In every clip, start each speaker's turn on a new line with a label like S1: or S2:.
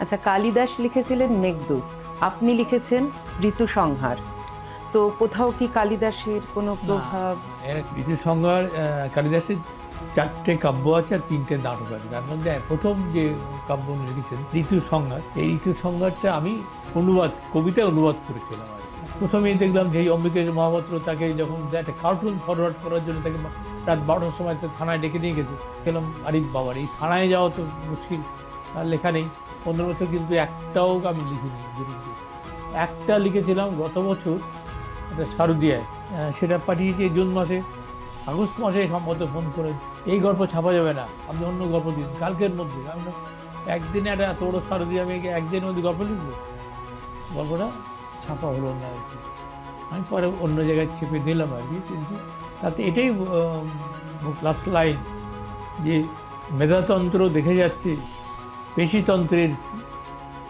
S1: আচ্ছা, কালিদাস লিখেছিলেন মেঘদূত, আপনি লিখেছেন ঋতুসংহার। তো কোথাও কি কালিদাসের কোনো প্রভাব?
S2: ঋতুসংহার কালিদাসের 4টে কাব্য আছে আর 3টে নাটক আছে। তার মধ্যে প্রথম যে কাব্য উনি লিখেছেন ঋতুসংহার, এই ঋতুসংহারটা আমি কবিতায় অনুবাদ করেছিলাম আর কি। প্রথমেই দেখলাম যে এই অম্বিকেশ মহাপাত্র তাকে যখন একটা কার্টুন ফরওয়ার্ড করার জন্য তাকে রাত 12টার সময় তো থানায় ডেকে নিয়ে গেছে। গেলাম, আরে বাবার, এই থানায় যাওয়া তো মুশকিল, আর লেখা নেই। 15 বছর কিন্তু একটাও আমি লিখিনি বিরুদ্ধে। একটা লিখেছিলাম গত বছর, এটা শারদিয়ায়, সেটা পাঠিয়েছি জুন মাসে। আগস্ট মাসে সম্ভবত ফোন করে, এই গল্প ছাপা যাবে না, আপনি অন্য গল্প দিন কালকের মধ্যে। আমরা একদিনে একটা এত বড়ো শারদীয়া মেয়েকে একদিনের মধ্যে গল্প লিখবো, গল্পটা ছাপা হলো না আর কি। আমি পরে অন্য জায়গায় ছেপে দিলাম আর কি। কিন্তু তাতে এটাই লাস্ট লাইন, যে মেধাতন্ত্র দেখে যাচ্ছে পেশিতন্ত্রের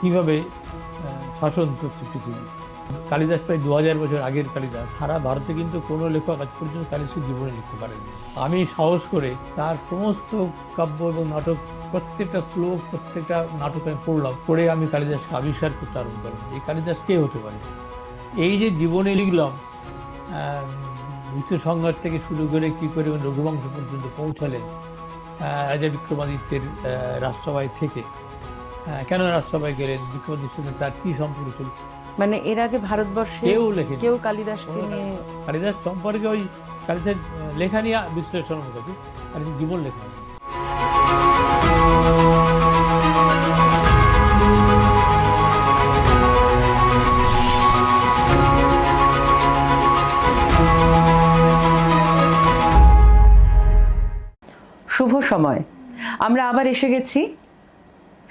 S2: কীভাবে শাসন করছে পৃথিবী। কালিদাস প্রায় 2000 বছর আগের কালিদাস। সারা ভারতে কিন্তু কোনো লেখক আজ পর্যন্ত কালিদাসের জীবনে লিখতে পারেনি। আমি সাহস করে তার সমস্ত কাব্য এবং নাটক, প্রত্যেকটা শ্লোক, প্রত্যেকটা নাটক আমি পড়লাম, পড়ে আমি কালিদাসকে আবিষ্কার করতে আরম্ভ করলাম। এই কালিদাস কে হতে পারে? এই যে জীবনে লিখলাম, ঋতুসংহার থেকে শুরু করে কী করে রঘুবংশ পর্যন্ত পৌঁছালেন, রাজা বিক্রমাদিত্যের রাজসভায় থেকে কেন রাজসভায় গেলেন, বিক্রমাদিত্যের সঙ্গে তার কী সম্পর্ক ছিল,
S1: মানে এর আগে ভারতবর্ষে
S2: কেউ লেখেনি।
S1: কেউ কালিদাসকে নিয়ে
S2: কালিদাস সম্পর্কে ওই কালিদাসের লেখা নিয়ে বিশ্লেষণ করেছে, কালিদাসের জীবন লেখা।
S1: শুভ সময়। আমরা আবার এসে গেছি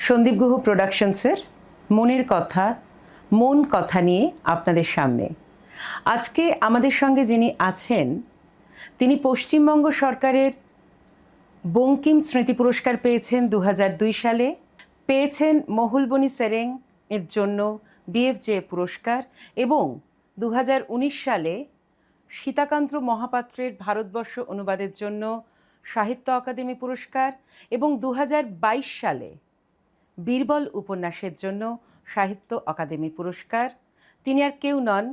S1: সন্দীপ গুহ প্রোডাকশনসের মনের কথা, মন কথা নিয়ে আপনাদের সামনে। আজকে আমাদের সঙ্গে যিনি আছেন, তিনি পশ্চিমবঙ্গ সরকারের বঙ্কিম স্মৃতি পুরস্কার পেয়েছেন 2002 সালে, পেয়েছেন মহুলবনি সেরেং এর জন্য BFJ পুরস্কার, এবং 2019 সালে সীতাকান্ত মহাপাত্রের ভারতবর্ষ অনুবাদের জন্য সাহিত্য অকাদেমি পুরস্কার, এবং 2022 সালে বীরবল উপন্যাসের জন্য সাহিত্য অকাদেমি পুরস্কার। তিনি আর কেউ নন,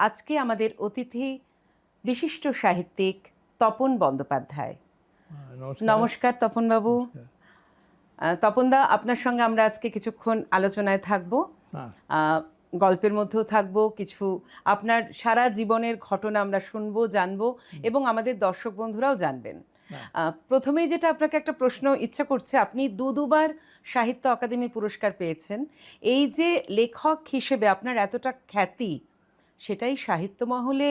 S1: আজকে আমাদের অতিথি বিশিষ্ট সাহিত্যিক তপন বন্দ্যোপাধ্যায়। নমস্কার তপনবাবু। তপনদা, আপনার সঙ্গে আমরা আজকে কিছুক্ষণ আলোচনায় থাকব, গল্পের মধ্যেও থাকবো, কিছু আপনার সারা জীবনের ঘটনা আমরা শুনবো, জানবো, এবং আমাদের দর্শক বন্ধুরাও জানবেন। প্রথমেই যেটা আপনাকে একটা প্রশ্ন ইচ্ছা করছে, আপনি দুবার সাহিত্য অকাদেমি পুরস্কার পেয়েছেন, এই যে লেখক হিসেবে আপনার এতটা খ্যাতি, সেটাই সাহিত্য মহলে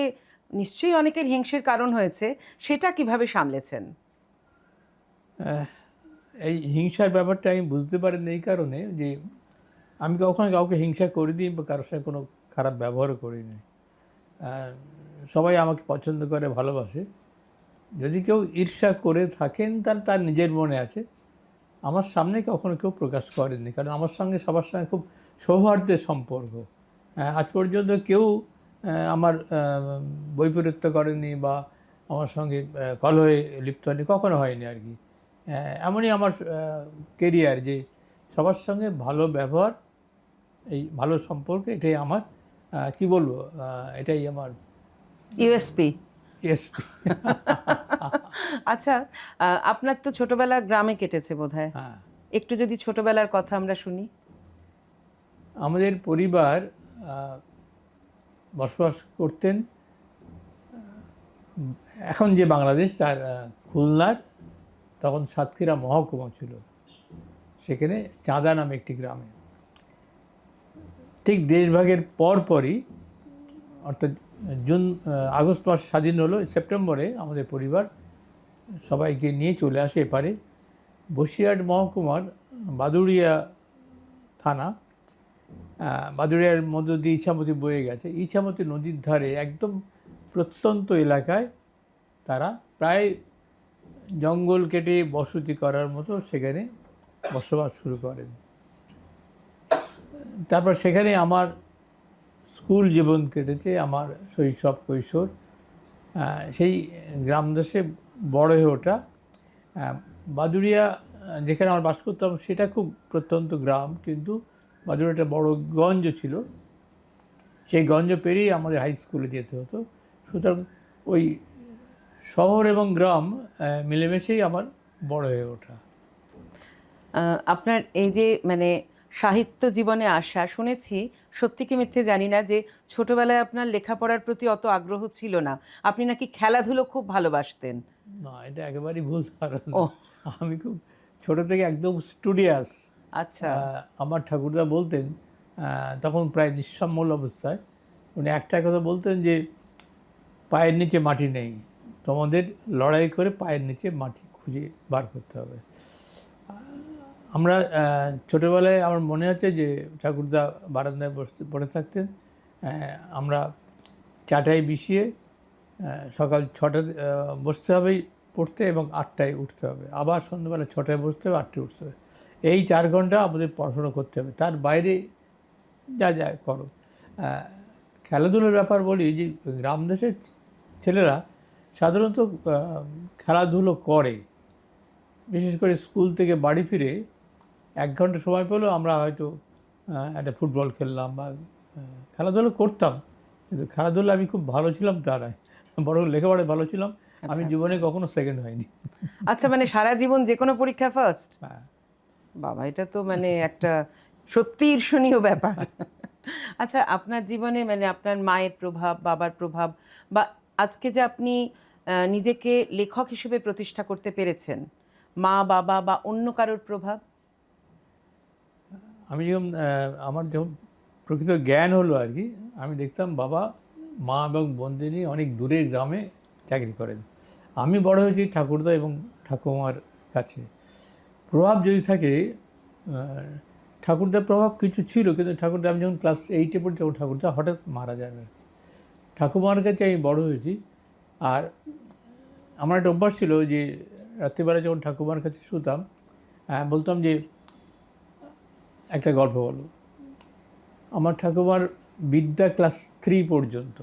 S1: নিশ্চয়ই অনেকের হিংসের কারণ হয়েছে, সেটা কিভাবে সামলেছেন?
S2: এই হিংসার ব্যাপারটা আমি বুঝতে পারিনি এই কারণে যে আমি কখনো কাউকে হিংসা করিনি বা কারোর সঙ্গে কোনো খারাপ ব্যবহারও করিনি। সবাই আমাকে পছন্দ করে, ভালোবাসে। যদি কেউ ঈর্ষা করে থাকেন তার নিজের মনে আছে, আমার সামনে কখনো কেউ প্রকাশ করেনি, কারণ আমার সঙ্গে সবার সঙ্গে খুব সৌহার্দ্যের সম্পর্ক। আজ পর্যন্ত কেউ আমার বৈপরীত্য করেনি বা আমার সঙ্গে কলহে লিপ্ত হয়নি, কখনো হয়নি আর কি। এমনই আমার কেরিয়ার, যে সবার সঙ্গে ভালো ব্যবহার, এই ভালো সম্পর্ক, এটাই আমার কি বলবো, এটাই আমার
S1: ইউএসপি। আচ্ছা, আপনার তো ছোটবেলা গ্রামে কেটেছে বোধহয়, একটু যদি ছোটবেলার কথা আমরা শুনি।
S2: আমাদের পরিবার বসবাস করতেন এখন যে বাংলাদেশ, তার খুলনার তখন সাতক্ষীরা মহকুমা ছিল, সেখানে চাঁদা নামে একটি গ্রামে। ঠিক দেশভাগের পরপরই, অর্থাৎ আগস্ট মাস স্বাধীন হলো, সেপ্টেম্বরে আমাদের পরিবার সবাইকে নিয়ে চলে আসে এপারে। বসিরহাট মহকুমার বাদুড়িয়া থানা, বাদুড়িয়ার মধ্য দিয়ে ইছামতি বয়ে গেছে, ইছামতি নদীর ধারে একদম প্রত্যন্ত এলাকায় তারা প্রায় জঙ্গল কেটে বসতি করার মতো সেখানে বসবাস শুরু করেন। তারপর সেখানে আমার স্কুল জীবন কেটেছে, আমার শৈশব কৈশোর সেই গ্রামদেশে বড় হয়ে ওঠা। বাদুড়িয়া যেখানে আমরা বাস করতাম সেটা খুব প্রত্যন্ত গ্রাম, কিন্তু বাদুড় একটা বড় গঞ্জ ছিল, সেই গঞ্জ পেরিয়ে আমাদের হাই স্কুলে যেতে হতো। সুতরাং ওই শহর এবং গ্রাম মিলেমিশেই আমার বড় হয়ে ওঠা।
S1: আপনার এই যে মানে সাহিত্য জীবনে আসা, শুনেছি, সত্যি কি মিথ্যে জানি না, যে ছোটবেলায় আপনার লেখাপড়ার প্রতি অত আগ্রহ ছিল না, আপনি নাকি খেলাধুলো খুব ভালোবাসতেন।
S2: না, এটা একেবারেই ভুল ধারণা।
S1: ও
S2: আমি খুব ছোট থেকে একদম স্টুডিয়াস।
S1: আচ্ছা।
S2: আমার ঠাকুরদা বলতেন, তখন প্রায় নিঃসম্বল অবস্থায়, উনি একটা কথা বলতেন যে পায়ের নিচে মাটি নেই, তোমাদের লড়াই করে পায়ের নিচে মাটি খুঁজে বার করতে হবে। আমরা ছোটোবেলায় আমার মনে আছে যে ঠাকুরদা বারান্দায় পড়ে থাকতেন, আমরা চাটাই বিছিয়ে সকাল 6টায় বসতে হবে পড়তে এবং 8টায় উঠতে হবে, আবার সন্ধ্যাবেলা 6টায় বসতে হবে, 8টায় উঠতে হবে। এই 4 ঘন্টা আমাদের পড়াশোনা করতে হবে, তার বাইরে যা যা করো। খেলাধুলোর ব্যাপার বলি যে গ্রাম দেশের ছেলেরা সাধারণত খেলাধুলো করে, বিশেষ করে স্কুল থেকে বাড়ি ফিরে 1 ঘন্টা সময় পেলেও আমরা হয়তো একটা ফুটবল খেললাম বা খেলাধুলো করতাম। কিন্তু খেলাধুলো আমি খুব ভালো ছিলাম তা নয়, বরং লেখাপড়ায় ভালো ছিলাম। আমি জীবনে কখনো সেকেন্ড হয়নি।
S1: আচ্ছা, মানে সারা জীবন যে কোনো পরীক্ষা ফার্স্ট?
S2: হ্যাঁ।
S1: বাবা, এটা তো মানে একটা সত্যি ঈর্ষণীয় ব্যাপার। আচ্ছা, আপনার জীবনে মানে আপনার মায়ের প্রভাব, বাবার প্রভাব, বা আজকে যে আপনি নিজেকে লেখক হিসেবে প্রতিষ্ঠা করতে পেরেছেন, মা বাবা বা অন্য কারোর প্রভাব?
S2: আমি আমার যখন প্রকৃত জ্ঞান হলো আর কি, আমি দেখতাম বাবা মা এবং বোনদের নিয়ে অনেক দূরের গ্রামে চাকরি করেন। আমি বড় হয়েছি ঠাকুরদা এবং ঠাকুমার কাছে। প্রভাব যদি থাকে, ঠাকুরদার প্রভাব কিছু ছিল, কিন্তু ঠাকুরদা, আমি যখন ক্লাস 8-এ পড়ি তখন ঠাকুরদা হঠাৎ মারা যান আর কি। ঠাকুমার কাছে আমি বড় হয়েছি। আর আমার একটা অভ্যাস ছিল যে রাত্রিবেলা যখন ঠাকুমার কাছে শুতাম, বলতাম যে একটা গল্প বলো। আমার ঠাকুমার বিদ্যা ক্লাস 3 পর্যন্ত,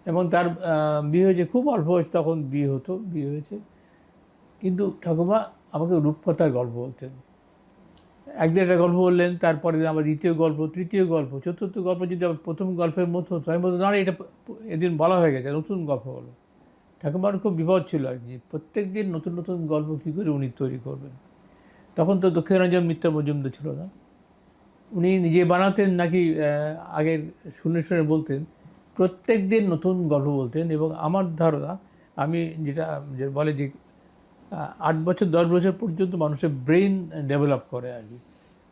S2: এবং তার বিয়ে হয়েছে খুব অল্প বয়স, তখন বিয়ে হয়েছে। কিন্তু ঠাকুমা আমাকে রূপকথার গল্প বলতেন। একদিন একটা গল্প বললেন, তারপরে আবার দ্বিতীয় গল্প, তৃতীয় গল্প, চতুর্থ গল্প যদি আবার প্রথম গল্পের মতো হতো, আমি বলতাম না, এটা এদিন বলা হয়ে গেছে, নতুন গল্প বলো। ঠাকুমার খুব বিপদ ছিল আর কি, প্রত্যেক দিন নতুন নতুন গল্প কী করে উনি তৈরি করবেন। তখন তো দক্ষিণাঞ্চল মিত্র মজুমদার ছিল না, উনি নিজে বানাতেন নাকি আগের শুনে শুনে বলতেন, প্রত্যেক দিন নতুন গল্প বলতেন। এবং আমার ধারণা, আমি যেটা বলে যে 8 বছর 10 বছর পর্যন্ত মানুষের ব্রেন ডেভেলপ করে আর কি।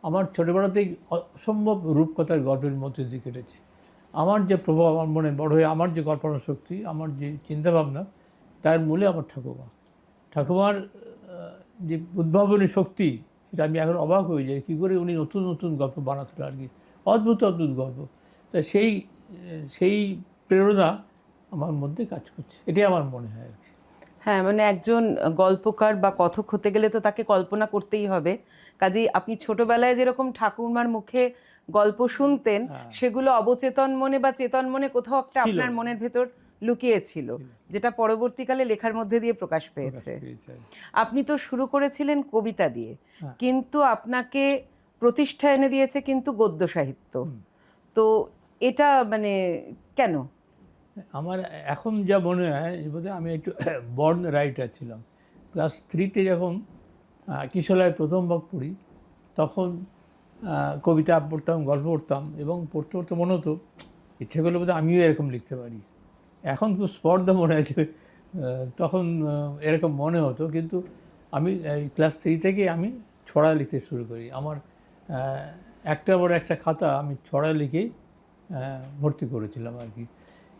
S2: আমার ছোটোবেলাতেই অসম্ভব রূপকথার গল্পের মধ্যে দিয়ে কেটেছে। আমার যে প্রভাব আমার মনে বড় হয়ে, আমার যে কল্পনা শক্তি, আমার যে চিন্তাভাবনা, তার মূলে আমার ঠাকুমার যে উদ্ভাবনী শক্তি, সেটা আমি এখন অবাক হয়ে যাই, কী করে উনি নতুন নতুন গল্প বানাতেন আর কি, অদ্ভুত অদ্ভুত গল্প। তা সেই প্রেরণা আমার মধ্যে কাজ করছে, এটাই আমার মনে হয় আর কি।
S1: হ্যাঁ, মানে একজন গল্পকার বা কথক হতে গেলে তো তাকে কল্পনা করতেই হবে। কাজেই আপনি ছোটবেলায় যেরকম ঠাকুরমার মুখে গল্প শুনতেন, সেগুলো অবচেতন মনে বা চেতন মনে কোথাও একটা আপনার মনের ভেতর লুকিয়েছিল, যেটা পরবর্তীকালে লেখার মধ্যে দিয়ে প্রকাশ পেয়েছে। আপনি তো শুরু করেছিলেন কবিতা দিয়ে, কিন্তু আপনাকে প্রতিষ্ঠা এনে দিয়েছে কিন্তু গদ্য সাহিত্য। তো এটা মানে কেন?
S2: আমার এখন যা মনে হয়, বোধহয় আমি একটু বর্ন রাইটার ছিলাম। ক্লাস 3-তে যখন কিশোরায় প্রথম ভাগ পড়ি, তখন কবিতা পড়তাম, গল্প পড়তাম, এবং পড়তে পড়তে মনে হতো ইচ্ছে করলে বোধহয় আমিও এরকম লিখতে পারি। এখন খুব স্পর্ধা মনে আছে, তখন এরকম মনে হতো। কিন্তু আমি ক্লাস 3 থেকে আমি ছড়া লিখতে শুরু করি। আমার একটা বড় একটা খাতা আমি ছড়া লিখেই ভর্তি করেছিলাম আর কি।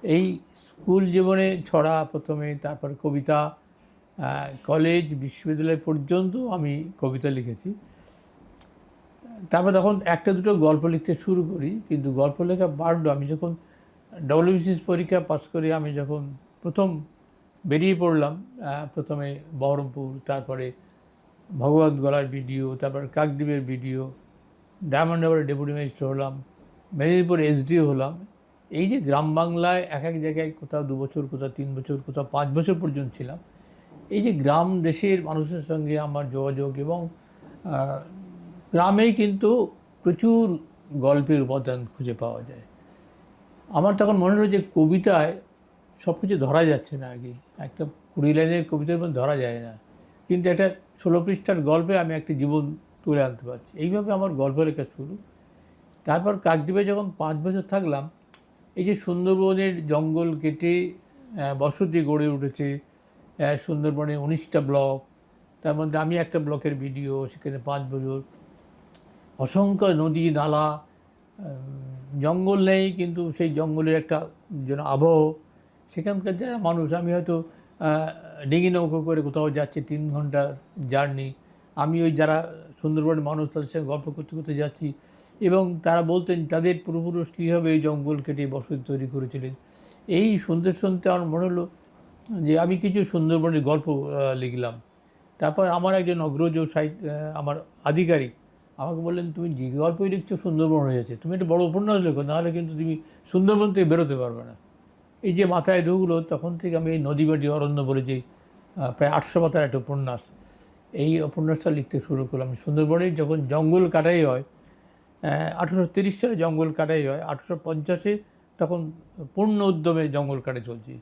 S2: এই স্কুল জীবনে ছড়া প্রথমে, তারপর কবিতা, কলেজ বিশ্ববিদ্যালয় পর্যন্ত আমি কবিতা লিখেছি। তারপর তখন একটা দুটো গল্প লিখতে শুরু করি, কিন্তু গল্প লেখা বাড়লো। আমি যখন WBCS পরীক্ষা পাস করে আমি যখন প্রথম বেরিয়ে পড়লাম, প্রথমে বহরমপুর, তারপরে ভগবত গলার ভিডিও, তারপর কাকদ্বীপের ভিডিও, ডায়মন্ড হারবারে ডেপুটি ম্যাজিস্ট্রেট হলাম, মেদিনীপুর SDO হলাম। এই যে গ্রাম বাংলায় এক এক জায়গায় কোথাও 2 বছর, কোথাও 3 বছর, কোথাও 5 বছর পর্যন্ত ছিলাম, এই যে গ্রাম দেশের মানুষের সঙ্গে আমার যোগাযোগ, এবং গ্রামেই কিন্তু প্রচুর গল্পের উপাদান খুঁজে পাওয়া যায়। আমার তখন মনে হলো যে কবিতায় সব কিছু ধরা যাচ্ছে না আর কি, একটা 20 লাইনের কবিতার মধ্যে ধরা যায় না, কিন্তু একটা 16 পৃষ্ঠার গল্পে আমি একটা জীবন তুলে আনতে পারছি। এইভাবে আমার গল্প লেখা শুরু। তারপর কাকদ্বীপে যখন 5 বছর থাকলাম, এই যে সুন্দরবনের জঙ্গল কেটে বসতি গড়ে উঠেছে, সুন্দরবনে 19টা ব্লক, তার মধ্যে আমি একটা ব্লকের ভিডিও, সেখানে 5 বছর, অসংখ্য নদী নালা, জঙ্গল নেই কিন্তু সেই জঙ্গলের একটা যেন আবহ, সেখানকার যারা মানুষ, আমি হয়তো ডিঙি নৌকো করে কোথাও যাচ্ছি 3 ঘন্টার জার্নি, আমি ওই যারা সুন্দরবনের মানুষ তাদের সঙ্গে গল্প করতে করতে যাচ্ছি, এবং তারা বলতেন তাদের পূর্বপুরুষ কীভাবে এই জঙ্গল কেটে বসতি তৈরি করেছিলেন। এই শুনতে শুনতে আমার মনে হলো যে আমি কিছু সুন্দরবনের গল্প লিখলাম। তারপর আমার একজন অগ্রজ আমার আধিকারিক আমাকে বললেন, তুমি যে গল্পই লিখছো সুন্দরবন হয়ে যাচ্ছে, তুমি একটা বড় উপন্যাস লেখো, নাহলে কিন্তু তুমি সুন্দরবন থেকে বেরোতে পারবে না। এই যে মাথায় ঢুকলো, তখন থেকে আমি এই নদীবাটি অরণ্য বলে যে প্রায় 800 পাতার একটা উপন্যাস, এই উপন্যাসটা লিখতে শুরু করলাম। সুন্দরবনের যখন জঙ্গল কাটাই হয়, 1830 সালে জঙ্গল কাটাই হয়, 1850-এ তখন পূর্ণ উদ্যমে জঙ্গল কাটা চলছে।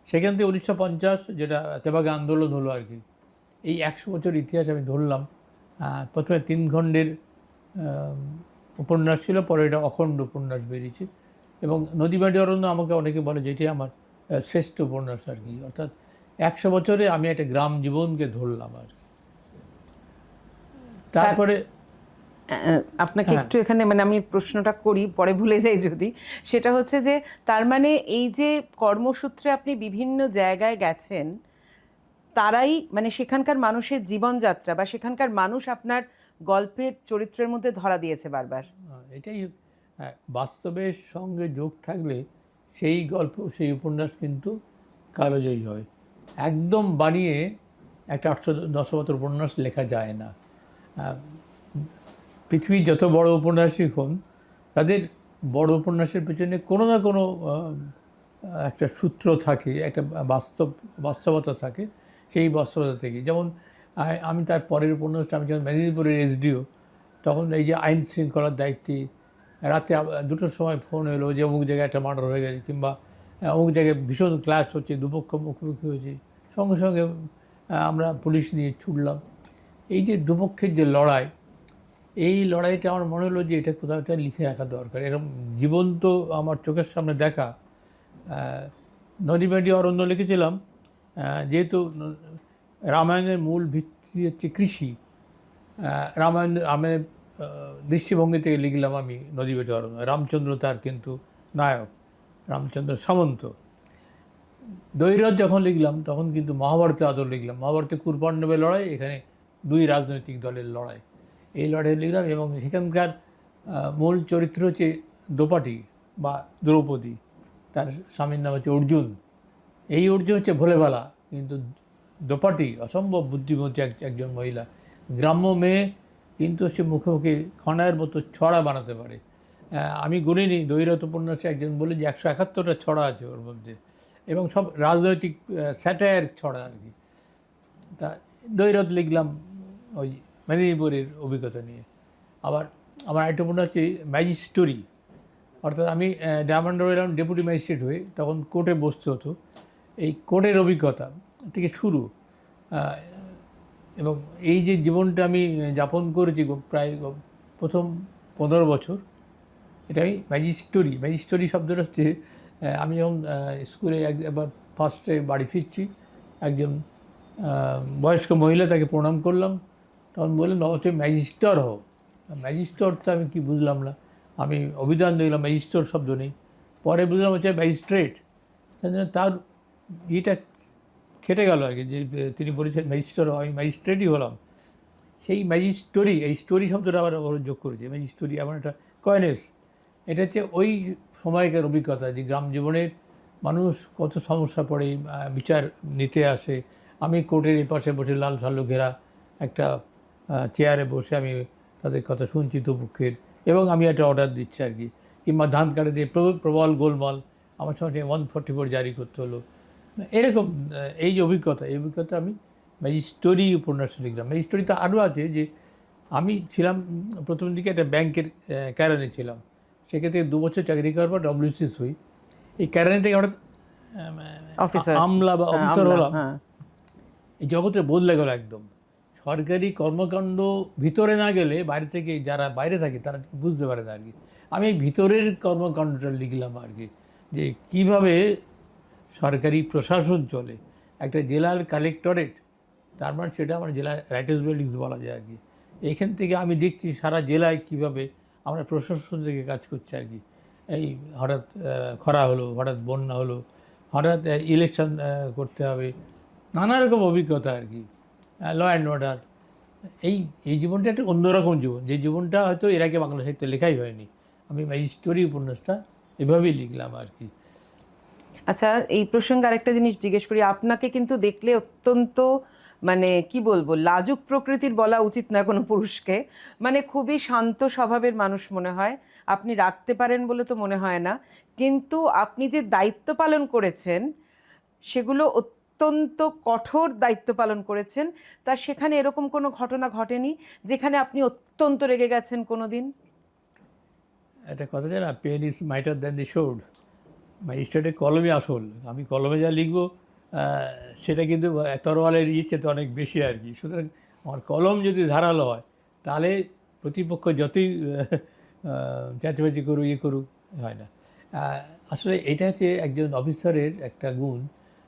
S2: সেখান থেকে 1950 যেটা তেবাগে আন্দোলন হলো আর কি, এই 100 বছর ইতিহাস আমি ধরলাম। প্রথমে 3 খণ্ডের উপন্যাস ছিল, পরে এটা অখণ্ড উপন্যাস বেরিয়েছে। এবং নদীবাটি অরণ্য আমাকে অনেকে বলে যে এটি আমার শ্রেষ্ঠ উপন্যাস আর কি, অর্থাৎ 100 বছরে আমি একটা গ্রাম জীবনকে ধরলাম আর কি। তারপরে
S1: আপনাকে একটু এখানে মানে আমি প্রশ্নটা করি, পরে ভুলে যাই যদি, সেটা হচ্ছে যে তার মানে এই যে কর্মসূত্রে আপনি বিভিন্ন জায়গায় গেছেন, তারাই মানে সেখানকার মানুষের জীবনযাত্রা বা সেখানকার মানুষ আপনার গল্পের চরিত্রের মধ্যে ধরা দিয়েছে বারবার।
S2: এটাই বাস্তবের সঙ্গে যোগ থাকলে সেই গল্প, সেই উপন্যাস কিন্তু কালজয়ী হয়। একদম বানিয়ে একটা 810 পাতার উপন্যাস লেখা যায় না। পৃথিবীর যত বড় উপন্যাসিক হন, তাদের বড় উপন্যাসের পেছনে কোনো না কোনো একটা সূত্র থাকে, একটা বাস্তবতা থাকে। সেই বাস্তবতা থেকে, যেমন আমি তার পরের উপন্যাসটা, আমি যখন মেদিনীপুরের এসডিও, তখন এই যে আইন শৃঙ্খলার দায়িত্বে রাতে 2টোর সময় ফোন এলো যে অমুক জায়গায় একটা মার্ডার হয়ে গেছে, কিংবা অমুক জায়গায় ভীষণ ক্লাশ হচ্ছে, দুপক্ষ মুখোমুখি হয়েছে, সঙ্গে সঙ্গে আমরা পুলিশ নিয়ে ছুটলাম। এই যে দুপক্ষের যে লড়াই, এই লড়াইটা আমার মনে হলো যে এটা কোথাও একটা লিখে রাখা দরকার। এরকম জীবন্ত আমার চোখের সামনে দেখা। নদীবাটি অরণ্য লিখেছিলাম যেহেতু রামায়ণের মূল ভিত্তি হচ্ছে কৃষি। রামায়ণের দৃষ্টিভঙ্গি থেকে লিখলাম আমি নদীবাটি অরণ্য। রামচন্দ্র তার কিন্তু নায়ক, রামচন্দ্র সামন্ত। দৈরথ যখন লিখলাম তখন কিন্তু মহাভারতের আদর লিখলাম। মহাভারতে কুরপাণ্ডবের লড়াই, এখানে 2 রাজনৈতিক দলের লড়াই, এই লড়াই লিখলাম। এবং সেখানকার মূল চরিত্র হচ্ছে দোপাটি বা দ্রৌপদী, তার স্বামীর নাম হচ্ছে অর্জুন। এই অর্জুন হচ্ছে ভোলেভালা, কিন্তু দোপাটি অসম্ভব বুদ্ধিমতী একজন মহিলা, গ্রাম্য মেয়ে, কিন্তু সে মুখে মুখে খনার মতো ছড়া বানাতে পারে। আমি গুনিনি, দৈরথ উপন্যাসে একজন বলে যে 171টা ছড়া আছে ওর মধ্যে, এবং সব রাজনৈতিক স্যাটায়ার ছড়া আর কি। তা দৈরথ লিখলাম ওই মেদিনীপুরের অভিজ্ঞতা নিয়ে। আবার আমার একটা উপন্যাস হচ্ছে ম্যাজিক স্টোরি, অর্থাৎ আমি ডায়মন্ড রয়েলাম ডেপুটি ম্যাজিস্ট্রেট হয়ে, তখন কোর্টে বসতে হতো। এই কোর্টের অভিজ্ঞতা থেকে শুরু, এবং এই যে জীবনটা আমি যাপন করেছি প্রায় প্রথম 15 বছর, এটা আমি ম্যাজিক স্টোরি শব্দটা হচ্ছে, আমি যখন স্কুলে একবার ফার্স্টে বাড়ি ফিরছি, একজন বয়স্ক মহিলা, তাকে প্রণাম করলাম, তখন বললেন বাবা তুমি ম্যাজিস্টার হও। ম্যাজিস্টারটা আমি কি বুঝলাম না, আমি অভিধান দেখলাম ম্যাজিস্টার শব্দ নেই, পরে বুঝলাম হচ্ছে ম্যাজিস্ট্রেট। তার ইয়েটা খেটে গেল আর কি, যে তিনি বলেছেন ম্যাজিস্টার, আমি ম্যাজিস্ট্রেটই হলাম। সেই ম্যাজিস্টোরি, এই স্টোরি শব্দটা আবার যোগ করেছে, ম্যাজিস্টোরি এমন একটা কয়েনেস। এটা হচ্ছে ওই সময়কার অভিজ্ঞতা, যে গ্রাম জীবনের মানুষ কত সমস্যা পড়ে, বিচার নিতে আসে। আমি কোর্টের এই পাশে বসে, লাল সাল্লু ঘেরা একটা চেয়ারে বসে আমি তাদের কথা শুনছি দুপক্ষের, এবং আমি একটা অর্ডার দিচ্ছি আর কি। কিংবা ধান কাটে দিয়ে প্রবল গোলমাল, আমার সঙ্গে 144 জারি করতে হলো। এরকম এই যে অভিজ্ঞতা, এই অভিজ্ঞতা আমি ম্যাজিস্টোরি উপন্যাসে লিখলাম। ম্যাজিস্টোরিতে আরও আছে যে আমি ছিলাম প্রথম দিকে একটা ব্যাংকের ক্যারানে ছিলাম, সেক্ষেত্রে 2 বছর চাকরি করার পর WCS হই। এই ক্যারানে থেকে হঠাৎ
S1: অফিসার,
S2: আমলা বা অফিসার
S1: আমলা,
S2: হলাম।
S1: হ্যাঁ।
S2: এই জগতে বদলে গেল একদম। সরকারি কর্মকাণ্ড ভিতরে না গেলে বাইরে থেকে যারা বাইরে থাকে তারা ঠিক বুঝতে পারে না আর কি। আমি এই ভিতরের কর্মকাণ্ডটা লিখলাম আর কি, যে কীভাবে সরকারি প্রশাসন চলে। একটা জেলার কালেক্টরেট, তার মানে সেটা আমার জেলা রাইটার্স বিল্ডিংস বলা যায় আর কি। এইখান থেকে আমি দেখছি সারা জেলায় কীভাবে আমরা প্রশাসন থেকে কাজ করছি আর কি। এই হঠাৎ খরা হলো, হঠাৎ বন্যা হলো, হঠাৎ ইলেকশন করতে হবে, নানা রকম অভিজ্ঞতা আর কি। ল অ্যান্ড অর্ডার, এই জীবনটা একটা অন্যরকম জীবন, যে জীবনটা হয়তো এর আগে বাংলা সাহিত্যে লেখাই হয়নি। আমি ম্যাজিস্ট্রি উপন্যাসটা এভাবেই লিখলাম আর কি।
S1: আচ্ছা, এই প্রসঙ্গে আরেকটা জিনিস জিজ্ঞেস করি। আপনাকে কিন্তু দেখলে অত্যন্ত, মানে কি বলবো, লাজুক প্রকৃতির বলা উচিত না কোনো পুরুষকে, মানে খুবই শান্ত স্বভাবের মানুষ মনে হয়। আপনি রাখতে পারেন বলে তো মনে হয় না, কিন্তু আপনি যে দায়িত্ব পালন করেছেন সেগুলো অত্যন্ত কঠোর দায়িত্ব পালন করেছেন। তা সেখানে এরকম কোনো ঘটনা ঘটেনি যেখানে আপনি অত্যন্ত রেগে গেছেন কোনো দিন?
S2: একটা কথা আছে না, pen is mightier than the sword. ম্যাজিস্ট্রেটের কলমে আসল। আমি কলমে যা লিখবো সেটা কিন্তু তরোয়ালের ইচ্ছেতে অনেক বেশি আর কি। সুতরাং আমার কলম যদি ধারালো হয় তাহলে প্রতিপক্ষ যতই চেঁচামেচি করুক করুক, হয় না। আসলে এটা হচ্ছে একজন অফিসারের একটা গুণ,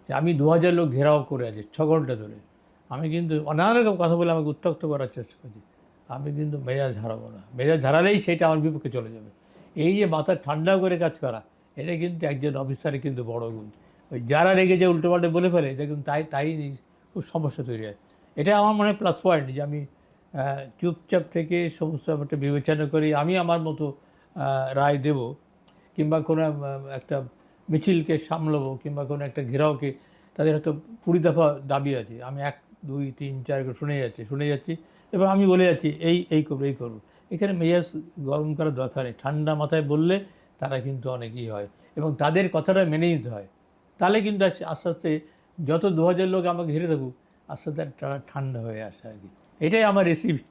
S2: যে আমি 2000 লোক ঘেরাও করে আছে 6 ঘন্টা ধরে। আমি কিন্তু নানা রকম কথা বলে আমাকে উত্ত্যক্ত করার চেষ্টা করছি। আমি কিন্তু মেজাজ হারাবো না। মেজাজ হারালেই সেটা আমার বিপক্ষে চলে যাবে। এই যে মাথা ঠান্ডা করে কাজ করা, এটা কিন্তু একজন অফিসারের কিন্তু বড় গুণ। ওই যারা রেগেছে উল্টোপাল্টে বলে ফেলে, দেখুন তাই খুব সমস্যা তৈরি হয়। এটা আমার মনে হয় প্লাস পয়েন্ট, যে আমি চুপচাপ থেকে সমস্ত ব্যাপারটা বিবেচনা করি, আমি আমার মতো রায় দেব, কিংবা কোনো একটা মিছিলকে সামলাবো, কিংবা কোনো একটা ঘেরাওকে, তাদের হয়তো 20 দফা দাবি আছে, আমি 1 2 3 4 করে শুনে যাচ্ছি এবং আমি বলে যাচ্ছি এই করবো। এখানে মেজাজ গরম করার দরকার নেই। ঠান্ডা মাথায় বললে তারা কিন্তু অনেকই হয়, এবং তাদের কথাটা মেনে নিতে হয়। তাহলে কিন্তু আস্তে আস্তে যত 2000 লোক আমাকে ঘিরে থাকুক, আস্তে আস্তে তারা ঠান্ডা হয়ে আসে আর কি। এটাই আমার রেসিপি।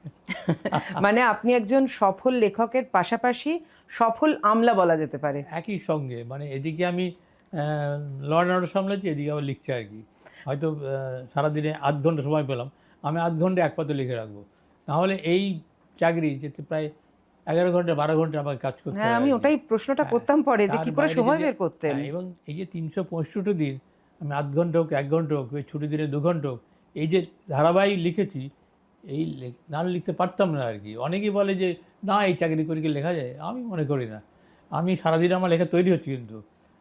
S1: মানে আপনি একজন সফল লেখকের পাশাপাশি সফল আমলা বলা যেতে পারে।
S2: একই সঙ্গে, মানে এদিকে আমি ল অ্যান্ড অর্ডার সামলাচ্ছি, এদিকে আবার লিখছি আর কি। হয়তো সারাদিনে 8 ঘন্টা সময় পেলাম, আমি 8 ঘন্টা এক পাতে লিখে রাখবো। নাহলে এই চাকরি যেতে প্রায় 11 ঘন্টা 12 ঘন্টা আমাকে কাজ করতে হয়।
S1: হ্যাঁ, আমি ওটাই প্রশ্নটা করতাম পরে, যে কি করে সময় বের করতেন।
S2: এবং এই যে 365 দিন আমি 8 ঘন্টা হোক 1 ঘন্টা হোক, ছুটি দিনে 2 ঘন্টা হোক, এই যে ধারাবাহিক লিখেছি, এই না লিখতে পারতাম না আর কি। অনেকেই বলে যে না, এই চাকরি করে কি লেখা যায়? আমি মনে করি না। আমি সারাদিন আমার লেখা তৈরি হচ্ছে, কিন্তু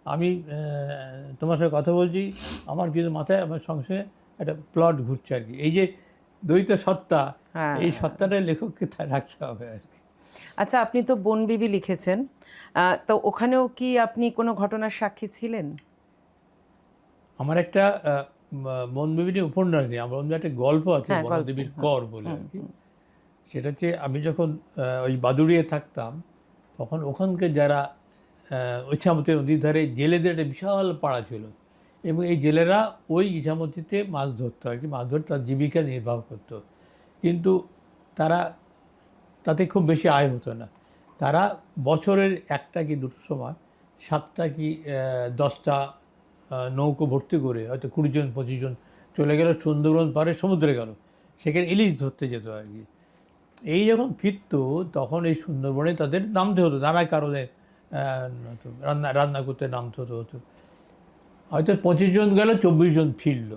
S2: আমি তোমার সাথে কথা বলছি, আমার কিন্তু মাথায় আমার সঙ্গে একটা প্লট ঘুরছে আর কি। এই যে দ্বৈত সত্তা, এই সত্তাটা লেখককে রাখতে হবে আর কি।
S1: আচ্ছা, আপনি তো বনবিবি লিখেছেন, তো ওখানেও কি আপনি কোনো ঘটনার সাক্ষী ছিলেন?
S2: আমার একটা বনবিবি উপন্যাস নেই, আমার একটা গল্প আছে, বনদেবীর কর বলে আর কি। সেটা হচ্ছে, আমি যখন ওই বাদুড়িয়ে থাকতাম, তখন ওখানকে যারা ইছামতি নদীর ধারে জেলেদের একটা বিশাল পাড়া ছিল, এবং এই জেলেরা ওই ইছামতিতে মাছ ধরতো আর কি। মাছ ধরে তার জীবিকা নির্বাহ করতো, কিন্তু তাতে খুব বেশি আয় হতো না। তারা বছরের 1টা কি 2টো সময় 7টা কি 10টা নৌকো ভর্তি করে, হয়তো 20 জন 25 জন চলে গেল সুন্দরবন পারে, সমুদ্রে গেল, সেখানে ইলিশ ধরতে যেত আর কি। এই যখন ফিরতো, তখন এই সুন্দরবনে তাদের নামতে হতো নানা কারণে, রান্না করতে নামতে হতো। হয়তো 25 জন গেল, 24 জন ফিরল,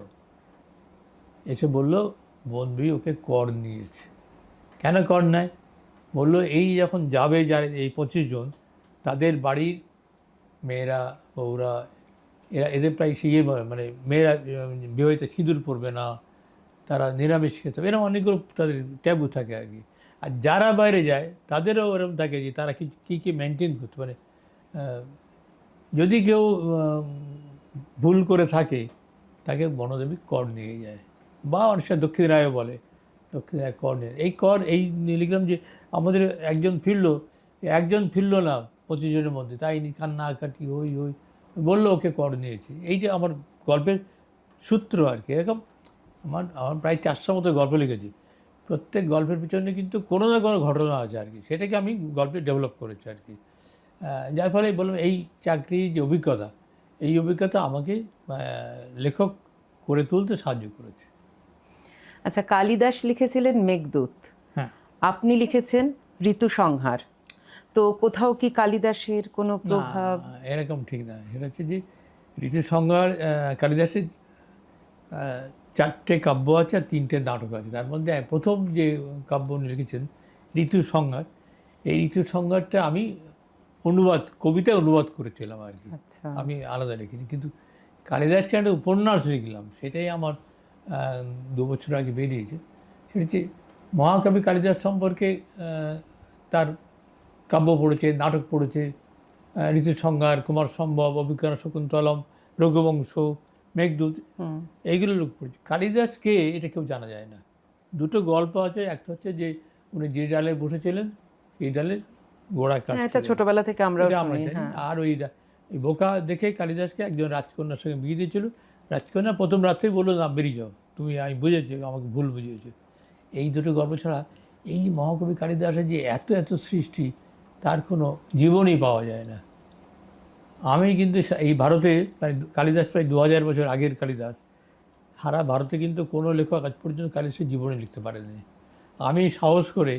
S2: এসে বললো বনবিবি ওকে কর নিয়েছে। কেন কর নেয়? বললো এই যখন যাবে যারা এই 25 জন, তাদের বাড়ির মেয়েরা বউরা এদের প্রায় ইয়ে, মানে মেয়েরা বিবাহিতে সিঁদুর পরবে না, তারা নিরামিষ খেতে হবে, এরকম অনেকগুলো তাদের ট্যাবু থাকে আর কি। আর যারা বাইরে যায় তাদেরও ওরকম থাকে যে তারা কী মেনটেন করতে পারে। যদি কেউ ভুল করে থাকে, তাকে বনদেবী কর নিয়ে যায়, বা অনেক সময় দক্ষিণ রায়ও বলে দক্ষিণ রায় কর নিয়ে। এই কর এই লিখলাম যে আমাদের একজন ফিরলো না 25 জনের মধ্যে, তাই কান্নাকাটি হই বললো ওকে কর নিয়েছে। এই যে আমার গল্পের সূত্র আর কি। এরকম আমার প্রায় 400 মতো গল্প লিখেছি। প্রত্যেক গল্পের পিছনে কিন্তু কোনো না কোনো ঘটনা আছে আর কি, সেটাকে আমি গল্পে ডেভেলপ করেছি আর কি। যার ফলে বললাম এই চাকরির যে অভিজ্ঞতা, এই অভিজ্ঞতা আমাকে লেখক করে তুলতে সাহায্য করেছে।
S1: আচ্ছা, কালিদাস লিখেছিলেন মেঘদূত,
S2: হ্যাঁ,
S1: আপনি লিখেছেন ঋতুসংহার। তো কোথাও কি কালিদাসের কোনো প্রভাব?
S2: না, এরকম ঠিক না। সেটা হচ্ছে যে ঋতুসংহার কালিদাসের চারটে কাব্য আছে আর তিনটে নাটক আছে। তার মধ্যে প্রথম যে কাব্য উনি লিখেছেন ঋতুসংহার, এই ঋতুসংহারটা আমি কবিতায় অনুবাদ করেছিলাম আর কি।
S1: আচ্ছা,
S2: আমি আলাদা লিখিনি, কিন্তু কালিদাসকে একটা উপন্যাস লিখলাম, সেটাই আমার 2 বছর আগে বেরিয়েছে। সেটা হচ্ছে মহাকবি কালিদাস সম্পর্কে তার কাব্য পড়েছে, নাটক পড়েছে, ঋতুসংহার, কুমার সম্ভব, অভিজ্ঞান শকুন্তলম, রঘুবংশ, মেঘদূত, এইগুলো লোক পড়েছে। কালিদাসকে এটা কেউ জানা যায় না। দুটো গল্প আছে, একটা হচ্ছে যে উনি যে ডালে বসেছিলেন এই ডালের গোড়া
S1: এটা
S2: কাটছিলেন,
S1: ছোটবেলা থেকে আমরা
S2: আমরা জানি। আর ওই বোকা দেখে কালিদাসকে একজন রাজকন্যার সঙ্গে বিয়ে দিয়েছিল। রাজকন্যা প্রথম রাত্রেই বললো, না বেরিয়ে যাও তুমি, আমি বুঝেছি, আমাকে ভুল বুঝিয়েছো। এই দুটো গল্প ছাড়া এই মহাকবি কালিদাসের যে এত এত সৃষ্টি, তার কোনো জীবনই পাওয়া যায় না। আমি কিন্তু এই ভারতে কালিদাস প্রায় 2000 বছর আগের কালিদাস, সারা ভারতে কিন্তু কোনো লেখক আজ পর্যন্ত কালিদাসের জীবনে লিখতে পারেনি। আমি সাহস করে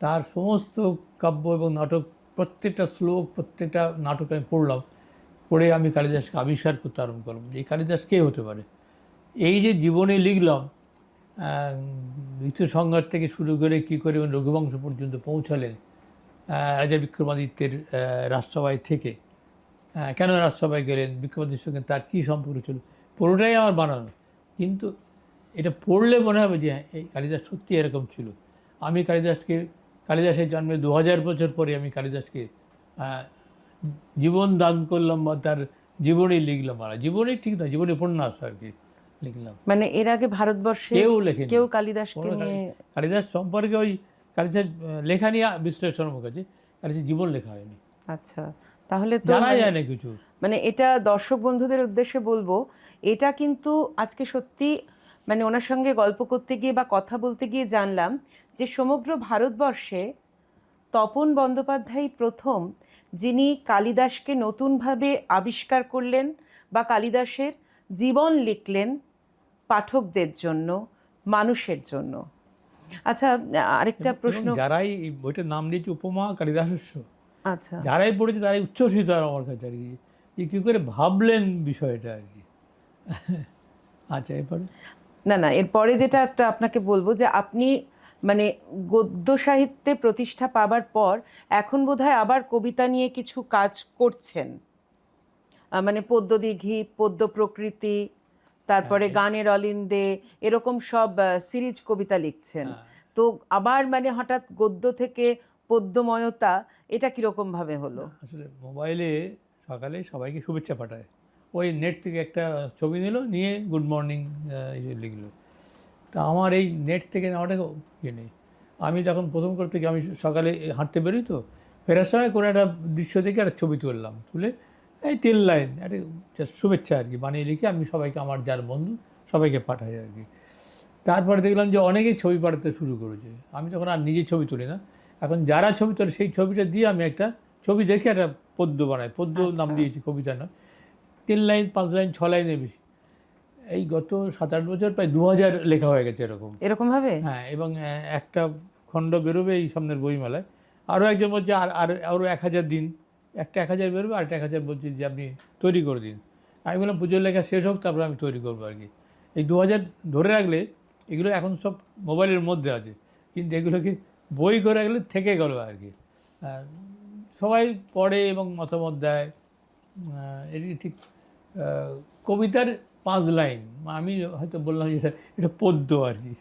S2: তার সমস্ত কাব্য এবং নাটক, প্রত্যেকটা শ্লোক, প্রত্যেকটা নাটক আমি পড়লাম, পড়ে আমি কালিদাসকে আবিষ্কার করতে আরম্ভ করলাম এই কালিদাস কে হতে পারে। এই যে জীবনে লিখলাম, ঋতুসংহার থেকে শুরু করে কী করে রঘুবংশ পর্যন্ত পৌঁছালেন, রাজা বিক্রমাদিত্যের রাজসভায় থেকে কেন রাজসভায় গেলেন, বিক্রমাদিত্যের সঙ্গে তার কী সম্পর্ক ছিল, পুরোটাই আমার বানানো। কিন্তু এটা পড়লে মনে হবে যে এই কালিদাস সত্যি এরকম ছিল। আমি কালিদাসের জন্মে 2000 বছর পরে আমি কালিদাসকে জীবন দান করলাম, বা তার জীবনেই লিখলাম। আর জীবনেই ঠিক না, জীবনে উপন্যাস আর কি লিখলাম।
S1: মানে এর আগে ভারতবর্ষে
S2: কেউ লেখেনি,
S1: কেউ কালিদাসকে নিয়ে,
S2: কালিদাস সম্পর্কে ওই কালিদাস লেখা নিয়ে বিশ্লেষণের মুখ আছে, কালিদাসের জীবন লেখা হয়নি।
S1: আচ্ছা, তাহলে তো
S2: জানা যায় না কিছু।
S1: মানে এটা দর্শক বন্ধুদের উদ্দেশ্যে বলবো, এটা কিন্তু আজকে সত্যি মানে ওনার সঙ্গে গল্প করতে গিয়ে বা কথা বলতে গিয়ে জানলাম যে সমগ্র ভারতবর্ষে তপন বন্দ্যোপাধ্যায় প্রথম যিনি কালিদাসকে নতুনভাবে আবিষ্কার করলেন বা কালিদাসের জীবন লিখলেন পাঠকদের জন্য, মানুষের জন্য। আচ্ছা, আরেকটা প্রশ্ন।
S2: যারাই এই বইটার নাম দিয়েছে উপমা কালিদাসস্য,
S1: আচ্ছা,
S2: যারাই পড়েছে তারাই উচ্ছ্বসিত আর আমার কাছে আর কি, কী করে ভাবলেন বিষয়টা আর কি। আচ্ছা, এরপরে
S1: না, এরপরে যেটা একটা আপনাকে বলবো যে আপনি মানে গদ্য সাহিত্যে প্রতিষ্ঠা পাবার পর এখন বোধহয় আবার কবিতা নিয়ে কিছু কাজ করছেন, মানে পদ্যদীঘি, পদ্য প্রকৃতি, তারপরে গানের অলিন্দে, এরকম সব সিরিজ কবিতা লিখছেন। তো আবার মানে হঠাৎ গদ্য থেকে পদ্যময়তা, এটা কিরকম ভাবে হলো?
S2: আসলে মোবাইলে সকালে সবাইকে শুভেচ্ছা পাঠায়, ওই নেট থেকে একটা ছবি নিল, নিয়ে গুড মর্নিং লিখলো। তা আমার এই নেট থেকে নেওয়াটা ইয়ে নেই। আমি যখন প্রথম করতে গিয়ে আমি সকালে হাঁটতে বেরোই, তো ফেরার সময় কোনো একটা দৃশ্য থেকে একটা ছবি তুললাম, তুলে এই 3 লাইন একটা শুভেচ্ছা আর কি বানিয়ে লিখে আমি সবাইকে, আমার যার বন্ধু সবাইকে পাঠাই আর কি। তারপরে দেখলাম যে অনেকেই ছবি পাঠাতে শুরু করেছে। আমি তখন আর নিজে ছবি তুলি না, এখন যারা ছবি তোলে সেই ছবিটা দিয়ে আমি একটা ছবি দেখে একটা পদ্য বানাই। পদ্য নাম দিয়েছি, কবিতা না। 3 লাইন, 5 লাইন, 6 লাইনের বেশি। এই গত 7-8 বছর প্রায় 2000 লেখা হয়ে গেছে
S1: এরকম ভাবে।
S2: হ্যাঁ, এবং একটা খণ্ড বেরোবে এই সামনের বইমেলায়। আরও একজন বলছে আরও 1000 দিন, একটা 1000 বেরোবে, আর 1000 বলছে যে আপনি তৈরি করে দিন। আমি বললাম পুজোর লেখা শেষ হোক, তারপরে আমি তৈরি করবো আর কি। এই 2000 ধরে রাখলে, এগুলো এখন সব মোবাইলের মধ্যে আছে, কিন্তু এগুলোকে বই করে রাখলে থেকে গেল আর কি। সবাই পড়ে এবং মতামত দেয়। এটি ঠিক কবিতার 5 লাইন, আমি হয়তো বললাম যে এটা পদ্য আর কি।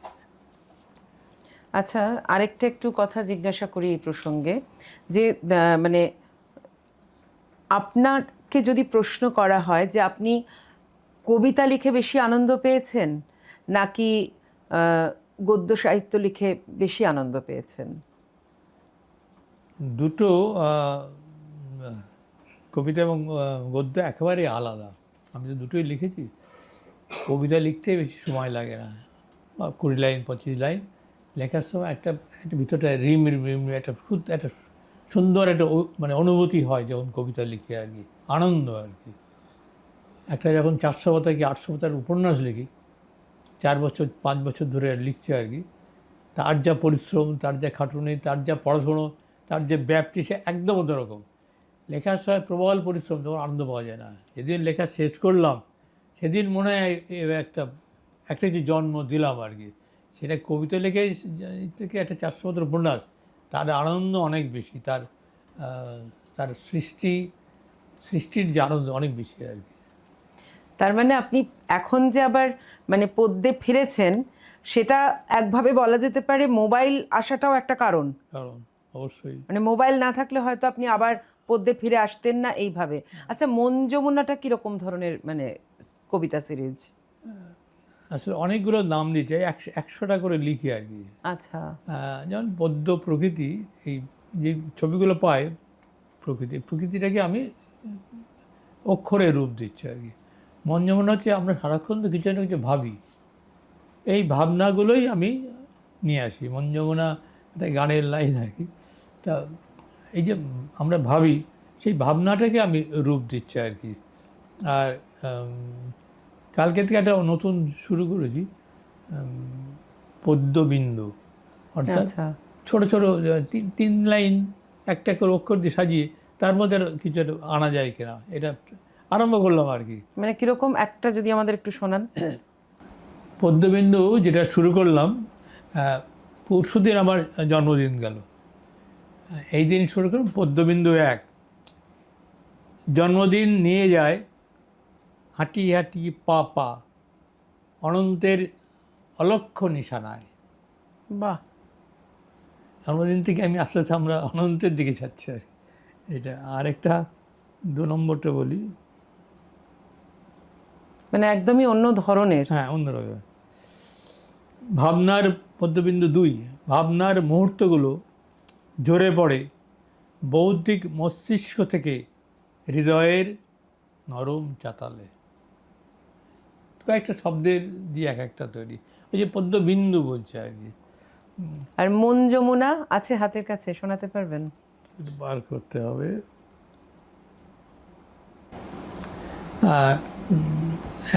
S1: আচ্ছা, আরেকটা একটু কথা জিজ্ঞাসা করি এই প্রসঙ্গে, যে মানে আপনাকে যদি প্রশ্ন করা হয় যে আপনি কবিতা লিখে বেশি আনন্দ পেয়েছেন নাকি গদ্য সাহিত্য লিখে বেশি আনন্দ পেয়েছেন?
S2: দুটো কবিতা এবং গদ্য একেবারে আলাদা। আমি তো দুটোই লিখেছি। কবিতা লিখতে বেশি সময় লাগে না, 20 লাইন 25 লাইন লেখার সময় একটা একটা ভিতরটা রিম রিম রিম একটা একটা সুন্দর একটা মানে অনুভূতি হয় যখন কবিতা লিখি আর কি, আনন্দ আর কি। একটা যখন 400 পাতা কি 800 পাতার উপন্যাস লিখি, 4 বছর 5 বছর ধরে লিখছি আর কি, তার যা পরিশ্রম, তার যা খাটুনি, তার যা পড়াশুনো, তার যে ব্যাপ্তি, সে একদম অন্যরকম। লেখার সময় প্রবল পরিশ্রম, তখন আনন্দ পাওয়া যায় না। যেদিন লেখা শেষ করলাম সেদিন মনে হয় একটা যে জন্ম দিলাম আর কি। সেটা কবিতা লেখে থেকে একটা 400 পাতার উপন্যাস, তার আনন্দ অনেক বেশি, তার সৃষ্টির যে আনন্দ অনেক বেশি আর কি।
S1: তার মানে আপনি এখন যে আবার মানে পদ্যে ফিরেছেন, সেটা একভাবে বলা যেতে পারে মোবাইল আসাটাও একটা কারণ।
S2: কারণ অবশ্যই
S1: মানে মোবাইল না থাকলে হয়তো আপনি আবার পদ্যে ফিরে আসতেন না এইভাবে। আচ্ছা, মন যমুনাটা কিরকম ধরনের মানে কবিতা সিরিজ?
S2: আসলে অনেকগুলো নাম দিয়েছে, 100টা করে লিখি আর কি।
S1: আচ্ছা,
S2: যেমন পদ্য, প্রকৃতি, এই যে ছবিগুলো পায় প্রকৃতিটাকে আমি অক্ষরে রূপ দিচ্ছি আর কি। মন যেমন হচ্ছে আমরা সারাক্ষণ তো কিছু না কিছু ভাবি, এই ভাবনাগুলোই আমি নিয়ে আসি। মন যমুনা একটা গানের লাইন আর কি। তা এই যে আমরা ভাবি, সেই ভাবনাটাকে আমি রূপ দিচ্ছি আর কি। আর কালকে থেকে একটা নতুন শুরু করেছি, পদ্যবিন্দু, অর্থাৎ
S1: আচ্ছা।
S2: ছোট ছোট 3 লাইন একটা করে অক্ষর দিয়ে সাজিয়ে তার মধ্যে কিছু একটা আনা যায় কিনা, এটা আরম্ভ করলাম আর কি।
S1: মানে কিরকম একটা যদি আমাদের একটু শোনান।
S2: পদ্যবিন্দু যেটা শুরু করলাম, পরশুদিন আমার জন্মদিন গেল, এই দিন শুরু করলাম পদ্যবিন্দু 1। জন্মদিন নিয়ে যায় হাঁটি হাঁটি পা পা অনন্তের অলক্ষ্য নিশানায়।
S1: বাহ,
S2: জন্মদিন থেকে আমি আস্তে আস্তে আমরা অনন্তের দিকে যাচ্ছি আর কি। এটা আরেকটা 2 নম্বরটা বলি।
S1: মানে একদমই অন্য ধরনের।
S2: হ্যাঁ, অন্যরকম। ভাবনার পদ্যবিন্দু 2, ভাবনার মুহূর্তগুলো ঝরে পড়ে বৌদ্ধিক মস্তিষ্ক থেকে হৃদয়ের নরম চাতালে। কয়েকটা শব্দের দিয়ে এক একটা তৈরি, ওই যে পদ্যবিন্দু বলছে আর কি।
S1: আর মন যমুনা আছে হাতের কাছে, শোনাতে পারবেন?
S2: একটু বার করতে হবে।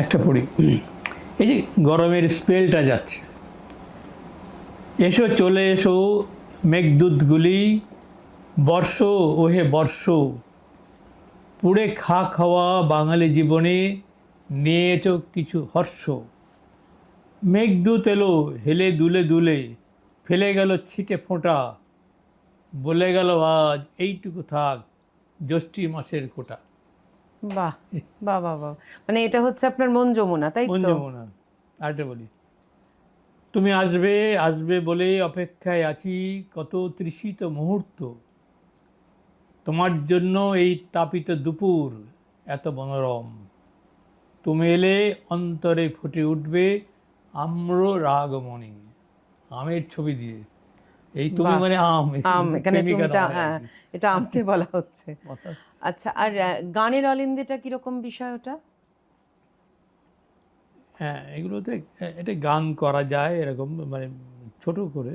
S2: একটা পড়ি। এই যে গরমের স্পেলটা যাচ্ছে, এসো চলে এসো মেঘদূতগুলি, বর্ষ ওহে বর্ষ, পুড়ে খাওয়া বাঙালি জীবনে নিয়েছ কিছু হর্ষ। মেঘদূত এলো হেলে দুলে দুলে, ফেলে গেল ছিটে ফোঁটা, বলে গেল আজ এইটুকু থাক জ্যৈষ্ঠী মাসের কোটা।
S1: বাহ বাহ বাহ বাহ। মানে এটা হচ্ছে আপনার মন যমুনা, তাই
S2: মন
S1: তো?
S2: যমুনা। আরেকটা বলি, তুমি আসবে আসবে বলে অপেক্ষায় আছি কত তৃষিত মুহূর্ত, তোমার জন্য এই তাপিত দুপুর এত মনোরম, তুমি এলে অন্তরে ফুটে উঠবে আম্র রাগমণি। আমের ছবি দিয়ে, এই তুমি মানে আম,
S1: আম, এখানে
S2: প্রেমিকা
S1: তুমিটা,
S2: নয় আর
S1: হ্যাঁ,
S2: কি।
S1: এটা আমকে বলা হচ্ছে। আচ্ছা, আর গানের অলিন্দিটা কিরকম বিষয় ওটা?
S2: হ্যাঁ, এগুলোতে এটা গান করা যায় এরকম, মানে ছোট করে।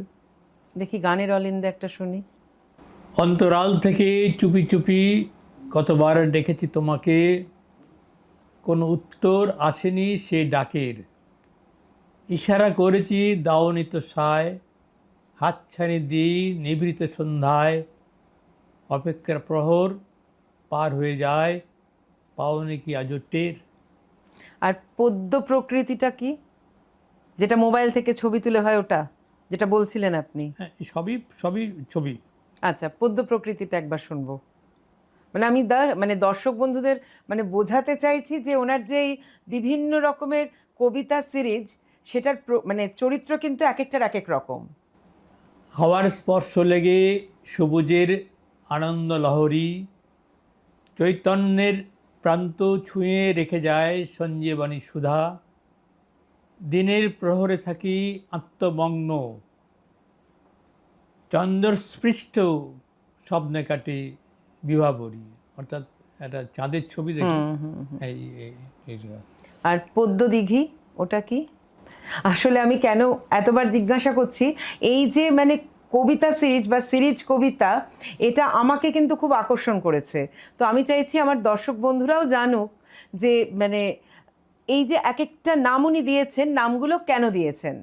S1: দেখি গানের অলিন্দে একটা শুনি।
S2: অন্তরাল থেকে চুপি চুপি কতবার ডেকেছি তোমাকে, কোনো উত্তর আসেনি সে ডাকের, ইশারা করেছি দাওনি তো সায়, হাতছানি দিই নিভৃত সন্ধ্যায়, অপেক্ষার প্রহর পার হয়ে যায়, পাওনি কি আজও টের।
S1: আর পদ্য প্রকৃতিটা কি, যেটা মোবাইল থেকে ছবি তুলে হয়, ওটা যেটা বলছিলেন আপনি?
S2: হ্যাঁ, সবই সবই ছবি।
S1: আচ্ছা, পদ্য প্রকৃতিটা একবার শুনবো। মানে আমি মানে দর্শক বন্ধুদের মানে বোঝাতে চাইছি যে ওনার যে এই বিভিন্ন রকমের কবিতা সিরিজ, সেটার মানে চরিত্র কিন্তু এক একটার এক এক রকম।
S2: হাওয়ার স্পর্শ লেগে সবুজের আনন্দ লহরী, চৈতন্যের প্রান্ত ছুঁয়ে রেখে যায় সঞ্জীবনী সুধা, দিনের প্রহরে থাকি আত্মমগ্ন, চন্দ্রস্পৃষ্ট স্বপ্নে কাটে বিভাবরী। অর্থাৎ একটা চাঁদের ছবি দেখি। এই
S1: আর পদ্য দিঘি ওটা কি? আসলে আমি কেন এতবার জিজ্ঞাসা করছি, এই যে মানে কবিতা সিরিজ বা সিরিজ কবিতা, এটা আমাকে কিন্তু খুব আকর্ষণ করেছে। তো আমি চাইছি আমার দর্শক বন্ধুরাও জানুক যে মানে এই যে এক একটা নাম উনি দিয়েছেন, নামগুলো কেন দিয়েছেন।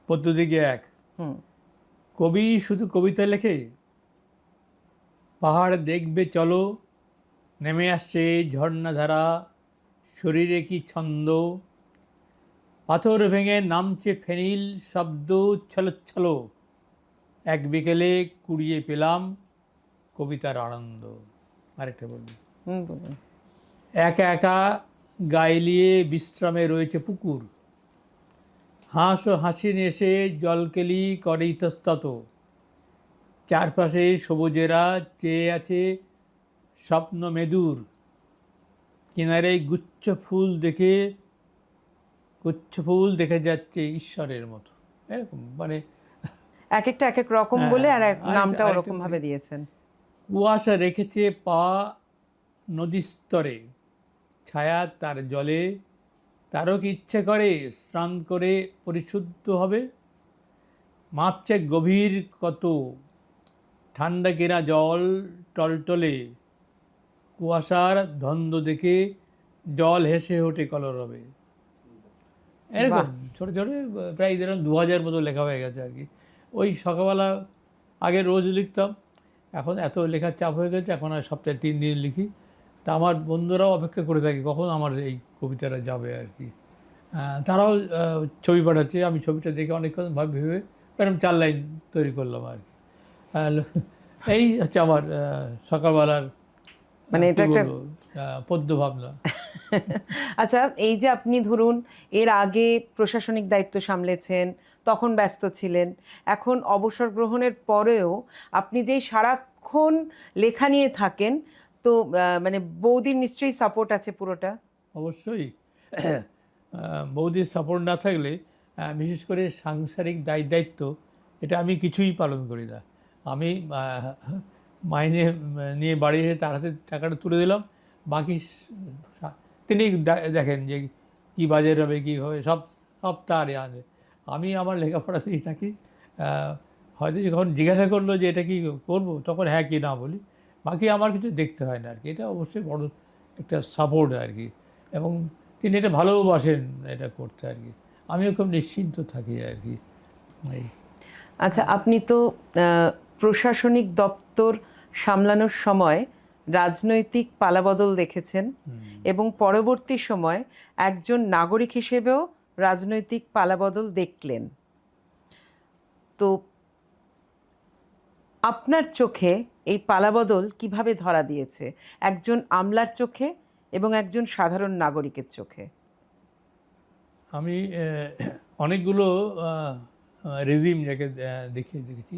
S2: পদ্ধতিকে এক,
S1: হুম।
S2: কবি শুধু কবিতা লেখে? পাহাড় দেখবে চলো, নেমে আসছে ঝর্ণাধারা, শরীরে কি ছন্দ, পাথর ভেঙে নামছে ফেনিল, শব্দ ছলচ্ছল, এক বিকেলে কুড়িয়ে পেলাম কবিতার আনন্দ। আরেকটা বলবি,
S1: বলুন।
S2: একা একা গাইলিয়ে বিশ্রামে রয়েছে পুকুর, হাঁস ও হাসিন এসে জলকেলি করে ইতস্তত, চারপাশে সবুজেরা চেয়ে আছে স্বপ্ন মেদুর, কিনারে গুচ্ছ ফুল দেখে যাচ্ছে ঈশ্বরের মতো। এরকম মানে
S1: এক একটা এক এক রকম বলে আর নামটা ওরকম ভাবে দিয়েছেন।
S2: কুয়াশা রেখেছে পা নদীর স্তরে, ছায়া তার জলে, তারও কি ইচ্ছে করে স্নান করে পরিশুদ্ধ হবে, মাপছে গভীর কত, ঠান্ডা কেনা জল টলটলে, কুয়াশার ধন্দ দেখে জল হেসে ওঠে কলরবে। এরকম ছোটো ছোটো প্রায় ধরুন 2000 মতো লেখা হয়ে গেছে আর কি। ওই সকালবেলা আগে রোজ লিখতাম, এখন এত লেখার চাপ হয়ে গেছে, এখন আর সপ্তাহে 3 দিন লিখি। তা আমার বন্ধুরাও অপেক্ষা করে থাকে কখন আমার এই কবিতাটা যাবে আর কি। তারাও ছবি পাঠাচ্ছে, আমি ছবিটা দেখে অনেকক্ষণ ভেবে এরকম 4 লাইন তৈরি করলাম আর কি। এই হচ্ছে আমার সকালবেলার
S1: মানে এটা একটা
S2: পদ্য ভাবনা।
S1: আচ্ছা, এই যে আপনি ধরুন এর আগে প্রশাসনিক দায়িত্ব সামলেছেন, তখন ব্যস্ত ছিলেন, এখন অবসর গ্রহণের পরেও আপনি যেই সারাক্ষণ লেখা নিয়ে থাকেন, তো মানে বৌদির নিশ্চয়ই সাপোর্ট আছে পুরোটা।
S2: অবশ্যই বৌদির সাপোর্ট না থাকলে বিশেষ করে সাংসারিক দায়িত্ব এটা আমি কিছুই পালন করি না। আমি মাইনে নিয়ে বাড়ি এসে তার হাতে টাকাটা তুলে দিলাম, বাকি তিনি দেখেন যে কী বাজেট হবে, কী হবে, সব তারই আনে। আমি আমার লেখাপড়াতেই থাকি। হয়তো যখন জিজ্ঞাসা করলো যে এটা কি করবো, তখন হ্যাঁ কি না বলি, বাকি আমার কিছু দেখতে হয় না আর কি। এটা অবশ্যই বড় একটা সাপোর্ট আর কি, এবং তিনি এটা ভালোবাসেন এটা করতে আর কি। আমিও খুব নিশ্চিন্ত থাকি আর কি।
S1: আচ্ছা, আপনি তো প্রশাসনিক দপ্তর সামলানোর সময় রাজনৈতিক পালাবদল দেখেছেন, এবং পরবর্তী সময় একজন নাগরিক হিসেবেও রাজনৈতিক পালাবদল দেখলেন। তো আপনার চোখে এই পালাবদল কিভাবে ধরা দিয়েছে, একজন আমলার চোখে এবং একজন সাধারণ নাগরিকের চোখে?
S2: আমি অনেকগুলো রেজিম যাকে দেখেছি।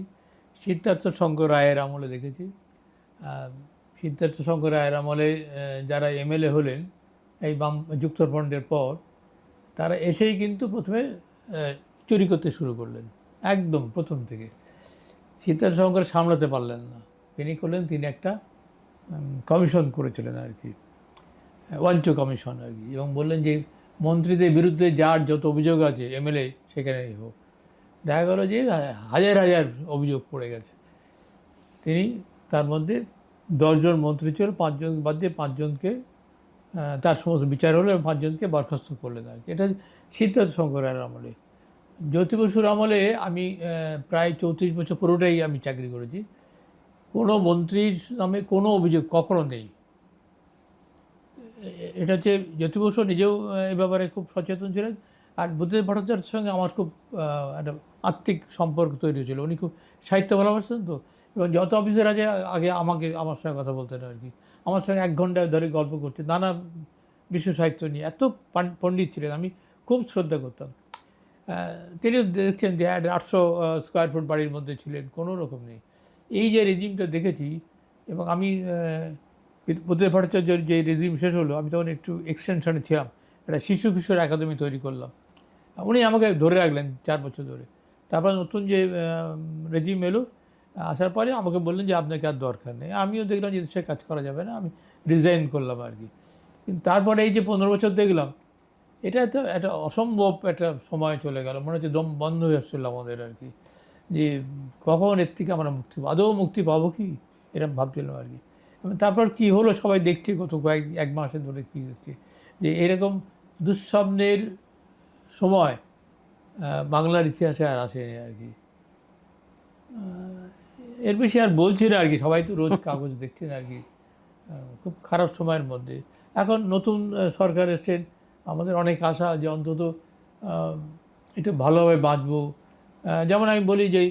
S2: সিদ্ধার্থ শঙ্কর রায়ের আমলে দেখেছি। সিদ্ধার্থ শঙ্কর রায়ের আমলে যারা এমএলএ হলেন এই বাম যুক্তফ্রন্টের পর, তারা এসেই কিন্তু প্রথমে চুরি করতে শুরু করলেন একদম প্রথম থেকে। সিদ্ধার্থ শঙ্কর সামলাতে পারলেন না, তিনি করলেন, তিনি একটা কমিশন করেছিলেন আর কি, ওয়াঞ্চ কমিশন আর কি, এবং বললেন যে মন্ত্রীদের বিরুদ্ধে যার যত অভিযোগ আছে এমএলএ সেখানেই হোক। দেখা গেল যে হাজার হাজার অভিযোগ পড়ে গেছে। তিনি তার মধ্যে 10 জন মন্ত্রী ছিল, 5 জন বাদ দিয়ে 5 জনকে তার সমস্ত বিচার হলো এবং 5 জনকে বরখাস্ত করলেন আর কি। এটা সিদ্ধার্থ শঙ্করের আমলে। জ্যোতি বসুর আমলে আমি প্রায় 34 বছর পুরোটাই আমি চাকরি করেছি, কোনো মন্ত্রীর নামে কোনো অভিযোগ কখনো নেই। এটা হচ্ছে জ্যোতি বসু নিজেও এ ব্যাপারে খুব সচেতন ছিলেন। আর বুদ্ধদেব ভট্টাচার্যের সঙ্গে আমার খুব একটা আত্মিক সম্পর্ক তৈরি হয়েছিল। উনি খুব সাহিত্য ভালোবাসতেন তো, এবং যত অফিসার আছে আগে আমার সঙ্গে কথা বলতেন আর কি। আমার সঙ্গে 1 ঘন্টা ধরে গল্প করতেন নানা বিশ্ব সাহিত্য নিয়ে। এত পণ্ডিত ছিলেন, আমি খুব শ্রদ্ধা করতাম। তিনি দেখছেন যে 800 স্কোয়ার ফুট বাড়ির মধ্যে ছিলেন, কোনো রকম নেই। এই যে রেজিমটা দেখেছি, এবং আমি বুদ্ধদেব ভট্টাচার্যের যে রেজিম শেষ হলো, আমি তখন একটু এক্সটেনশনে ছিলাম, একটা শিশু কিশোর একাডেমি তৈরি করলাম। উনি আমাকে ধরে রাখলেন 4 বছর ধরে। তারপর নতুন যে রেজিম এলো, আসার পরে আমাকে বললেন যে আপনাকে আর দরকার নেই। আমিও দেখলাম যে সে কাজ করা যাবে না, আমি রিজাইন করলাম আর কি। কিন্তু তারপরে এই যে 15 বছর দেখলাম, এটা তো একটা অসম্ভব একটা সময় চলে গেল, মনে হচ্ছে দম বন্ধ হয়ে আসছিল আমাদের আর কি, যে কখন এর থেকে আমরা মুক্তি আদৌ মুক্তি পাবো কি, এরকম ভাবছিলাম আর কি। এবং তারপর কি হলো সবাই দেখছে গত এক মাসে ধরে কী হচ্ছে, যে এরকম দুঃস্বপ্নের সময় বাংলার ইতিহাসে আর আসেনি আর কি। এর বেশি আর বলছি না আর কি, সবাই তো রোজ কাগজ দেখছেন আর কি। খুব খারাপ সময়ের মধ্যে এখন নতুন সরকার এসছেন, আমাদের অনেক আশা যে অন্তত একটু ভালোভাবে বাঁচবো। যেমন আমি বলি যে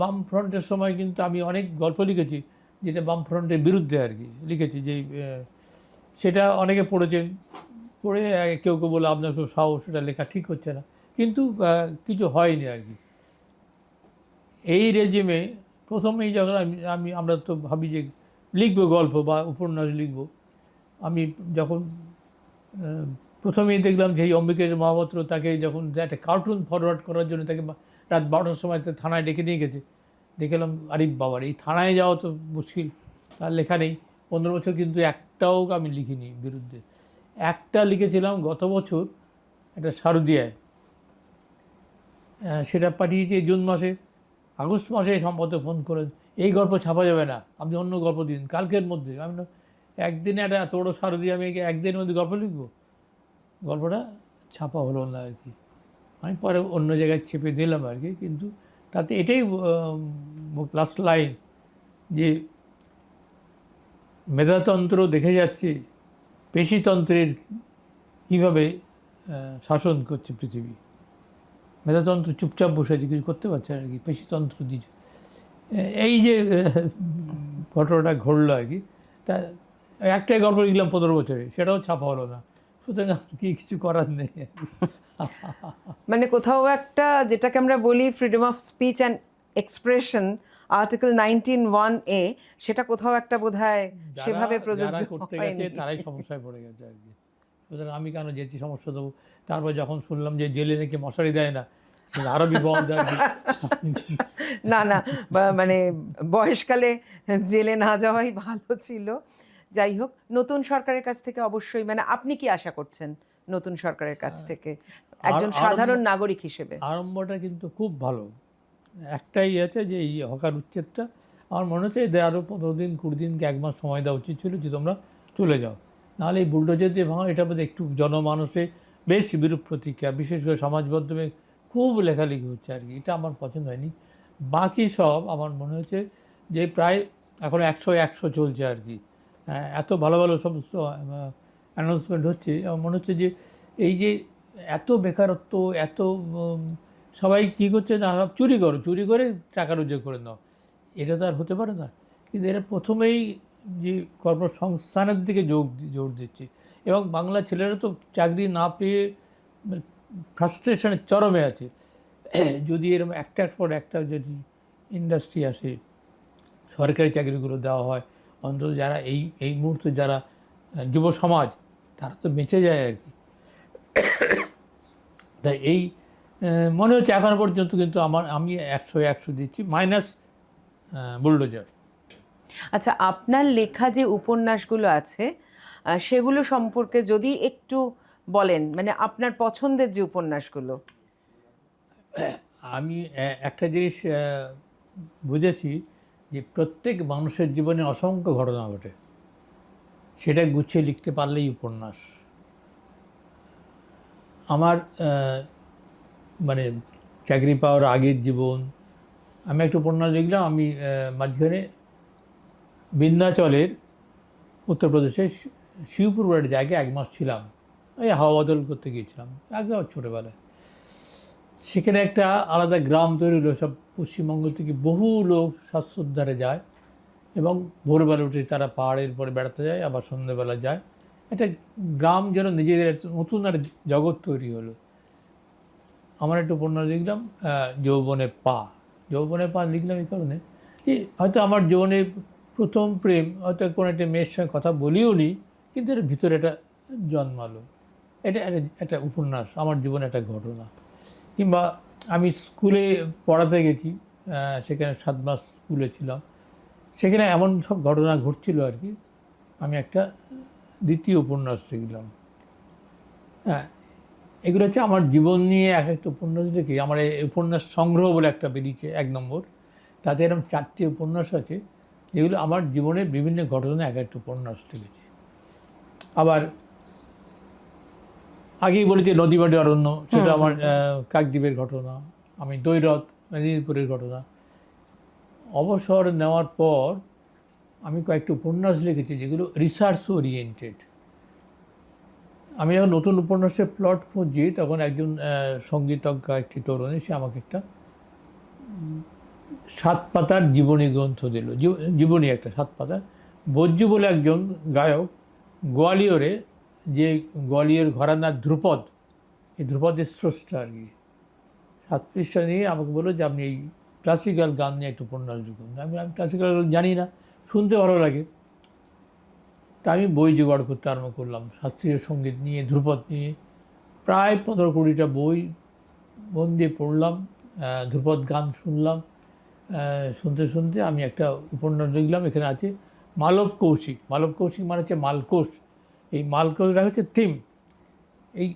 S2: বামফ্রন্টের সময় কিন্তু আমি অনেক গল্প লিখেছি যেটা বামফ্রন্টের বিরুদ্ধে আর কি লিখেছি, যে সেটা অনেকে পড়েছেন, পড়ে কেউ কেউ বলে আপনার খুব সাহস, সেটা লেখা ঠিক হচ্ছে না, কিন্তু কিছু হয়নি আর কি। এই রেজিমে প্রথমেই যখন আমরা তো ভাবি যে লিখবো গল্প বা উপন্যাস লিখবো, আমি যখন প্রথমেই দেখলাম যে এই অম্বিকেশ মহাপাত্র তাকে যখন একটা কার্টুন ফরওয়ার্ড করার জন্য তাকে রাত 12টার সময় থানায় ডেকে নিয়ে গেছে, দেখলাম আরে বাবার এই থানায় যাওয়া তো মুশকিল, তার লেখা নেই। 15 বছর কিন্তু একটাও আমি লিখিনি বিরুদ্ধে। একটা লিখেছিলাম গত বছর একটা শারদিয়ায়, সেটা পাঠিয়েছি জুন মাসে। আগস্ট মাসে সম্পাদক ফোন করেন, এই গল্প ছাপা যাবে না, আপনি অন্য গল্প দিন কালকের মধ্যে। আমি একদিনে একটা এত বড়ো শারদীয়া মেয়েকে একদিনের মধ্যে গল্প লিখবো, গল্পটা ছাপা হলো না আর কি। আমি পরে অন্য জায়গায় ছেপে দিলাম আর কি, কিন্তু তাতে এটাই লাস্ট লাইন, যে মেধাতন্ত্র দেখে যাচ্ছে পেশিতন্ত্রের কীভাবে শাসন করছে পৃথিবী। মেধাতন্ত্র চুপচাপ বসে আছে, কিছু করতে পারছে আর কি, পেশিতন্ত্র দিচ্ছে। এই যে ঘটনাটা ঘটলো আর কি, তা একটাই গল্প লিখলাম 15 বছরে, সেটাও ছাপা হলো না, সুতরাং কি কিছু করার নেই।
S1: মানে কোথাও একটা, যেটাকে আমরা বলি freedom of speech and expression, article 19(1)(a, সেটা কোথাও একটা বোধহয় সেভাবে প্রযোজ্য
S2: করতে গেছে তারাই সমস্যায় পড়ে গেছে আর কি। সুতরাং আমি কেন যেতে সমস্যা দেবো? তারপর যখন শুনলাম যে জেলে নাকি মশারি দেয় না, আরও বিপদ আর কি।
S1: না না, মানে বয়সকালে জেলে না যাওয়াই ভালো ছিল। যাই হোক, নতুন সরকারের কাছ থেকে অবশ্যই, মানে আপনি কি আশা করছেন নতুন সরকারের কাছ থেকে একজন সাধারণ নাগরিক হিসেবে?
S2: আরম্ভটা কিন্তু খুব ভালো, একটাই আছে যে এই হকার উচ্ছেদটা আমার মনে হচ্ছে এদের আরও 15 দিন 20 দিন কি 1 মাস সময় দেওয়া উচিত ছিল, যে তোমরা চলে যাও। নাহলে এই বুলডোজার দিয়ে ভাঙা, এটার মধ্যে একটু জনমানসে বেশ বিরূপ প্রতিক্রিয়া, বিশেষ করে সমাজ মাধ্যমে খুব লেখালেখি হচ্ছে আর কি, এটা আমার পছন্দ হয়নি। বাকি সব আমার মনে হচ্ছে যে প্রায় এখন 100 চলছে আর কি, এত ভালো ভালো সমস্ত অ্যানাউন্সমেন্ট হচ্ছে। আমার মনে হচ্ছে যে এই যে এত বেকারত্ব, এত সবাই কী করছে না, চুরি করে টাকা রোজগার করে নাও, এটা তো আর হতে পারে না। কিন্তু এরা প্রথমেই যে কর্মসংস্থানের দিকে জোর দিচ্ছে, এবং বাংলা ছেলেরা তো চাকরি না পেয়ে ফ্রাস্ট্রেশনের চরমে আছে। যদি এরকম একটার পর একটা যদি ইন্ডাস্ট্রি আসে, সরকারি চাকরিগুলো দেওয়া হয়, অন্তত যারা এই মুহূর্তে যারা যুব সমাজ, তারা তো বেঁচে যায় আর কি। তাই এই মনে হচ্ছে এখনও পর্যন্ত কিন্তু আমি 100 দিচ্ছি, মাইনাস বুলডোজার।
S1: আচ্ছা, আপনার লেখা যে উপন্যাসগুলো আছে সেগুলো সম্পর্কে যদি একটু বলেন, মানে আপনার পছন্দের যে উপন্যাসগুলো।
S2: আমি একটা জিনিস বুঝেছি, যে প্রত্যেক মানুষের জীবনে অসংখ্য ঘটনা ঘটে, সেটা গুছিয়ে লিখতে পারলেই উপন্যাস। আমার মানে চাকরি পাওয়ার আগের জীবন, আমি একটা উপন্যাস লিখলাম। আমি মাঝখানে বিন্ধ্যাচলের উত্তরপ্রদেশের শিবপুর বলে একটা জায়গায় 1 মাস ছিলাম, এই হাওয়া বদল করতে গিয়েছিলাম একদম ছোটোবেলায়। সেখানে একটা আলাদা গ্রাম তৈরি হলো, সব পশ্চিমবঙ্গ থেকে বহু লোক স্বাস্থ্যোদ্ধারে যায়, এবং ভোরবেলা উঠে তারা পাহাড়ের পরে বেড়াতে যায়, আবার সন্ধ্যেবেলা যায়। একটা গ্রাম যেন নিজেদের নতুন আর জগৎ তৈরি হলো। আমার একটা উপন্যাস লিখলাম যৌবনের পা। যৌবনের পা লিখলাম এই কারণে যে হয়তো আমার জীবনে প্রথম প্রেম, হয়তো কোনো একটা মেয়ের সঙ্গে কথা বলিও নি, কিন্তু এর ভিতরে এটা জন্মালো। এটা একটা উপন্যাস, আমার জীবনে একটা ঘটনা। কিংবা আমি স্কুলে পড়াতে গেছি, সেখানে 7 মাস স্কুলে ছিলাম, সেখানে এমন সব ঘটনা ঘটছিল আর কি, আমি একটা দ্বিতীয় উপন্যাস লিখলাম। হ্যাঁ, এগুলো হচ্ছে আমার জীবন নিয়ে এক একটা উপন্যাস দেখি। আমার এই উপন্যাস সংগ্রহ বলে একটা বেরিয়েছে 1 নম্বর, তাতে এরকম 4টি উপন্যাস আছে যেগুলো আমার জীবনের বিভিন্ন ঘটনা এক একটা উপন্যাস লিখেছি। আবার আগেই বলেছি নদীবাড়ি অরণ্য, সেটা আমার কাকদ্বীপের ঘটনা। আমি দৈরথ মেদিনীপুরের ঘটনা। অবসর নেওয়ার পর আমি কয়েকটি উপন্যাস লিখেছি যেগুলো রিসার্চ ওরিয়েন্টেড। আমি যখন নতুন উপন্যাসের প্লট খুঁজছি তখন একজন সঙ্গীতজ্ঞ একটি তরুণী, সে আমাকে একটা 7 পাতার জীবনী গ্রন্থ দিল, জীবনী একটা 7 পাতার। বজ্জু বলে একজন গায়ক গোয়ালিয়রে, যে গোয়ালিয়র ঘরানার ধ্রুপদ, এই ধ্রুপদের স্রষ্টা আর কি, 7 পৃষ্ঠা নিয়ে আমাকে বললো যে আপনি এই ক্লাসিক্যাল গান নিয়ে একটু উপন্যাস লিখুন। আমি ক্লাসিক্যাল জানি না, শুনতে ভালো লাগে, তা আমি বই জোগাড় করতে আরম্ভ করলাম শাস্ত্রীয় সঙ্গীত নিয়ে, ধ্রুপদ নিয়ে। প্রায় 15-20টা বই মন দিয়ে পড়লাম, ধ্রুপদ গান শুনলাম। শুনতে শুনতে আমি একটা উপন্যাস লিখলাম। এখানে আছে মালব কৌশিক। মালব কৌশিক মানে হচ্ছে মালকোষ। এই মালকোষটা হচ্ছে থিম। এই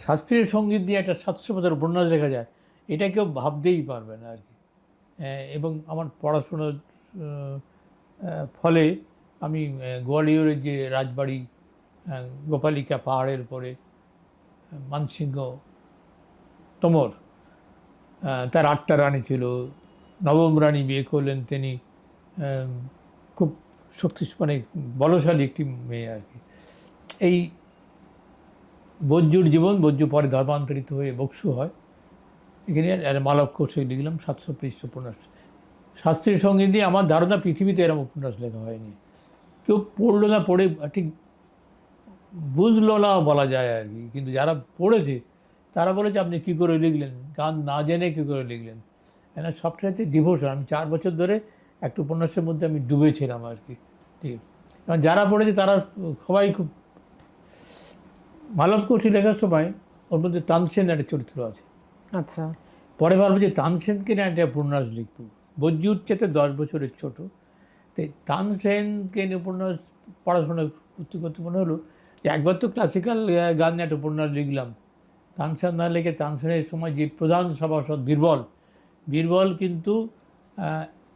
S2: শাস্ত্রীয় সঙ্গীত দিয়ে একটা 700 পাতার উপন্যাস লেখা যায়, এটা কেউ ভাবতেই পারবে না আর কি। এবং আমার পড়াশোনার ফলে আমি গোয়ালিয়রের যে রাজবাড়ি গোপালিকা পাহাড়ের পরে মানসিংহ তোমর, তার 8টা রানী ছিল, নবম রানী বিয়ে করলেন, তিনি খুব মানে বলশালী একটি মেয়ে আর কি। এই বজ্জুর জীবন, বজ্জু পরে ধর্মান্তরিত হয়ে বক্সু হয়। এখানে মালব কৌশিক লিখলাম 700 পৃষ্ঠা উপন্যাস। শাস্ত্রীয় সঙ্গীত দিয়ে আমার ধারণা পৃথিবীতে এরকম উপন্যাস লেখা হয়নি। কেউ পড়লো না, পড়ে ঠিক বুঝলো না বলা যায় আর কি, কিন্তু যারা পড়েছে তারা বলেছে আপনি কী করে লিখলেন, গান না জেনে কী করে লিখলেন। এনার সবটা হচ্ছে ডিভোশন। আমি 4 বছর ধরে একটা উপন্যাসের মধ্যে আমি ডুবেছিলাম আর কি। ঠিক আছে, কারণ যারা পড়েছে তারা সবাই খুব। মালব কৌশিক লেখার সময় ওর মধ্যে তানসেন একটা চরিত্র আছে।
S1: আচ্ছা,
S2: পরে ভাবলো যে তানসেনকে নিয়ে একটা উপন্যাস লিখব। বজ্জুর চেয়ে 10 বছরের ছোটো, তাই তানসেনকে নিয়ে উপন্যাস পড়াশোনা করতে করতে মনে হলো যে একবার তো ক্লাসিক্যাল গান নিয়ে একটা উপন্যাস লিখলাম। তানসেন না লিখে, তানসেনের সময় যে প্রধান সভাসদ বীরবল কিন্তু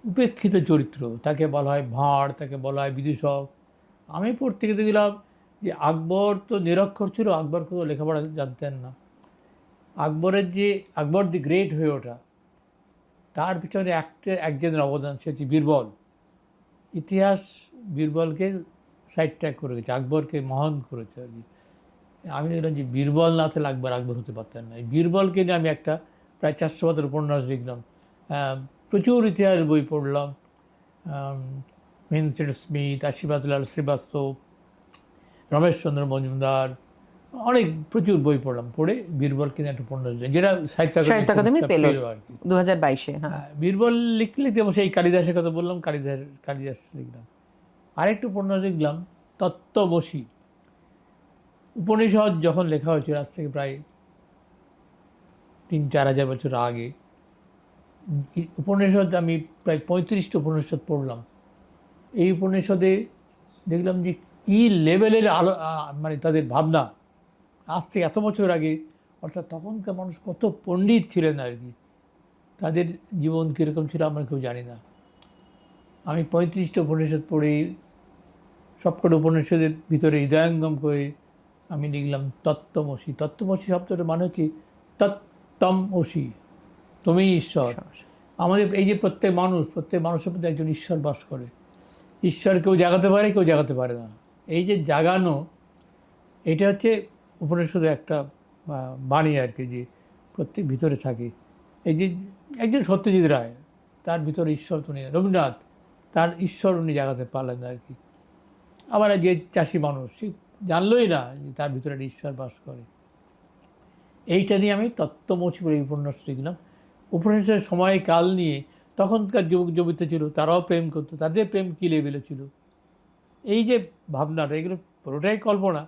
S2: উপেক্ষিত চরিত্র, তাকে বলা হয় ভাঁড়, তাকে বলা হয় বিদূষক। আমি পড়তে গিয়ে দেখলাম যে আকবর তো নিরক্ষর ছিল, আকবর কোনো লেখাপড়া জানতেন না। আকবর দি গ্রেট হয়ে ওঠা, তার পিছনে একজনের অবদান, সে হচ্ছে বীরবল। ইতিহাস বীরবলকে সাইড ট্র্যাক করে গেছে, আকবরকে মহান করেছে আর কি। আমি দেখলাম যে বীরবল না থাকলে আকবর হতে পারতেন না। বীরবলকে নিয়ে আমি একটা প্রায় 400 পাতার উপন্যাস লিখলাম। প্রচুর ইতিহাস বই পড়লাম, ভিনসেন্ট স্মিথ, আশীর্বাদলাল শ্রীবাস্তব, রমেশচন্দ্র মজুমদার, প্রচুর বই পড়লাম। পড়ে বীরবলকে নিয়ে একটা উপন্যাস, যেটা সাহিত্য একাডেমি পেল আর কি
S1: 2022-এ।
S2: বীরবল লিখতে লিখতে অবশ্যই এই কালিদাসের কথা বললাম, কালিদাস লিখলাম। আরেকটু উপন্যাস লিখলাম তত্ত্ববশী। উপনিষদ যখন লেখা হয়েছিল আজ থেকে প্রায় 3-4 হাজার বছর আগে, উপনিষদ আমি প্রায় 35টা উপনিষদ পড়লাম। এই উপনিষদে দেখলাম যে কী লেভেলের মানে তাদের ভাবনা। আজ থেকে এত বছর আগে, অর্থাৎ তখনকার মানুষ কত পণ্ডিত ছিলেন আর কি, তাদের জীবন কীরকম ছিল আমরা কেউ জানি না। আমি 35টা উপনিষদ পড়ে, সবকটা উপনিষদের ভিতরে হৃদয়ঙ্গম করে আমি লিখলাম তত্ত্বমসি। তত্ত্বমসি শব্দটার মানে হচ্ছে তত্ত্বমসি, তুমি ঈশ্বর। আমাদের এই যে প্রত্যেক মানুষের মধ্যে একজন ঈশ্বর বাস করে। ঈশ্বর কেউ জাগাতে পারে, কেউ জাগাতে পারে না। এই যে জাগানো, এটা হচ্ছে উপনিষদের একটা বাণী আর কি, যে প্রত্যেক ভিতরে থাকে। এই যে একজন সত্যজিৎ রায়, তার ভিতরে ঈশ্বর, উনি রবীন্দ্রনাথ, তার ঈশ্বর উনি জাগাতে পারলেন না আর কি। আবার যে চাষি মানুষ, সে জানলই না যে তার ভিতরে একটা ঈশ্বর বাস করে। এইটা নিয়ে আমি তত্ত্বমসি বলে উপন্যাস লিখলাম। উপন্যাসের সময় কাল নিয়ে তখনকার যুবক যুবতী ছিল, তারাও প্রেম করতো, তাদের প্রেম কী লেভেলে ছিল, এই যে ভাবনাটা, এগুলো পুরোটাই কল্পনা,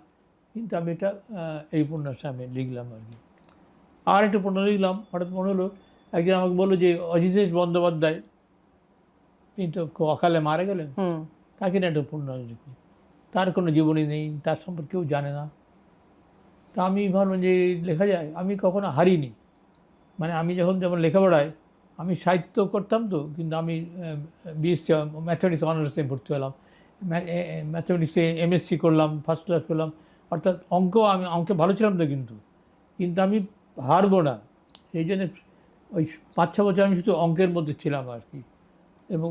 S2: কিন্তু আমি এটা এই উপন্যাসে আমি লিখলাম আর কি। আর একটা উপন্যাস লিখলাম, হঠাৎ মনে হলো, একজন আমাকে বললো যে অজিতেশ বন্দ্যোপাধ্যায় কিন্তু খুব অকালে মারা গেলেন, তাকে নিয়ে একটা উপন্যাস লিখুন। তার কোনো জীবনী নেই, তার সম্পর্কে কেউ জানে না। তা আমি ভাবলাম যে লেখা যায়, আমি কখনো হারিনি। মানে আমি যখন যেমন লেখাপড়ায় আমি সাহিত্য করতাম তো, কিন্তু আমি বিএসসি ম্যাথমেটিক্স অনার্সে ভর্তি হলাম, ম্যাথমেটিক্সে এমএসসি করলাম, ফার্স্ট ক্লাস করলাম, অর্থাৎ আমি অঙ্কে ভালো ছিলাম তো, কিন্তু আমি হারবো না, এই জন্য ওই 5-6 বছর আমি শুধু অঙ্কের মধ্যে ছিলাম আর কি। এবং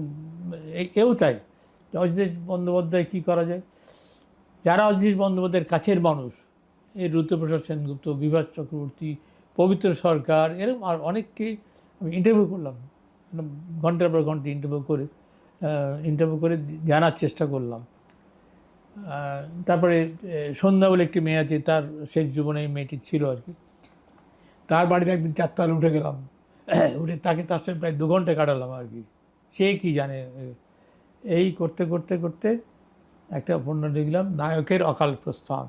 S2: এও তাই, অজিতেশ বন্দ্যোপাধ্যায় কী করা যায়, যারা অজিতেশ বন্দ্যোপাধ্যায়ের কাছের মানুষ, এই রুদ্রপ্রসাদ সেনগুপ্ত, বিভাস চক্রবর্তী, পবিত্র সরকার, এরকম আর অনেককে আমি ইন্টারভিউ করলাম, ঘন্টার পর ঘন্টা ইন্টারভিউ করে জানার চেষ্টা করলাম। তারপরে সন্ধ্যা বলে একটি মেয়ে আছে, তার শেষ জীবনে এই মেয়েটি ছিল আর কি। তার বাড়িতে একদিন 4 উঠে গেলাম, উঠে তার সঙ্গে প্রায় 2 ঘন্টা কাটালাম আর কি। সে কি জানে, এই করতে করতে করতে একটা উপন্যাস লিখলাম, নায়কের অকাল প্রস্থান।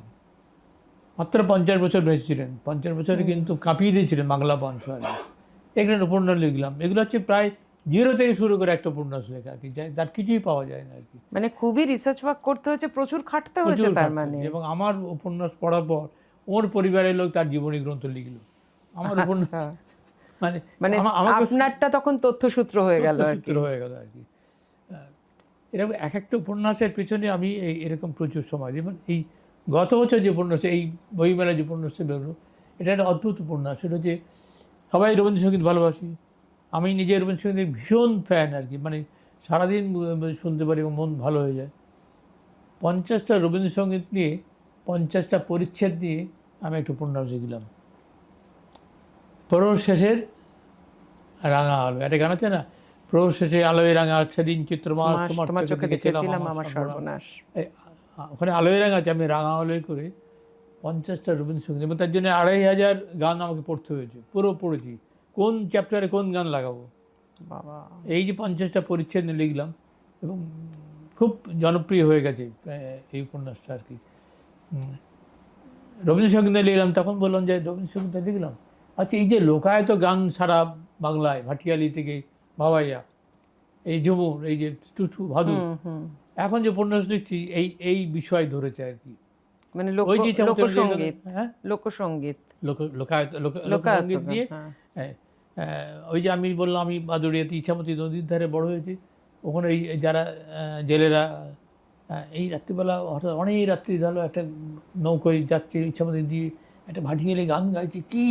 S2: মাত্র 50 বছর বেঁচেছিলেন, 50 বছরে কিন্তু কাঁপিয়ে দিয়েছিলেন বাংলা মঞ্চ আর কি। এখানে উপন্যাস লিখলাম, এগুলো হচ্ছে প্রায় 0 থেকে শুরু করে একটা উপন্যাস লেখা আর কি, তার কিছুই পাওয়া যায় না আর কি।
S1: মানে খুবই রিসার্চ ওয়ার্ক করতে হয়েছে, প্রচুর খাটতে হয়েছে তার মানে।
S2: এবং আমার উপন্যাস পড়ার পর ওর পরিবারের লোক তার জীবনী গ্রন্থ লিখলো আমার উপন্যাস, মানে
S1: মানে আপনারটা তখন তথ্যসূত্র হয়ে গেল আর কি।
S2: আর কি। এরকম এক একটা উপন্যাসের পেছনে আমি এরকম প্রচুর সময়, যেমন এই গত বছর যে উপন্যাস, এই বইমেলা যে উপন্যাসে বেরোলো, এটা একটা অদ্ভুত উপন্যাস। সেটা হচ্ছে, সবাই রবীন্দ্রসঙ্গীত ভালোবাসি, আমি নিজে রবীন্দ্রসঙ্গীতের ভীষণ ফ্যান আর কি, মানে সারাদিন শুনতে পারি এবং মন ভালো হয়ে যায়। 50টা রবীন্দ্রসঙ্গীত নিয়ে, 50টা পরিচ্ছেদ নিয়ে আমি একটা উপন্যাস লিখলাম। প্রহর শেষের রাঙা আলো, একটা গান আছে না, প্রহর শেষে আলোয় রাঙা সেদিন চিত্রমাস
S1: তোমার চোখে দেখেছিলাম আমার সর্বনাশ।
S2: ওখানে আলোয় রাঙা আছে, আমি রাঙা আলোয় করে 50টা রবীন্দ্রসঙ্গীত, এবং তার জন্য 2500 গান আমাকে পড়তে হয়েছে, পুরো পড়েছি, কোন চ্যাপ্টারে কোন গান লাগাবো
S1: বাবা।
S2: এই যে 50টা পরিচ্ছেদ নিয়ে লিখলাম, এবং খুব জনপ্রিয় হয়ে গেছে এই উপন্যাসটা আর কি। রবীন্দ্রসঙ্গীত লিখলাম, তখন বললাম যে রবীন্দ্রসঙ্গীত লিখলাম, আচ্ছা এই যে লোকায়ত গান সারা বাংলায়, ভাটিয়ালি থেকে ভাওয়াইয়া, এই ঝুমুর, এই যে টুসু ভাদু, এখন যে উপন্যাস লিখছি এই বিষয় ধরেছে আর কি।
S1: মানে
S2: ওই যে
S1: লোকসঙ্গীত, লোকসঙ্গীত,
S2: লোকসঙ্গীত দিয়ে, ওই যে আমি বললাম আমি বাদুড়িয়াতে ইছামতি নদীর ধারে বড় হয়েছি, ওখানে এই যারা জেলেরা এই রাত্রিবেলা হঠাৎ অনেক রাত্রি ধরো একটা নৌকোয় যাচ্ছে ইছামতি দিয়ে, একটা ভাটিয়ালি গান গাইছে, কি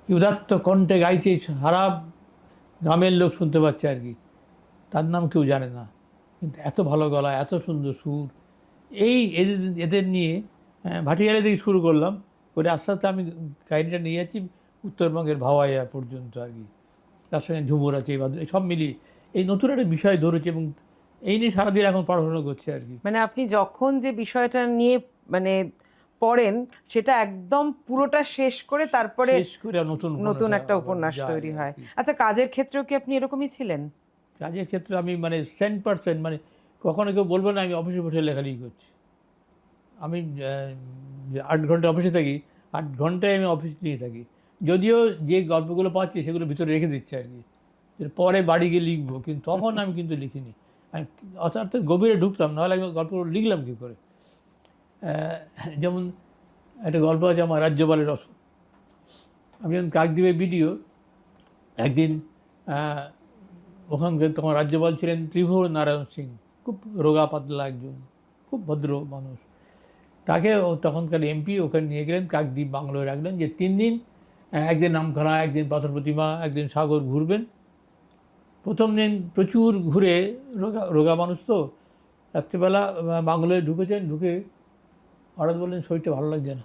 S2: উদাত্ত কণ্ঠে গাইছে, সারা গ্রামের লোক শুনতে পাচ্ছে আর কি। তার নাম কেউ জানে না, কিন্তু এত ভালো গলা, এত সুন্দর সুর, এদের নিয়ে ভাটিয়ালি থেকে শুরু করলাম, করে আস্তে আস্তে আমি কাহিনিটা নিয়ে যাচ্ছি উত্তরবঙ্গের ভাওয়াইয়া পর্যন্ত আর কি। তার সঙ্গে ঝুমুর আছে, সব মিলিয়ে এই নতুন একটা বিষয় ধরেছে, এবং এই নিয়ে সারাদিন এখন পড়াশোনা করছে আর কি।
S1: মানে আপনি যখন যে বিষয়টা নিয়ে মানে পড়েন, সেটা একদম পুরোটা শেষ করে তারপরে নতুন একটা উপন্যাস তৈরি হয়। আচ্ছা, কাজের ক্ষেত্রেও কি আপনি এরকমই ছিলেন?
S2: কাজের ক্ষেত্রে আমি মানে 100%, মানে কখনো কেউ বলবো না আমি অফিসে বসে লেখালেখি করছি। আমি 8 ঘন্টা অফিসে থাকি, 8 ঘন্টায় আমি অফিস নিয়ে থাকি, যদিও যে গল্পগুলো পাচ্ছি সেগুলো ভিতরে রেখে দিচ্ছে আর কি, পরে বাড়ি গিয়ে লিখবো, কিন্তু তখন আমি কিন্তু লিখিনি, আমি অর্থাৎ গভীরে ঢুকতাম, নাহলে আমি গল্পগুলো লিখলাম কী করে। যেমন একটা গল্প আছে আমার, রাজ্যপালের অসুখ। আমি যখন কাকদ্বীপের ভিডিও, একদিন ওখানকার তখন রাজ্যপাল ছিলেন ত্রিভুবন নারায়ণ সিং, খুব রোগা পাতলা একজন, খুব ভদ্র মানুষ। তাকে তখনকার এমপি ওখানে নিয়ে গেলেন, কাকদ্বীপ বাংলোয় রাখলেন, যে 3 দিন, একদিন নামখানা, একদিন পাথর প্রতিমা, একদিন সাগর ঘুরবেন। প্রথম দিন প্রচুর ঘুরে, রোগা মানুষ তো, রাত্রিবেলা বাংলোয় ঢুকেছেন, ঢুকে হঠাৎ বললেন শরীরটা ভালো লাগছে না,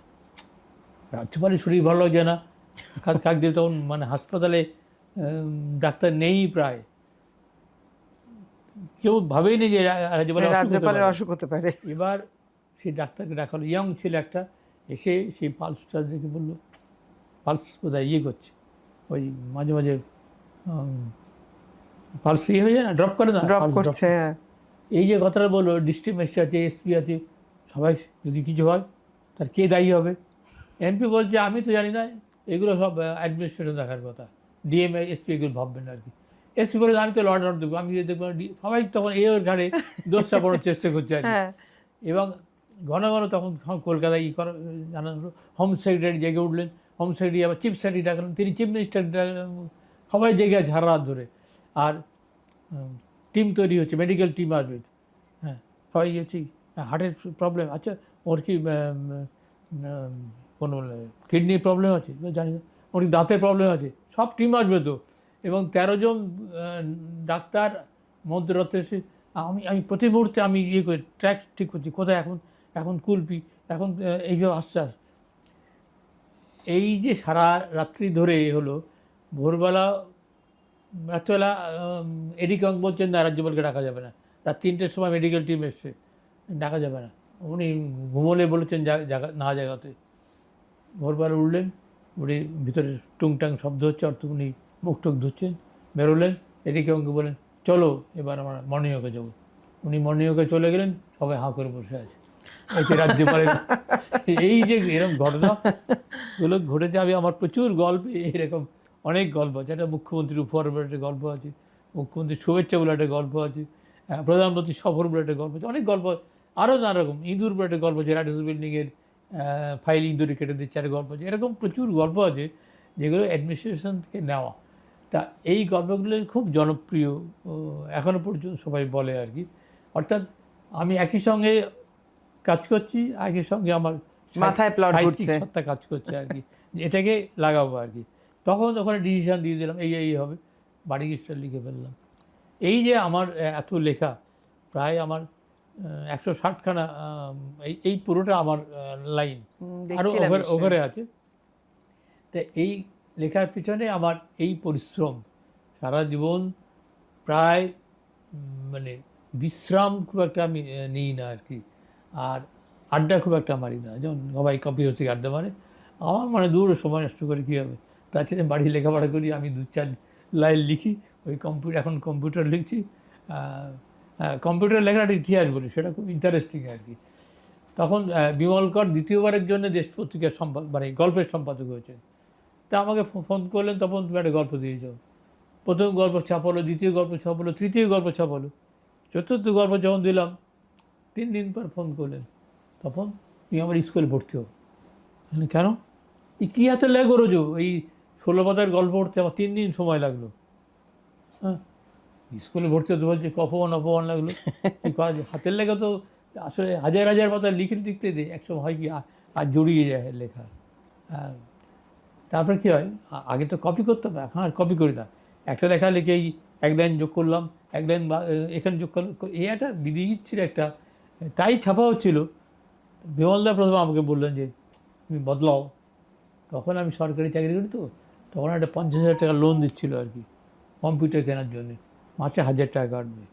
S2: রাজ্যপালের শরীর ভালো লাগছে না। কাকদ্বীপ তখন মানে হাসপাতালে ডাক্তার নেই প্রায়, কেউ ভাবেই নি যে রাজ্যপালের
S1: অসুখ হতে পারে।
S2: এবার সেই ডাক্তারকে দেখালো, ইয়ং ছিল একটা, এসে সেই পালসটা দেখে বললো পালস বোধহয় ইয়ে করছে, ওই মাঝে মাঝে পালস ইয়ে হয়ে যায় না, ড্রপ করে না,
S1: ড্রপ করছে।
S2: এই যে কথাটা বললো, ডিস্ট্রিক্ট ম্যাজিস্ট্রেট আছে, এসপি আছে, সবাই যদি কিছু হয় তার কে দায়ী হবে? এমপি বলছে আমি তো জানি না, এগুলো সব অ্যাডমিনিস্ট্রেশন দেখার কথা, ডিএম এসপি এগুলো ভাববেন আর কি। এসপি বলে আমি তো লর্ডার দেখবো, আমি দেখবো, সবাই তখন ওর ঘাড়ে দোষটা পড়ার চেষ্টা করছে আর কি। এবং ঘন ঘন তখন কলকাতায় জানানো হলো, হোম সেক্রেটারি জেগে উঠলেন, হোম সেক্রেটারি আবার চিফ সেক্রেটারি ডাকলেন, তিনি চিফ মিনিস্টার, সবাই জেগে আছে সারা রাত ধরে। আর টিম তৈরি হচ্ছে, মেডিকেল টিম আসবে, হ্যাঁ সবাই গেছি, হার্টের প্রবলেম, আচ্ছা ওর কি কোনো কিডনির প্রবলেম আছে জানি না, ওর কি দাঁতের প্রবলেম আছে, সব টিম আসবে তো। এবং 13 জন ডাক্তার মধ্যরাত্রে এসে আমি প্রতি মুহূর্তে আমি ইয়ে করে ট্র্যাক ঠিক করছি, কোথায় এখন কুলপি, এখন এইসব আশ্বাস। এই যে সারা রাত্রি ধরে হলো, ভোরবেলা রাত্রবেলা এডিক অং বলছেন না, রাজ্যপালকে ডাকা যাবে না, রাত 3টের সময় মেডিকেল টিম এসছে, ডাকা যাবে না, উনি ঘুমোলে বলেছেন না জায়গাতে। ভোরবেলা উঠলেন, উনি ভিতরে টুংটাং শব্দ হচ্ছে, অর্থ উনি মুখ টুক ধুচ্ছেন, বেরোলেন, এদিকে অঙ্কে বলেন চলো এবার আমরা মর্নিং ওয়াকে যাবো। উনি মর্নিং ওয়াকে চলে গেলেন, সবাই হাঁ করে বসে আছে। এই যে রাজ্যপালের এই যে এরকম ঘটনাগুলো ঘটেছে, আমি আমার প্রচুর গল্প, এরকম অনেক গল্প আছে। একটা মুখ্যমন্ত্রীর উপহার বলে একটা গল্প আছে, মুখ্যমন্ত্রীর শুভেচ্ছা বলে একটা গল্প আছে, প্রধানমন্ত্রী সফর বলে একটা গল্প আছে, অনেক গল্প, আরও নানা রকম, ইঁদুর বলে একটা গল্প আছে, রাইটার্স বিল্ডিংয়ের ফাইল ইঁদুরে কেটে দিচ্ছে একটা গল্প আছে। এরকম প্রচুর গল্প আছে যেগুলো অ্যাডমিনিস্ট্রেশন থেকে নেওয়া। তা এই গল্পগুলো খুব জনপ্রিয়, এখনও পর্যন্ত সবাই বলে আর কি। অর্থাৎ আমি একই সঙ্গে কাজ করছি, একই সঙ্গে আমার
S1: মাথায় প্লট
S2: সাহিত্যিক
S1: ঘুরছে।
S2: সত্তা কাজ করছে আর কি, এটাকে লাগাবো আর কি। তখন ওখানে ডিসিশান দিয়ে দিলাম এই হবে, বাড়ি গিয়ে লিখে ফেললাম। এই যে আমার এত লেখা, প্রায় আমার 160খানা, এই পুরোটা আমার লাইন, আরও ওভারে আছে। তা এই লেখার পিছনে আমার এই পরিশ্রম, সারা জীবন প্রায় মানে বিশ্রাম খুব একটা আমি নিই না আর কি, আর আড্ডা খুব একটা মারি না, যেমন সবাই কপি হচ্ছে আড্ডা মারে, আমার মানে দূর সময় নষ্ট করে কী হবে। তার চেয়ে বাড়ি লেখাপড়া করি, আমি 2-4 লাইন লিখি, ওই এখন কম্পিউটার লিখছি, কম্পিউটার লেখার একটা ইতিহাস বলি, সেটা খুব ইন্টারেস্টিং আর কি। তখন বিমল কর দ্বিতীয়বারের জন্য দেশ পত্রিকার মানে গল্পের সম্পাদক হয়েছেন। তা আমাকে ফোন করলেন, তখন তুমি একটা গল্প দিয়ে যাও। প্রথম গল্প ছাপালো, দ্বিতীয় গল্প ছাপালো, তৃতীয় গল্প ছাপালো, চতুর্থ গল্প যখন দিলাম 3 দিন পর ফোন করলেন, তখন তুমি আমার স্কুলে ভর্তি হো। কেন? এই কী হাতে লেখো রোজো, এই 16 পাতার গল্প পড়তে আমার 3 দিন সময় লাগলো। হ্যাঁ, স্কুলে ভর্তি হতে বলছে, অপমান লাগলো, কী করা যায়, হাতের লেখা তো আসলে হাজার পাতা লিখতে দিই, একসময় হয় কি আর জড়িয়ে যায় লেখা। হ্যাঁ, তারপর কী হয়, আগে তো কপি করতাম, এখন আর কপি করি না, একটা লেখা লিখেই 1 লাইন যোগ করলাম, 1 লাইন এখানে যোগ করলাম, এই একটা বিধির একটা, তাই ছাপা হচ্ছিল। বিমলদা প্রথম আমাকে বললেন যে তুমি বদলাও। তখন আমি সরকারি চাকরি করি, তো তখন একটা 50,000 টাকা লোন দিচ্ছিল আর কি, কম্পিউটার কেনার জন্যে, মাসে 1000 টাকা কাটবে।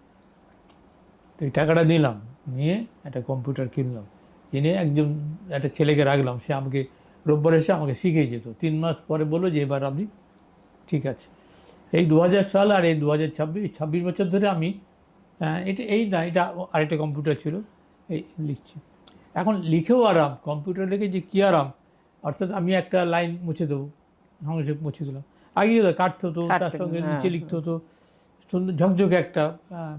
S2: তো এই টাকাটা নিলাম, নিয়ে একটা কম্পিউটার কিনলাম, কিনে একটা ছেলেকে রাখলাম, সে আমাকে রোববার এসে আমাকে শিখিয়ে যেত। 3 মাস পরে বললো যে এবার আপনি ঠিক আছে। এই 2000 সাল আর এই 2026 বছর ধরে আমি এটা আরেকটা কম্পিউটার ছিল, এই লিখছি। এখন লিখেও আরাম, কম্পিউটার লিখে যে কী আরাম, অর্থাৎ আমি একটা লাইন মুছে দেবো, সঙ্গে মুছে দিলাম। আগে কাটতে হতো, তার সঙ্গে নিচে লিখতে হতো, সুন্দর ঝকঝকে একটা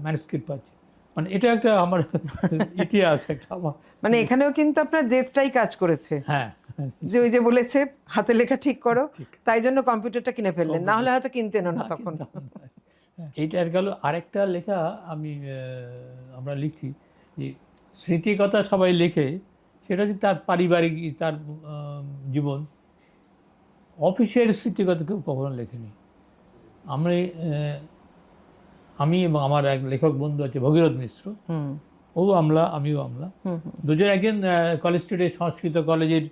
S2: ম্যানুস্ক্রিপ্ট পাচ্ছি। মানে এটা একটা আমার ইতিহাস একটা আমার।
S1: মানে এখানেও কিন্তু আপনার জেদটাই কাজ করেছে,
S2: হ্যাঁ,
S1: যে ওই যে বলেছে হাতে লেখা ঠিক করো, তাই জন্য কম্পিউটারটা কিনে ফেললেন, না হলে হয়তো কিনতেনও না তখন।
S2: এইটা আর গেল। আরেকটা লেখা আমরা লিখছি যে স্মৃতির কথা সবাই লেখে, সেটা হচ্ছে তার পারিবারিক, তার জীবন। অফিসের স্মৃতির কথা কেউ কখনো লেখেনি। আমি এবং আমার এক লেখক বন্ধু আছে ভগীরথ মিশ্র, ও আমলা, আমিও আমলা, দুজন একজন কলেজ স্ট্রিটের সংস্কৃত কলেজের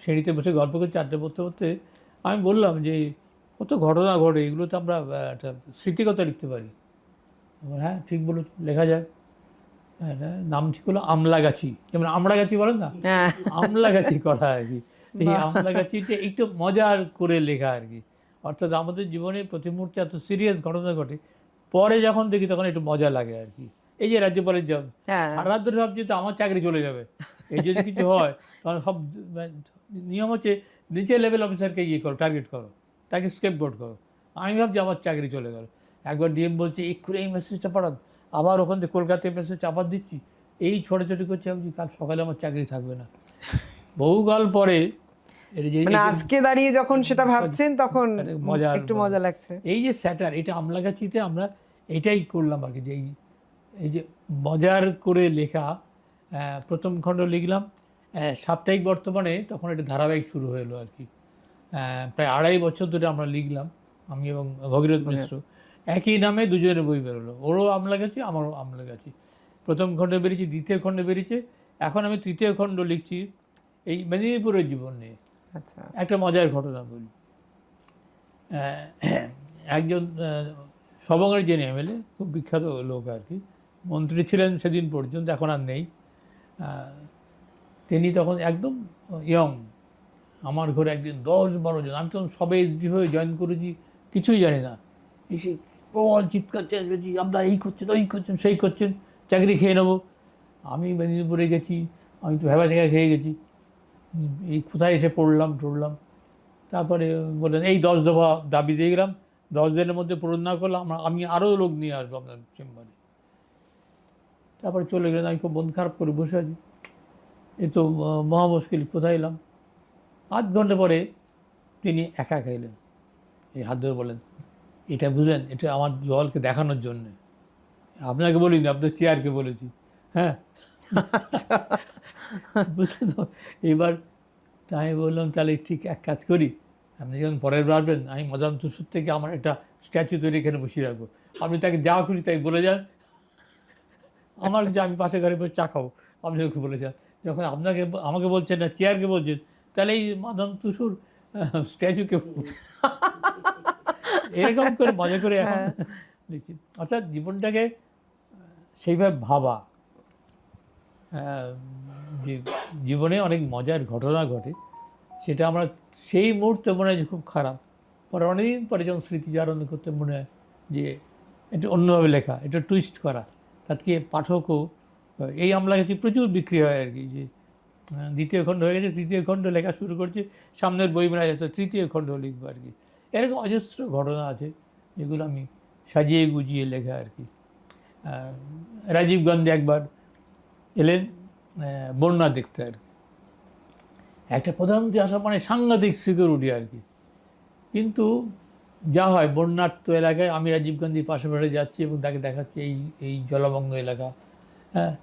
S2: শ্রেণীতে বসে গল্প করতে, আড্ডা পড়তে আমি বললাম যে কত ঘটনা ঘটে, এগুলো তো আমরা একটা স্মৃতিকথা লিখতে পারি। হ্যাঁ ঠিক বলো, লেখা যায়। হ্যাঁ, নাম ঠিক হলো আমলাগাছি, যেমন আমড়াগাছি বলেন না, আমলাগাছি করা আর কি। এই আমলাগাছিটা একটু মজার করে লেখা আর কি। অর্থাৎ আমাদের জীবনে প্রতি মুহূর্তে এত সিরিয়াস ঘটনা ঘটে, পরে যখন দেখি তখন একটু মজা লাগে আর কি। এই যে রাজ্যপালের জব, সারা রাত ধরে ভাবছি তো আমার চাকরি চলে যাবে, এই যদি কিছু হয় তখন সব নিয়ম হচ্ছে নিচের লেভেল অফিসারকে করো, টার্গেট করো, তাকে স্কেপগোট করো। আমি ভাবছি আমার চাকরি চলে গেল। একবার ডিএম বলছে এক্ষুনি এই মেসেজটা পাঠান, আবার ওখান থেকে কলকাতায় মেসেজ আবার দিচ্ছি, এই ছোটাছুটি করছে, আমি কাল সকালে আমার চাকরি থাকবে না। বহুকাল পরে
S3: মানে আজকে দাঁড়িয়ে যখন সেটা ভাবছেন তখন
S2: মজার
S3: একটু মজা লাগছে।
S2: এই যে স্যাটার, এটা আমলাগাছিতে আমরা এটাই করলাম আর কি, যে এই যে মজার করে লেখা। প্রথম খণ্ড লিখলাম সাপ্তাহিক বর্তমানে, তখন এটা ধারাবাহিক শুরু হলো আর কি। প্রায় 2.5 বছর ধরে আমরা লিখলাম, আমি এবং ভগীরথ মিশ্র। একই নামে দুজনের বই বেরোলো, ওরও আমলাগাছি আমারও আমলাগাছি। প্রথম খণ্ডে বেরিয়েছে, দ্বিতীয় খণ্ডে বেরিয়েছে, এখন আমি তৃতীয় খণ্ড লিখছি এই মেদিনীপুরের জীবন নিয়ে।
S3: আচ্ছা,
S2: একটা মজার ঘটনা বলি। একজন সবঙ্গের যে এমএলএ, খুব বিখ্যাত লোক আর কি, মন্ত্রী ছিলেন সেদিন পর্যন্ত, এখন আর নেই। তিনি তখন একদম ইয়ং। আমার ঘরে একদিন 10-12 জন, আমি তখন সবে এসডি হয়ে জয়েন করেছি, কিছুই জানি না, এসে প্রবল চিৎকার চেঁচামেচি, আপনারা এই করছেন ওই করছেন সেই করছেন, চাকরি খেয়ে নেবো। আমি মেদিনীপুরে গেছি, আমি তো ভেবা জায়গায় খেয়ে গেছি, এই কোথায় এসে পড়লাম। তারপরে বললেন এই 10 দফা দাবি দিয়ে গেলাম, 10 দিনের মধ্যে পূরণ না করলাম আমি আরও লোক নিয়ে আসবো আপনার চেম্বারে। তারপরে চলে গেলেন, আমি খুব মন খারাপ করে বসে আছি, এ তো মহা মুশকিল, কোথায় এলাম। আধ ঘন্টা পরে তিনি একা এলেন, এই হাত ধরে বলেন, এটা বুঝলেন, এটা আমার দলকে দেখানোর জন্যে, আপনাকে বলিনি, আপনার চেয়ারকে বলেছি। হ্যাঁ, বুঝলেন তো। এবার তাই বললাম, তাহলে ঠিক এক কাজ করি, আপনি যখন পরের বার আসবেন, আমি মদন তুসুর থেকে আমার একটা স্ট্যাচু তৈরি এখানে বসিয়ে রাখবো, আপনি তাকে যা খুশি তাই বলে যান, আমার যে আমি পাশে ঘরে বসে চা খাবো, আপনি ওকে বলে যান। যখন আমাকে বলছেন না, চেয়ারকে বলছেন, তাহলে এই মাদাম তুসুর স্ট্যাচুকে এরকম করে মজা করে এখন লিখছি। অর্থাৎ জীবনটাকে সেইভাবে ভাবা, যে জীবনে অনেক মজার ঘটনা ঘটে, সেটা আমরা সেই মুহূর্তে মনে হয় যে খুব খারাপ, পরে অনেকদিন পরে যখন স্মৃতিচারণ করতে মনে হয় যে এটা অন্যভাবে লেখা, এটা টুইস্ট করা, তাতে পাঠকও এই আমলাগাছি প্রচুর বিক্রি হয় আর কি, যে দ্বিতীয় খণ্ড হয়ে গেছে, তৃতীয় খণ্ড লেখা শুরু করছে, সামনের বই মেলা যাচ্ছে, তৃতীয় খণ্ড লিখবো আর কি। এরকম অজস্র ঘটনা আছে যেগুলো আমি সাজিয়ে গুজিয়ে লেখা আর কি। রাজীব গান্ধী একবার এলেন বন্যা দেখতে আর কি। একটা প্রধানমন্ত্রী আসা মানে সাংঘাতিক সিকিউরিটি আর কি, কিন্তু যা হয় বন্যার্ত এলাকায় আমি রাজীব গান্ধীর পাশে যাচ্ছি এবং তাকে দেখাচ্ছি এই জলমগ্ন এলাকা। হ্যাঁ,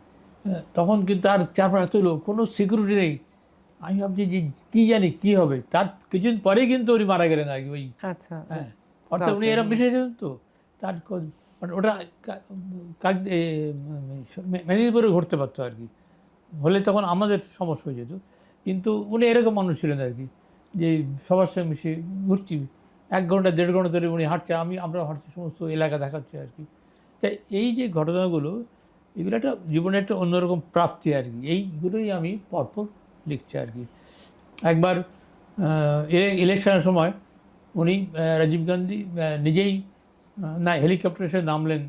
S2: তখন কিন্তু তার চারপাশে এত লোক, কোনো সিকিউরিটি নেই। আমি ভাবছি যে কী জানি কী হবে, তার কিছুদিন পরেই কিন্তু উনি মারা গেলেন আর কি ওই।
S3: আচ্ছা,
S2: হ্যাঁ, অর্থাৎ উনি এরকম বিশেষ তো তার মানে ওটা মেদিনীপুরে ঘটতে পারতো আর কি, হলে তখন আমাদের সমস্যা হয়ে যেত। কিন্তু উনি এরকম মানুষ ছিলেন আর কি, যে সবার সঙ্গে মিশে ঘুরছি, 1 ঘন্টা 1.5 ঘন্টা ধরে উনি হাঁটছে, আমরা হাঁটছি, সমস্ত এলাকা দেখাচ্ছে আর কি। তাই এই যে ঘটনাগুলো, এগুলো একটা জীবনের একটা অন্যরকম প্রাপ্তি আর কি, এইগুলোই আমি পরপর লিখছি আর কি। একবার ইলেকশনের সময় উনি রাজীব গান্ধী নিজেই হেলিকপ্টারে এসে নামলেন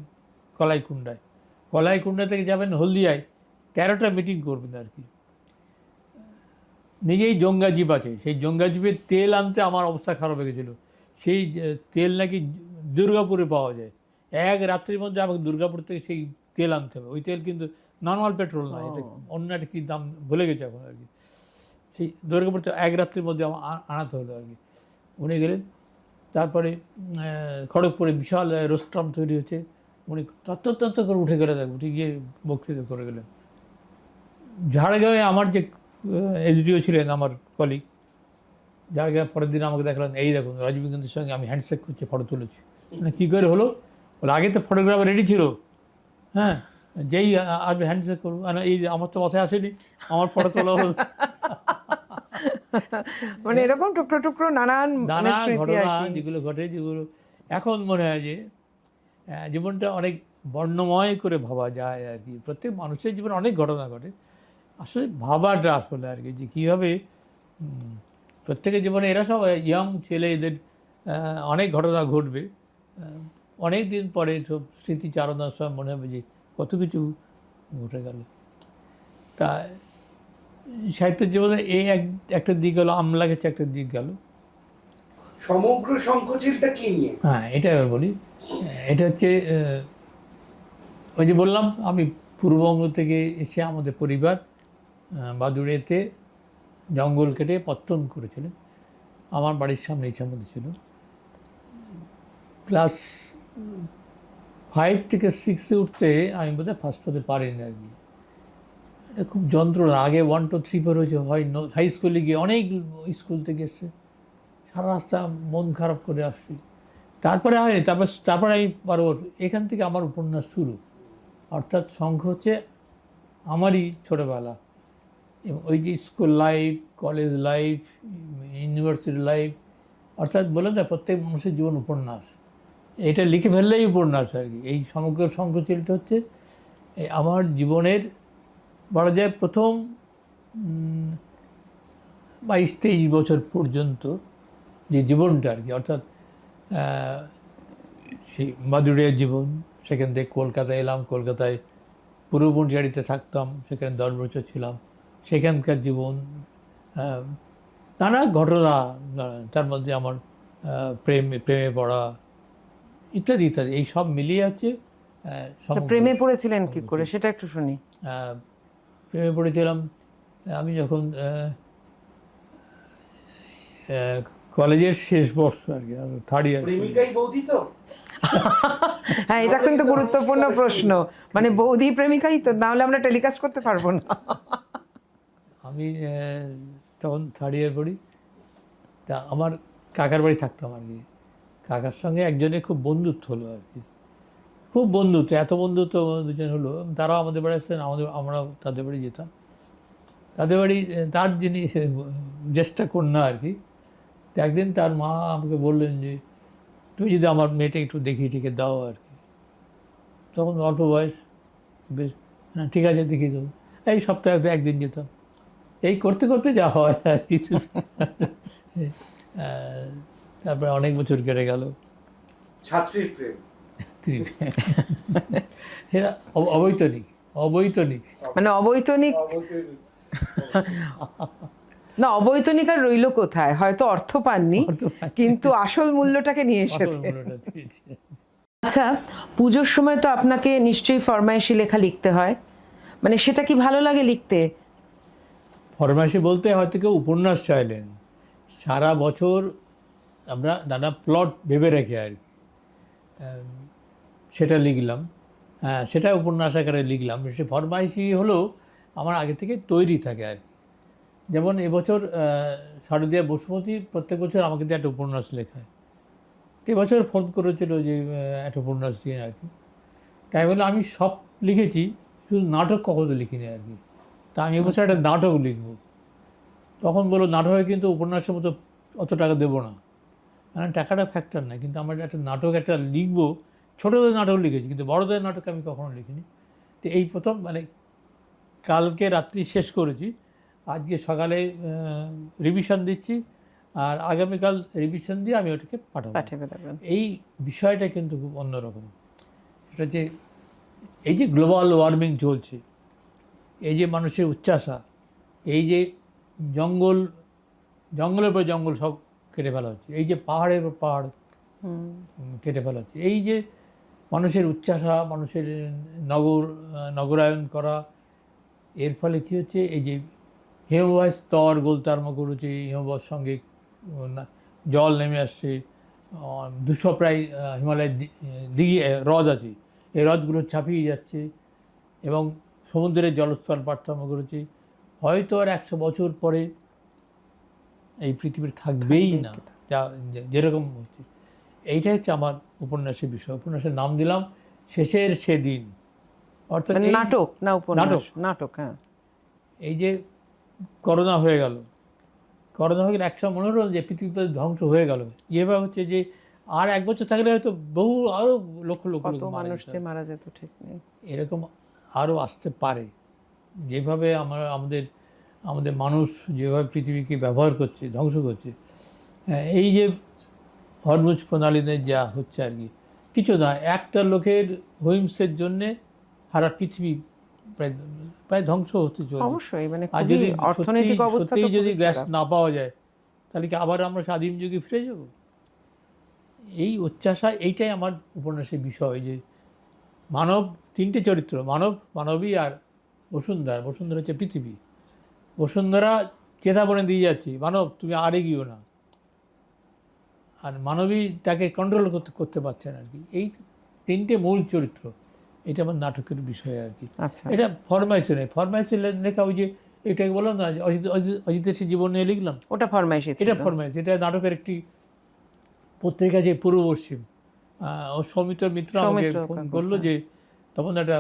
S2: কলাইকুণ্ডা থেকে যাবেন হলদিয়ায়, 13টা মিটিং করবেন আর কি। নিজেই জঙ্গা জিপ আছে, সেই জঙ্গা জিপের তেল আনতে আমার অবস্থা খারাপ হয়ে গেছিলো। সেই তেল নাকি দুর্গাপুরে পাওয়া যায়, 1 রাত্রির মধ্যে আমাকে দুর্গাপুর থেকে সেই তেল আনতে হবে। ওই তেল কিন্তু নর্মাল পেট্রোল নয়, এটা অন্য একটা কী দাম ভুলে গেছে এখন আর কি। সেই দুর্গাপুর থেকে 1 রাত্রির মধ্যে আমার আনাতে হলো আর কি। উনি গেলেন, তারপরে খড়গপুরে বিশাল রোস্ট্রাম তৈরি হচ্ছে, উনি তত্ত্ব করে উঠে গেলে উঠে গিয়ে বক্তৃতা করে গেলেন। ঝাড়গ্রামে আমার যে এসডিও ছিলেন, আমার কলিগ, ঝাড়গ্রামে পরের দিন আমাকে দেখলেন, এই দেখুন রাজীব গান্ধীর সঙ্গে আমি হ্যান্ডশেক করছি, ফটো তুলেছি। মানে কী করে হলো, বলে আগে তো ফটোগ্রাফার রেডি ছিল, হ্যাঁ, যেই আসবে হ্যান্ডশেক করবো, এই যে আমার তো মাথায় আসেনি, আমার ফটো তোলা হলো।
S3: মানে এরকম টুকরো টুকরো নানা
S2: ঘটনা যেগুলো ঘটে, যেগুলো এখন মনে হয় যে জীবনটা অনেক বর্ণময় করে ভাবা যায় আর কি। প্রত্যেক মানুষের জীবনে অনেক ঘটনা ঘটে, আসলে ভাবাটা আসলে আর কি, যে কীভাবে প্রত্যেকের জীবনে, এরা সব ইয়ং ছেলে, এদের অনেক ঘটনা ঘটবে, অনেক দিন পরে সব স্মৃতিচারণার সময় মনে হবে যে কত কিছু ঘটে গেল। তা সাহিত্যের জীবনে এই একটা দিক গেল, আমলাগাছি একটা দিক গেল।
S4: সমগ্র শঙ্খচিলটা কি নিয়ে?
S2: হ্যাঁ, এটা এবার বলি। এটা হচ্ছে ওই যে বললাম আমি পূর্ববঙ্গ থেকে এসে আমাদের পরিবার বাদুড়েতে জঙ্গল কেটে পত্তন করেছিলেন। আমার বাড়ির সামনে ইচ্ছামতি ছিল। ক্লাস 5 থেকে 6-এ উঠতে আমি বোধহয় ফার্স্ট হতে পারিনি আর কি। এটা খুব যন্ত্রণা। আগে 1 2 3 4 হয়েছে, হয় হাই স্কুলে গিয়ে অনেক স্কুল থেকে এসছে, সারা রাস্তা মন খারাপ করে আসছি। তারপরে হয়নি, তারপরে আমি পারবো। এখান থেকে আমার উপন্যাস শুরু। অর্থাৎ শঙ্খ হচ্ছে আমারই ছোটোবেলা, এবং ওই যে school life, college life, university life, অর্থাৎ বলে না প্রত্যেক মানুষের জীবন উপন্যাস। এটা লিখে ফেললেই উপন্যাস আর কি। এই সমগ্র শঙ্খচিলটা হচ্ছে আমার জীবনের বলা যায় প্রথম 22-23 বছর পর্যন্ত যে জীবনটা আর কি। অর্থাৎ সেই মাদুরিয়ার জীবন, সেখান থেকে কলকাতায় এলাম, কলকাতায় পূর্ব পঞ্চায়েতে থাকতাম, সেখানে 10 বছর ছিলাম। সেখানকার জীবন, নানা ঘটনা, তার মধ্যে আমার প্রেমে পড়া ইত্যাদি ইত্যাদি, এই সব মিলিয়ে আছে।
S3: প্রেমে পড়েছিলেন কি করে সেটা একটু শুনি।
S2: প্রেমে পড়েছিলাম আমি যখন কলেজের শেষ বর্ষ আর কি, 3rd ইয়ার।
S4: প্রেমিকাই বৌদি তো?
S3: হ্যাঁ, এটা কিন্তু গুরুত্বপূর্ণ প্রশ্ন। মানে বৌদি প্রেমিকাই তো, না হলে আমরা টেলিকাস্ট করতে পারবো না।
S2: আমি তখন 3rd ইয়ার পড়ি। তা আমার কাকার বাড়ি থাকতাম আর কি। কাকার সঙ্গে একজনের খুব বন্ধুত্ব হলো আর কি, খুব বন্ধুত্ব। এত বন্ধুত্ব দুজন হলো, তারাও আমাদের বাড়ি আসতেন, আমরাও তাদের বাড়ি যেতাম। তাদের বাড়ি, তার যিনি জ্যেষ্ঠা কন্যা আর কি, তো একদিন তার মা আমাকে বললেন যে তুমি যদি আমার মেয়েটা একটু দেখিয়ে টিকে দাও আর কি। তখন অল্প বয়স, বেশ ঠিক আছে দেখিয়ে দেবো। এই সপ্তাহে একদিন যেতাম। এই করতে করতে যা হয় আর কিছু। তারপরে অনেক বছর কেটে গেল।
S4: ছাত্রীর প্রেম,
S2: এরা অবৈতনিক
S3: মানে অবৈতনিক না, অবৈতনিক আর রইল কোথায়? হয়তো অর্থ পাননি, কিন্তু আসল মূল্যটাকে নিয়ে এসেছে।
S1: আচ্ছা, পুজোর সময় তো আপনাকে নিশ্চয়ই ফরমাইশি লেখা লিখতে হয়, মানে সেটা কি ভালো লাগে লিখতে?
S2: ফরমাইশি বলতে হয়তো কেউ উপন্যাস চাইলেন, সারা বছর আমরা নানা প্লট ভেবে রেখে আর কি সেটা লিখলাম। হ্যাঁ, সেটা উপন্যাস আকারে লিখলাম। সে ফরমাইশি হলেও আমার আগে থেকে তৈরি থাকে আর কি। যেমন এবছর শারদীয়া বসুমতী প্রত্যেক বছর আমাকে দিয়ে একটা উপন্যাস লেখায়। এবছর ফোন করেছিল যে একটা উপন্যাস দিয়ে আর কি। তাই বলে আমি সব লিখেছি, শুধু নাটক কখনো লিখিনি আর কি। তা আমি এবছর একটা নাটক লিখব। তখন বললো নাটকে কিন্তু উপন্যাসের মতো অত টাকা দেবো না। মানে টাকাটা ফ্যাক্টর না, কিন্তু আমার একটা নাটক একটা লিখবো। ছোটোদের নাটক লিখেছি, কিন্তু বড়দের নাটক আমি কখনো লিখিনি। তো এই প্রথম, মানে কালকে রাত্রি শেষ করেছি, আজকে সকালে রিভিশন দিচ্ছি, আর আগামীকাল রিভিশন দিয়ে আমি ওটাকে পাঠাবো। এই বিষয়টা কিন্তু খুব অন্যরকম। সেটা যে এই যে গ্লোবাল ওয়ার্মিং চলছে, এই যে মানুষের উচ্চাসা, এই যে জঙ্গলের পর জঙ্গল সব কেটে ফেলা হচ্ছে, এই যে পাহাড়ের পর পাহাড় কেটে ফেলা হচ্ছে, এই যে মানুষের উচ্চাসা, মানুষের নগরায়ন করা, এর ফলে কী হচ্ছে, এই যে হিমবাহের স্তর গোলতার্ম করেছে, হিমবাহের সঙ্গে জল নেমে আসছে, 200 প্রায় হিমালয়ের দিঘি হ্রদ আছে, এই হ্রদগুলো ছাপিয়ে যাচ্ছে, এবং সমুদ্রের জলস্তর পার্থক্য করেছে। হয়তো আর 100 বছর পরে এই পৃথিবীর থাকবেই না, যা যেরকম হচ্ছে। এইটাই হচ্ছে আমার উপন্যাসের বিষয়। উপন্যাসের নাম দিলাম শেষের সেদিন। অর্থাৎ
S3: নাটক না উপন্যাস? নাটক। হ্যাঁ, এই যে
S2: করোনা হয়ে গেল, একসময় মনে হলো যে পৃথিবী ধ্বংস হয়ে গেল। যেভাবে হচ্ছে যে আর 1 বছর থাকলে হয়তো বহু আরও লক্ষ
S3: মানুষ যে মারা যেত, ঠিক নেই।
S2: এরকম আরও আসতে পারে। যেভাবে আমাদের মানুষ যেভাবে পৃথিবীকে ব্যবহার করছে, ধ্বংস করছে, এই যে হরমুজ প্রণালীতে যা হচ্ছে আর কি, কিছু না, একটা লোকের হুইমসের জন্যে সারা পৃথিবী প্রায় ধ্বংস হতে চলছে।
S3: অবশ্যই, মানে
S2: আর যদি
S3: অর্থনৈতিক অবস্থা
S2: যদি গ্যাস না পাওয়া যায়, তাহলে কি আবার আমরা স্বাধীন যুগে ফিরে যাব? এই উচ্চাসা, এইটাই আমার উপন্যাসের বিষয়, যে মানব তিনটে চরিত্র, মানব, মানবী আর বসুন্ধরা। বসুন্ধরা হচ্ছে পৃথিবী। বসুন্ধরা চেতাবনে দিয়ে যাচ্ছে, মানব তুমি আর এগিয়েও না, আর মানবী তাকে কন্ট্রোল করতে পারছে না আর কি। এই তিনটে মূল চরিত্র, এটা আমার নাটকের বিষয় আর কি।
S3: আচ্ছা।
S2: এটা ফরমাইশে নেই, ফরমাইশে লেখা ওই যে এটাকে বললাম না যে অজিতের জীবন নিয়ে লিখলাম,
S3: ওটা ফরমাইশে ছিল।
S2: এটা ফরমাইশ। এটা নাটকের একটি পত্রিকা যে পূর্ব পশ্চিম, ও সৌমিত্র মিত্র আমাকে ফোন করলো যে তখন একটা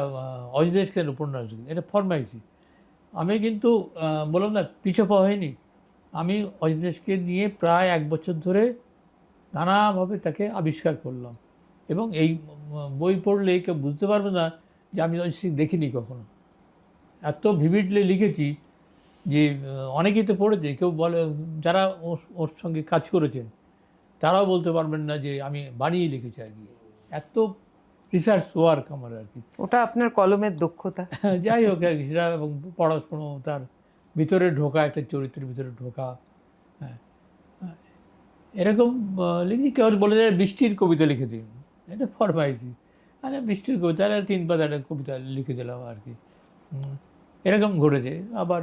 S2: অজিতেশ কেন উপন্যাস লিখি, এটা ফরমাইশি। আমি কিন্তু বললাম না পিছু পা হয়নি, আমি অজিতেশকে নিয়ে প্রায় 1 বছর ধরে নানাভাবে তাকে আবিষ্কার করলাম, এবং এই বই পড়লে কেউ বুঝতে পারবে না যে আমি অজিতেশ দেখিনি কখনো। এত ভিভিডলি লিখেছি যে অনেকেই তো পড়েছে, কেউ বলে যারা ওর সঙ্গে কাজ করেছেন তারাও বলতে পারবেন না যে আমি বানিয়ে লিখেছি আর কি। এত রিসার্চ ওয়ার্ক আমার আর কি।
S3: ওটা আপনার কলমের দক্ষতা।
S2: যাই হোক আর কি, সেটা এবং পড়াশুনো, তার ভিতরে ঢোকা, একটা চরিত্রের ভিতরে ঢোকা। হ্যাঁ, এরকম লিখছি। কেউ বলে যায় বৃষ্টির কবিতা লিখেছি, এটা ফরমাইছি। মানে বৃষ্টির কবিতা, 3 পাতা একটা কবিতা লিখে দিলাম আর কি। এরকম ঘটেছে। আবার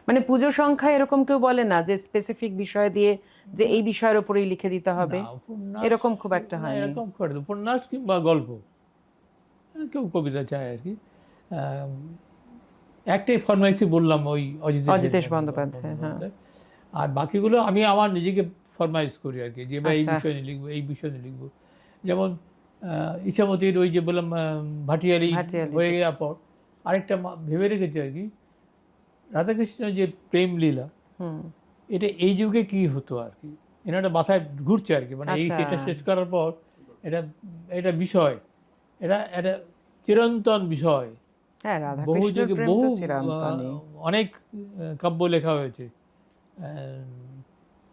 S3: মানে পুজো সংখ্যা এরকম কেউ বলে না যে স্পেসিফিক বিষয় দিয়ে যে এই বিষয়ের উপরেই লিখে দিতে হবে,
S2: না, উপন্যাস
S3: এরকম খুব একটা
S2: না,
S3: হয়নি।
S2: এরকম করে উপন্যাস কিংবা গল্প, কেউ কবিতা চায় আর কি। একটাই ফরমাইশি বললাম, ওই
S3: অজিতেশ বন্দ্যোপাধ্যায়, হ্যাঁ।
S2: আর বাকিগুলো আমি আমার নিজেকে ফরমাইশ করি আর কি, যে বা এই
S3: আচ্ছা।
S2: বিষয় নিয়ে লিখবো, এই বিষয় নিয়ে লিখবো। যেমন ইছামতির ওই যে বললাম ভাটিয়ালি হয়ে যাওয়ার পর আরেকটা ভেবে রেখেছি আর কি, রাধাকৃষ্ণ যে প্রেম লীলা, এটা এই যুগে কি হতো আর কি, এটা মাথায় ঘুরছে আর কি। মানে এটা শেষ করার পর এটা বিষয়, এটা চিরন্তন বিষয়।
S3: হ্যাঁ,
S2: বহু
S3: রাধাকৃষ্ণের
S2: যুগে
S3: প্রেম
S2: বহু
S3: তো চিরন্তনই।
S2: অনেক কাব্য লেখা হয়েছে,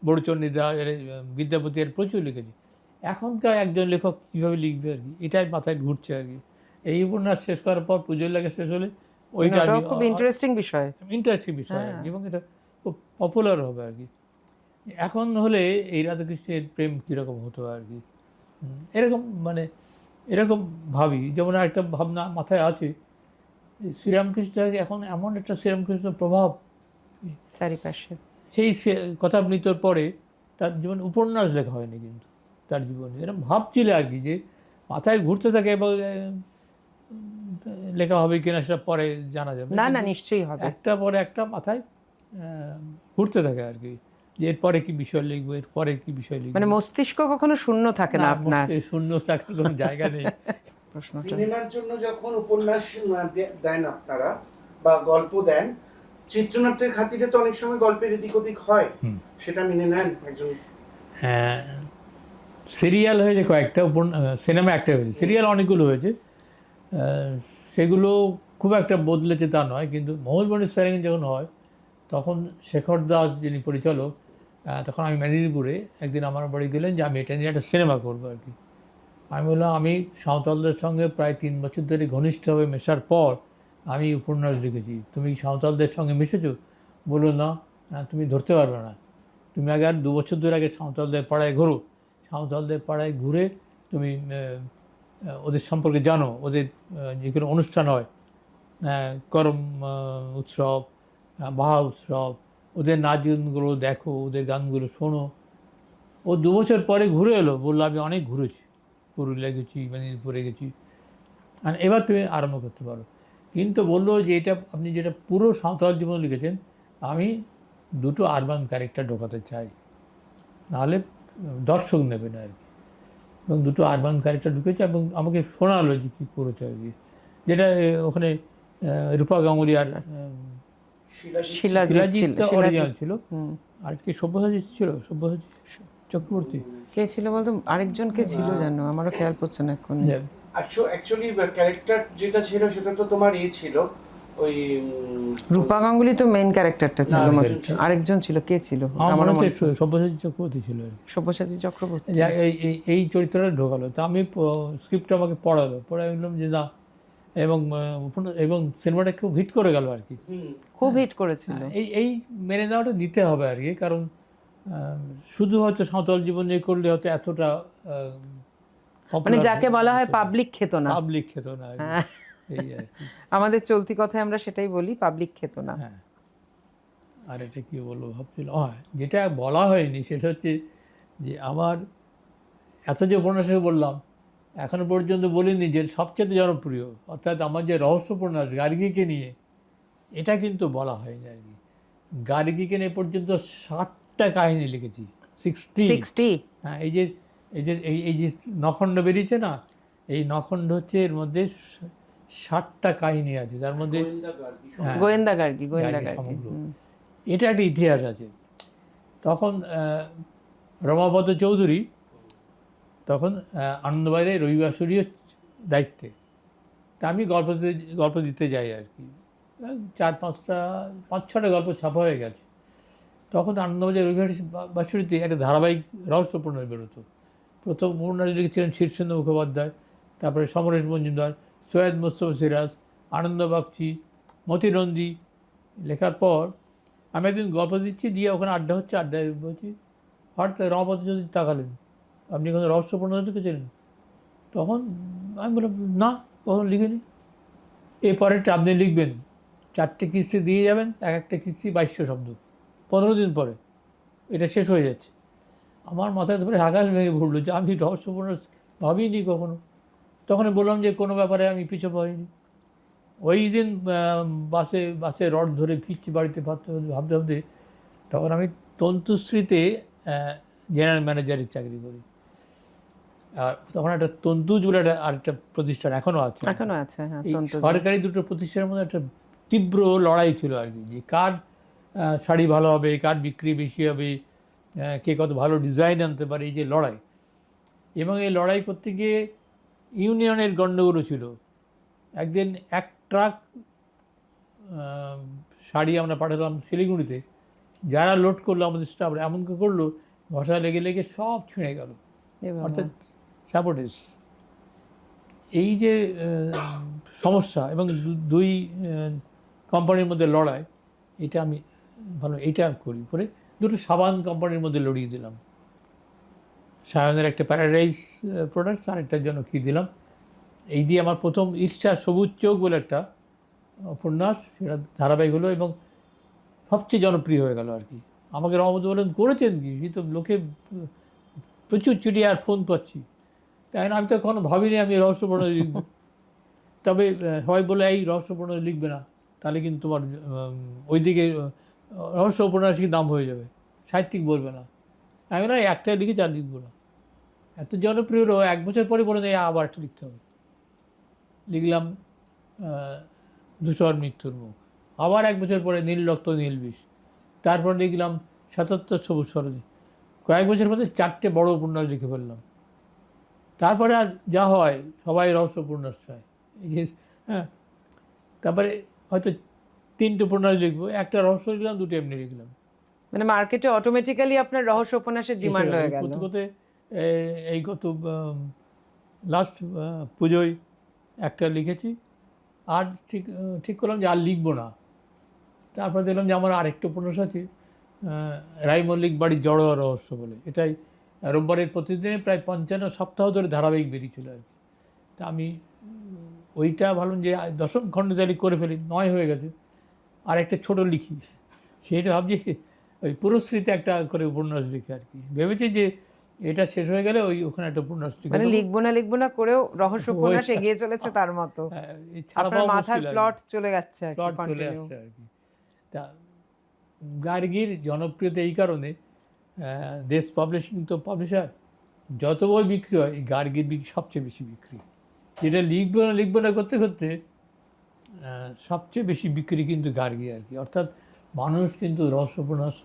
S2: বড়চণ্ডীদা, বিদ্যাপতি, এর প্রচুর লিখেছে। এখনকার একজন লেখক কীভাবে লিখবে আর কি, এটাই মাথায় ঘুরছে আর কি। এই উপন্যাস শেষ করার পর পুজোর লেখা শেষ হলে ওইটা
S3: খুব ইন্টারেস্টিং বিষয়,
S2: ইন্টারেস্টিং বিষয় আর কি, এবং এটা খুব পপুলার হবে আর কি। এখন হলে এই রাধাকৃষ্ণের প্রেম কীরকম হতো আর কি, এরকম মানে এরকম ভাবি। যেমন একটা ভাবনা মাথায় আছে, শ্রীরামকৃষ্ণ এখন এমন একটা শ্রীরামকৃষ্ণ প্রভাব
S3: চারিপাশে।
S2: সেই কথা মৃত্যুর পরে তার জীবন উপন্যাস লেখা হয়নি কিন্তু তার জীবনে। এরকম ভাবছিল আর কি, যে মাথায় ঘুরতে থাকে, এবং লেখা হবে কিনা সেটা পরে জানা যাবে।
S3: না না, নিশ্চয়ই হবে।
S2: একটা পরে একটা মাথায় ঘুরতে থাকে আর কি, যে এরপরে কি বিষয় লিখবো, এরপরে কি বিষয় লিখবো।
S3: মানে মস্তিষ্ক কখনো শূন্য থাকে না আপনার।
S2: শূন্য থাকার কোনো জায়গা নেই।
S4: সিনেমার জন্য যখন উপন্যাস দেন আপনারা বা গল্প দেন, চিত্রনাট্যের খাতিরে তো অনেক সময় গল্পের এদিক ওদিক হয়, সেটা মেনে নেন একজন?
S2: হ্যাঁ, সিরিয়াল হয়েছে কয়েকটা, সিনেমা একটা হয়েছে, সিরিয়াল অনেকগুলো হয়েছে। সেগুলো খুব একটা বদলেছে তা নয়, কিন্তু মহলমণি স্যারেং যখন হয় তখন শেখর দাস যিনি পরিচালক, তখন আমি মেদিনীপুরে, একদিন আমার বাড়ি গেলেন যে আমি এটা নিয়ে একটা সিনেমা করবো আর কি। আমি বললাম আমি সাঁওতালদের সঙ্গে প্রায় 3 বছর ধরে ঘনিষ্ঠভাবে মেশার পর আমি উপন্যাস লিখেছি, তুমি সাঁওতালদের সঙ্গে মিশেছো? বললো না, তুমি ধরতে পারবে না। তুমি আগে আর 2 বছর ধরে আগে সাঁওতালদের পাড়ায় ঘোরো, সাঁওতালদের পাড়ায় ঘুরে তুমি ওদের সম্পর্কে জানো, ওদের যে কোনো অনুষ্ঠান হয়, করম উৎসব, বাহা উৎসব, ওদের নাচ গানগুলো দেখো, ওদের গানগুলো শোনো। ও 2 বছর পরে ঘুরে এলো, বললো আমি অনেক ঘুরেছি, পুরুলিয়া গেছি, মেদিনীপুরে গেছি, আর এবার তুমি আরম্ভ করতে পারো। কিন্তু বললো যে এটা আপনি যেটা পুরো সাঁওতাল জীবন লিখেছেন, আমি 2টো আরবান ক্যারেক্টার ঢোকাতে চাই, নাহলে দর্শক নেবে না আর কি। এবং 2টো আরবান ক্যারেক্টার ঢুকেছে, এবং আমাকে শোনালো যে কী করেছে আর কি, যেটা ওখানে রূপা গাঙ্গুলি আর শিলাজিৎ অরিজিনাল ছিল, আর কি সব্যসাচী ছিল, সব্যসাচী চক্রবর্তী।
S3: কে ছিল বলতো, আরেকজন কে ছিল জানো, আমারও খেয়াল পড়ছে না এখন।
S4: অ্যাকচুয়ালি ক্যারেক্টার যেটা ছিল সেটা তো তোমার ছিল ওই
S3: রূপা গাঙ্গুলি তো মেইন ক্যারেক্টারটা ছিল, আরেকজন ছিল, কে ছিল?
S2: আমার মনে হচ্ছে সব্যসাচী চক্রবর্তী ছিল আর কি।
S3: সব্যসাচী চক্রবর্তী।
S2: এই চরিত্রটা ঢোকালো, তো আমি স্ক্রিপ্টটা আমাকে পড়ালো, পড়ে বললাম যে না, এবং সিনেমাটা খুব হিট করে গেল আর কি,
S3: খুব হিট করেছিল।
S2: এই মেনে নেওয়াটা নিতে হবে আর কি, কারণ শুধু হয়তো সাঁওতাল জীবন নিয়ে করলে হয়তো এতটা
S1: মানে যাকে বলা হয় পাবলিক খেত না।
S2: পাবলিক খেত না আর কি।
S1: হ্যাঁ।
S2: এই আর কি।
S1: আমাদের চলতি কথায় আমরা সেটাই বলি, পাবলিক খেত না।
S2: হ্যাঁ, আর এটা কি বলবো ভাবছিল, যেটা বলা হয়নি সেটা হচ্ছে যে আমার এত যে উপন্যাসে বললাম, এখনো পর্যন্ত বলিনি যে সবচেয়ে জনপ্রিয়, অর্থাৎ আমার যে রহস্য উপন্যাস গার্গীকে নিয়ে, এটা কিন্তু বলা হয়নি আর কি। গার্গীকে নিয়ে পর্যন্ত 60টা কাহিনী লিখেছি,
S1: 60।
S2: হ্যাঁ, এই যে নখণ্ড বেরিয়েছে না, এই নখণ্ড হচ্ছে এর মধ্যে 60টা কাহিনী আছে, তার মধ্যে হ্যাঁ,
S1: গোয়েন্দা গার্গী
S2: গার্গী সমগ্র। এটা একটা ইতিহাস আছে। তখন রমাপদ চৌধুরী তখন আনন্দবাজারে রবিবাসরীয় দায়িত্বে, তা আমি গল্প দিতে যাই আর কি। 5-6টা গল্প ছাপা হয়ে গেছে। তখন আনন্দবাজার রবিবাসরীতে একটা ধারাবাহিক রহস্য উপন্যাস বেরোতো। প্রথম উপন্যাস লিখেছিলেন শীর্ষেন্দু মুখোপাধ্যায়, তারপরে সমরেশ মজুমদার, সৈয়দ মোস্তফা সিরাজ, আনন্দ বাগচি, মতি নন্দী। লেখার পর আমি একদিন গল্প দিচ্ছি, দিয়ে ওখানে আড্ডা হচ্ছে, আড্ডায় বলছি, হঠাৎ রমাপদ চৌধুরী তাকালেন, আপনি কোনো রহস্য উপন্যাস লিখেছিলেন? তখন আমি বললাম, না, কখন লিখিনি। এরপরেরটা আপনি লিখবেন, 4টে কিস্তি দিয়ে যাবেন, একটা কিস্তি 2200 শব্দ, 15 দিন পরে এটা শেষ হয়ে যাচ্ছে। আমার মাথায় ধরে আকাশ ভেঙে পড়লো যে আমি রহস্য উপন্যাস ভাবিনি কখনো। তখন বললাম যে কোনো ব্যাপারে আমি পিছু পাইনি। ওই দিন বাসে রড ধরে ফিরছি বাড়িতে ভাবতে ভাবতে, তখন আমি তন্তুশ্রীতে জেনারেল ম্যানেজারের চাকরি করি। আর তখন একটা তন্তুজ বলে আরেকটা প্রতিষ্ঠান এখনও আছে।
S1: হ্যাঁ,
S2: এই সরকারি দুটো প্রতিষ্ঠানের মধ্যে একটা তীব্র লড়াই ছিল আর কি, যে কার শাড়ি ভালো হবে, কার বিক্রি বেশি হবে, কে কত ভালো ডিজাইন আনতে পারে, এই যে লড়াই। এবং এই লড়াই করতে গিয়ে ইউনিয়নের গণ্ডগোলও ছিল। একদিন 1 ট্রাক শাড়ি আমরা পাঠালাম শিলিগুড়িতে, যারা লোড করলো আমাদের স্টাফ এমন করলো, ঘষা লেগে লেগে সব ছিঁড়ে গেল, অর্থাৎ স্যাবোটেজ। এই যে সমস্যা এবং দুই কোম্পানির মধ্যে লড়াই, এটা আমি ভালো এইটা করি করে দুটো সাবান কোম্পানির মধ্যে লড়িয়ে দিলাম। সায়নের একটা প্যারাডাইস প্রোডাক্টস, আর একটার জন্য কী দিলাম। এই দিয়ে আমার প্রথম ঈর্ষা সবুজ চোখ বলে একটা উপন্যাস, সেটা ধারাবাহিক হলো এবং সবচেয়ে জনপ্রিয় হয়ে গেল আর কি। আমাকে রহমত বলেন করেছেন কি, তো লোকে প্রচুর চিঠি আর ফোন পাচ্ছি, তাই না? আমি তো কখনো ভাবিনি আমি রহস্য উপন্যাস লিখব। তবে সবাই বলে এই রহস্য উপন্যাস লিখবে না, তাহলে কিন্তু তোমার ওইদিকে রহস্য উপন্যাস কি দাম হয়ে যাবে, সাহিত্যিক বলবে না। আমি না একটাই লিখে আর লিখবো না। এত জনপ্রিয় 1 বছর পরে বলে নেই আবার একটা লিখতে হবে। লিখলাম ধূসর মৃত্যুর মুখ, আবার 1 বছর পরে নীল রক্ত নীল বিষ, তারপর লিখলাম 77 সবুজ সরণি। কয়েক বছর মধ্যে 4টে বড় উপন্যাস লিখে ফেললাম। তারপরে আর যা হয়, সবাই রহস্য উপন্যাস চায়, এই যে হ্যাঁ। তারপরে হয়তো 3টে উপন্যাস লিখবো, একটা রহস্য লিখলাম, 2টো এমনি লিখলাম।
S1: মানে মার্কেটে অটোমেটিক্যালি আপনার রহস্য উপন্যাসের ডিমান্ড হয়ে গেল।
S2: এই গত লাস্ট পুজোয় একটা লিখেছি, আর ঠিক করলাম যে আর লিখবো না। তারপর দেখলাম যে আমার আরেকটা উপন্যাস আছে, রাই মল্লিক বাড়ির জড়োয়া রহস্য বলে। এটাই রোববারের প্রতিদিনে প্রায় 55 সপ্তাহ ধরে ধারাবাহিক বেরিয়েছিল আর কি। তা আমি ওইটা ভাবলাম যে 10ম খণ্ড তারিখ করে ফেলি, 9 হয়ে গেছে, আর একটা ছোটো লিখি। সেইটা ভাবছি ওই পুরস্মৃতে একটা করে উপন্যাস লিখি আর কি। ভেবেছি যে এটা শেষ হয়ে গেলে ওখানে একটা উপন্যাস লিখি,
S1: মানে লিখবো না করেও রহস্য উপন্যাস এগিয়ে চলেছে তার মতো। আপনার মাথার প্লট চলে যাচ্ছে আর কি,
S2: চলে আসছে আর কি। তা গার্গীর জনপ্রিয়তা এই কারণে, দেশ পাবলিশিং তো পাবলিশার, যত বই বিক্রি হয় এই গার্গীর সবচেয়ে বেশি বিক্রি। যেটা লিখবো না করতে করতে সবচেয়ে বেশি বিক্রি কিন্তু গার্গী আর কি। অর্থাৎ মানুষ কিন্তু রহস্য উপন্যাস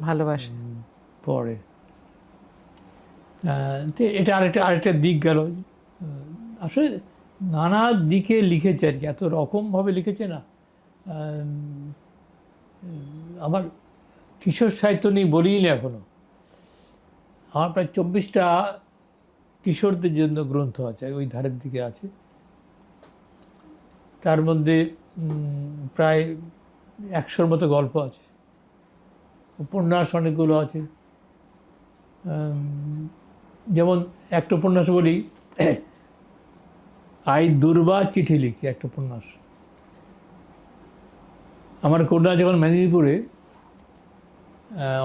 S1: ভালোবাসে,
S2: পড়ে। এটা আরেকটা দিক গেল। আসলে নানা দিকে লিখেছে আর কি, এত রকমভাবে লিখেছে না। আমার কিশোর সাহিত্য নিয়ে বলিই না এখনো। আমার প্রায় 24টা কিশোরদের জন্য গ্রন্থ আছে, ওই ধারের দিকে আছে। তার মধ্যে প্রায় 100-র মতো গল্প আছে, উপন্যাস অনেকগুলো আছে। যেমন একটা উপন্যাস বলি, আই দুর্বা চিঠি লিখি একটা উপন্যাস। আমার কন্যা যখন মেদিনীপুরে,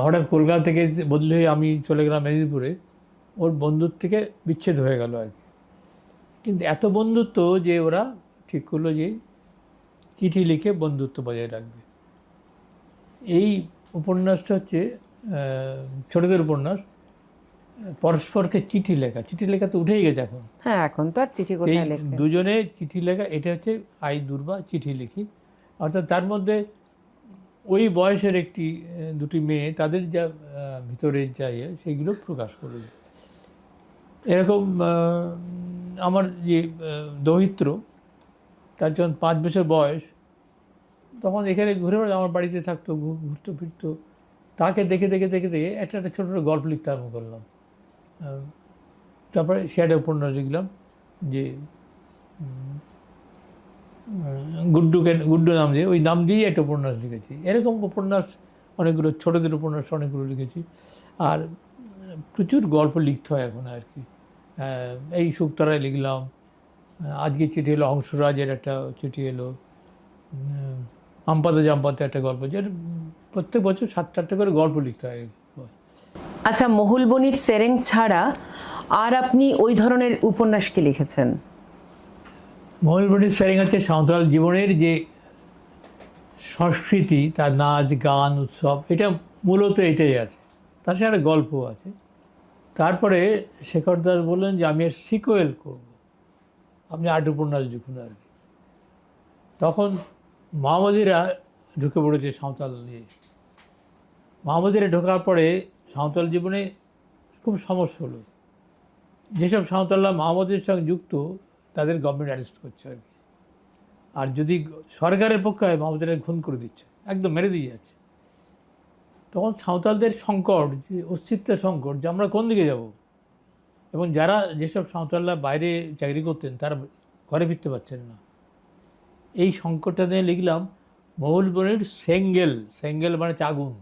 S2: হঠাৎ কলকাতা থেকে বদলে হয়ে আমি চলে গেলাম মেদিনীপুরে, ওর বন্ধুর থেকে বিচ্ছেদ হয়ে গেল আর কি। কিন্তু এত বন্ধুত্ব যে ওরা ঠিক করলো যে চিঠি লিখে বন্ধুত্ব বজায় রাখবে। এই উপন্যাসটা হচ্ছে ছোটদের উপন্যাস, পরস্পরকে চিঠি লেখা। চিঠি লেখা তো উঠেই গেছে এখন।
S3: হ্যাঁ, এখন তো আর চিঠি
S2: এই
S3: কোথায় লেখে।
S2: দুজনে চিঠি লেখা, এটা হচ্ছে আই দুর্বা চিঠি লিখি। অর্থাৎ তার মধ্যে ওই বয়সের দুটি মেয়ে, তাদের যা ভিতরে যা সেইগুলো প্রকাশ করে। এরকম আমার যে দৌহিত্র, তার যখন 5 বছর বয়স, তখন এখানে ঘুরে বেড়াতো, আমার বাড়িতে থাকতো, ঘুরতো ফিরতো। তাকে দেখে দেখে দেখে দেখে একটা ছোটো ছোটো গল্প লিখতে আরম্ভ করলাম। তারপরে সে একটা উপন্যাস লিখলাম যে গুড্ডু নাম দিয়ে, ওই নাম দিয়েই একটা উপন্যাস লিখেছি। এরকম উপন্যাস অনেকগুলো, ছোটোদের উপন্যাস অনেকগুলো লিখেছি। আর প্রচুর গল্প লিখতে হয় এখন আর কি। এই শুকতারায় লিখলাম, আজকে চিঠি এলো, হংসরাজের একটা চিঠি এলো, আমপাতা জামপাতে একটা গল্প, যে প্রত্যেক বছর 7-8টা করে গল্প লিখতে হয়।
S1: আচ্ছা, মহুলবনির সেরেং ছাড়া আর আপনি ওই ধরনের উপন্যাস কি লিখেছেন?
S2: মহুলবনির সেরেং হচ্ছে সাঁওতাল জীবনের যে সংস্কৃতি, তার নাচ গান উৎসব, এটা মূলত এটাই আছে। তার সাথে একটা গল্প আছে। তারপরে শেখর দাস বললেন যে আমি এর সিকুয়েল করব, আপনি 8 উপন্যাস লিখুন আর কি। তখন মাওবাদীরা ঢুকে পড়েছে সাঁওতাল নিয়ে। মাওবাদীরা ঢোকার পরে সাঁওতাল জীবনে খুব সমস্যা হলো। যেসব সাঁওতালরা মাওবাদীর সঙ্গে যুক্ত, তাদের গভর্নমেন্ট অ্যারেস্ট করছে আর কি। আর যদি সরকারের পক্ষে হয়, মাওবাদীরা খুন করে দিচ্ছে, একদম মেরে দিয়ে যাচ্ছে। তখন সাঁওতালদের সংকট, যে অস্তিত্বের সংকট, যে আমরা কোন দিকে যাব। এবং যেসব সাঁওতালরা বাইরে চাকরি করতেন, তারা ঘরে ফিরতে পারছেন না। এই সংকটটা নিয়ে লিখলাম মহুলবনির সেঙ্গেল মানে হচ্ছে আগুন।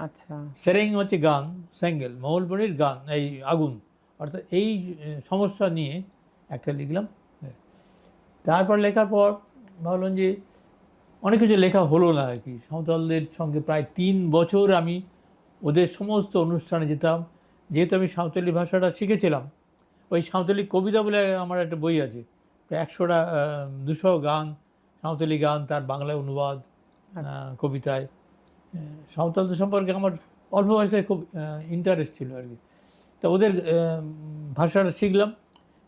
S3: আচ্ছা,
S2: সেরেং হচ্ছে গান, সেঙ্গেল, মহুলবনির গান, এই আগুন। অর্থাৎ এই সমস্যা নিয়ে একটা লিখলাম। তারপর লেখার পর ভাবলাম যে অনেক কিছু লেখা হলো না আর কি। সাঁওতালদের সঙ্গে প্রায় 3 বছর আমি ওদের সমস্ত অনুষ্ঠানে যেতাম। যেহেতু আমি সাঁওতালি ভাষাটা শিখেছিলাম, ওই সাঁওতালি কবিতা বলে আমার একটা বই আছে, প্রায় 200 গান, সাঁওতালি গান, তার বাংলায় অনুবাদ কবিতায়। সাঁওতালদের সম্পর্কে আমার অল্প বয়সে খুব ইন্টারেস্ট ছিল আর কি। তা ওদের ভাষাটা শিখলাম।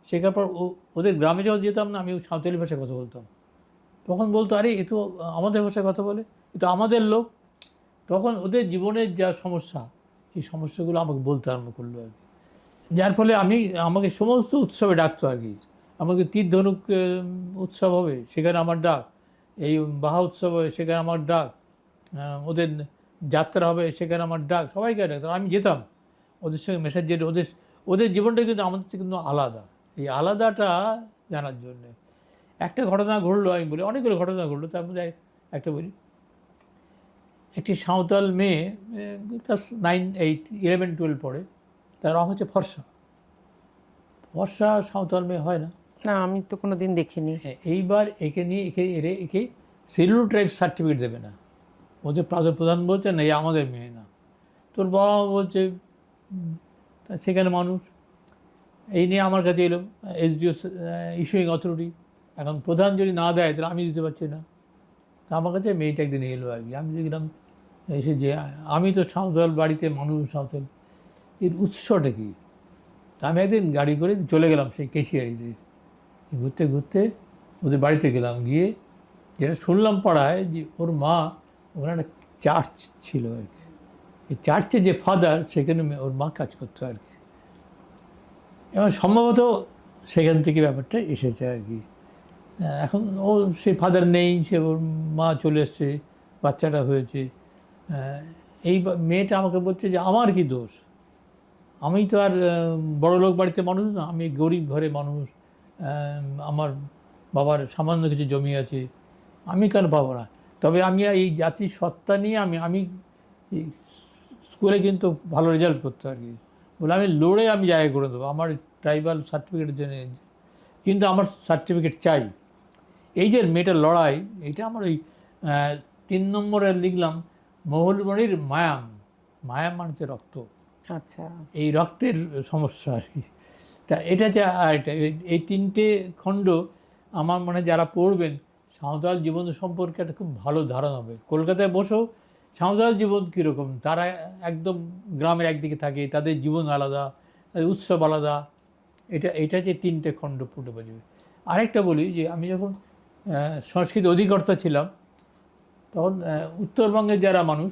S2: শেখার পর ওদের গ্রামে যখন যেতাম না, আমি সাঁওতালি ভাষায় কথা বলতাম। তখন বলতো, আরে এ তো আমাদের ভাষায় কথা বলে, এ তো আমাদের লোক। তখন ওদের জীবনের যা সমস্যা, এই সমস্যাগুলো আমাকে বলতে আরম্ভ করলো আর কি। যার ফলে আমাকে সমস্ত উৎসবে ডাকতো আর কি। আমাকে তীর ধনুক উৎসব হবে, সেখানে আমার ডাক। এই বাহা উৎসব হবে, সেখানে আমার ডাক। ওদের যাত্রা হবে, সেখানে আমার ডাক। সবাইকে ডাকতাম, আমি যেতাম ওদের সঙ্গে মেশার জন্য। ওদের জীবনটা কিন্তু আমাদের থেকে কিন্তু আলাদা। এই আলাদাটা জানার জন্যে একটা ঘটনা ঘটলো, আমি বলি অনেকগুলো ঘটনা ঘটলো, তার মধ্যে একটা বলি। একটি সাঁওতাল মেয়ে, ক্লাস 9, 8, 11, 12 পড়ে, তার রঙ হচ্ছে ফর্সা। ফর্সা সাঁওতাল মেয়ে হয় না।
S3: না, আমি তো কোনো দিন দেখিনি।
S2: এইবার একে নিয়ে একে শিডিউল ট্রাইব সার্টিফিকেট দেবে না। ওদের প্রধান বলছে না, এই আমাদের মেয়ে না। তোর বাবা বলছে, সেখানে মানুষ এই নিয়ে আমার কাছে এলো, SDO ইস্যুইং অথরিটি। এখন প্রধান যদি না দেয়, তাহলে আমি দিতে পারছি না। তা আমার কাছে মেয়েটা একদিন এলো আর কি। আমি দেখলাম এসে যে আমি তো সাঁওতাল বাড়িতে মানুষ, সাঁওতাল এর উৎসটা কী। তা আমি একদিন গাড়ি করে চলে গেলাম সেই কেশিয়ারিতে। ঘুরতে ঘুরতে ওদের বাড়িতে গেলাম, গিয়ে যেটা শুনলাম পাড়ায়, যে ওর মা, ওখানে একটা চার্চ ছিল আর কি। এই চার্চের যে ফাদার, সেখানে ওর মা কাজ করতো আর কি। এবং সম্ভবত সেখান থেকে ব্যাপারটা এসেছে আর কি। এখন ও সেই ফাদার নেই, সে ওর মা চলে এসছে, বাচ্চাটা হয়েছে। এই মেয়েটা আমাকে বলছে যে আমার কি দোষ, আমি তো আর বড়লোক বাড়িতে মানুষ না, আমি গরিব ঘরে মানুষ। আমার বাবার সামান্য কিছু জমি আছে, আমি কেন পাবো না? তবে আমি এই জাতির সত্তা নিয়ে আমি স্কুলে কিন্তু ভালো রেজাল্ট করতো আর কি, বলে আমি লড়ে আমি জায়গা করে দেবো, আমার ট্রাইবাল সার্টিফিকেটের জন্য, কিন্তু আমার সার্টিফিকেট চাই। এই যে মেয়েটার লড়াই, এটা আমার ওই 3 নম্বরে লিখলাম মহুলমণির মায়াম। মায়াম মানে হচ্ছে রক্ত,
S3: আচ্ছা,
S2: এই রক্তের সমস্যা আর কি। তা এটা যে এই 3টে খণ্ড আমার মনে হয় যারা পড়বেন সাঁওতাল জীবন সম্পর্কে একটা খুব ভালো ধারণা হবে। কলকাতায় বসেও সাঁওতাল জীবন কীরকম, তারা একদম গ্রামের একদিকে থাকে, তাদের জীবন আলাদা, তাদের উৎসব আলাদা। এটা যে 3টে খণ্ড পড়তে পারবে। আরেকটা বলি যে আমি যখন সংস্কৃত অধিকর্তা ছিলাম, তখন উত্তরবঙ্গের যারা মানুষ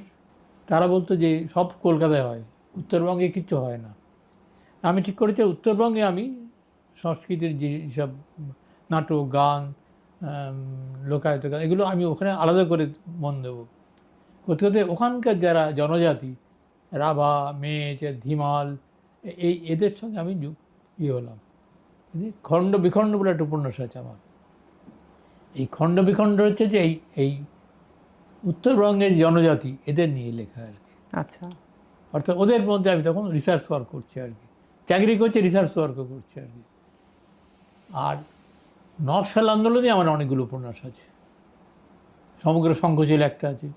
S2: তারা বলতো যে সব কলকাতায় হয়, উত্তরবঙ্গে কিচ্ছু হয় না। আমি ঠিক করেছি উত্তরবঙ্গে আমি সংস্কৃতির যেসব নাটক, গান, লোকায়ত গান, এগুলো আমি ওখানে আলাদা করে মন দেবো। করতে করতে ওখানকার যারা জনজাতি, রাভা, মেচ, ধিমাল, এদের সঙ্গে আমি হলাম। খণ্ড বিখণ্ড বলে একটা উপন্যাস আছে আমার। এই খণ্ড বিখণ্ড হচ্ছে যে এই উত্তরবঙ্গের জনজাতি এদের নিয়ে লেখা আর কি।
S3: আচ্ছা,
S2: অর্থাৎ ওদের মধ্যে আমি তখন রিসার্চ ওয়ার্ক করছি আর কি, চাকরি করছি, রিসার্চ ওয়ার্কও করছি আর কি। আর নকশাল আন্দোলনে আমার অনেকগুলো উপন্যাস আছে, সমগ্র শঙ্খচিল একটা আছে,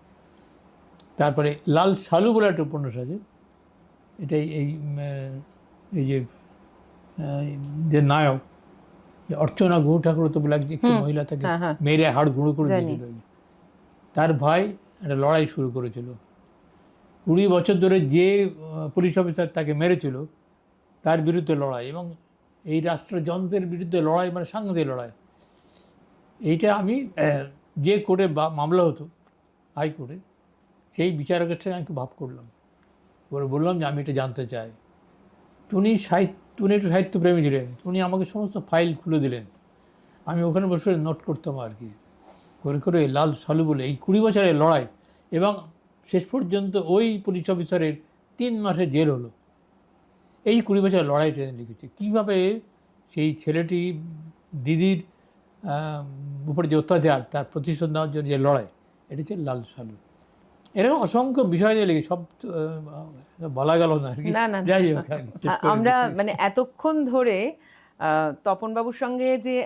S2: তারপরে লাল সালু বলে একটা উপন্যাস আছে। এটাই এই যে নায়ক অর্চনা গুহ ঠাকুর তো বলে একটি মহিলা থাকে, মেয়েরা হাড় গুঁড়ো করে দিয়েছিল, তার ভাই একটা লড়াই শুরু করেছিল। 20 বছর ধরে যে পুলিশ অফিসার তাকে মেরেছিল তার বিরুদ্ধে লড়াই, এবং এই রাষ্ট্রযন্ত্রের বিরুদ্ধে লড়াই মানে সাংঘাতিক লড়াই। এইটা আমি যে কোর্টে মামলা হতো হাইকোর্টে, সেই বিচারকের সাথে আমি ভাব করলাম, বললাম যে আমি এটা জানতে চাই। উনি একটু সাহিত্যপ্রেমী ছিলেন, উনি আমাকে সমস্ত ফাইল খুলে দিলেন। আমি ওখানে বসে নোট করতাম আর কি, করে লাল সালু বলে এই 20 বছরের লড়াই, এবং শেষ পর্যন্ত ওই পুলিশ অফিসারের 3 মাসের জেল হলো। এই 20 বছরের লড়াই ট্রেনে লিখেছে, কীভাবে সেই ছেলেটি দিদির উপরে যে অত্যাচার তার প্রতিশোধ নেওয়ার জন্য যে লড়াই, এটা হচ্ছে লাল সালু। এরকম অসংখ্য বিষয় দিয়ে লিখে, সব বলা গেল না আর কি। যাই হোক,
S1: আমরা মানে এতক্ষণ ধরে তপনবাবুর সঙ্গে যে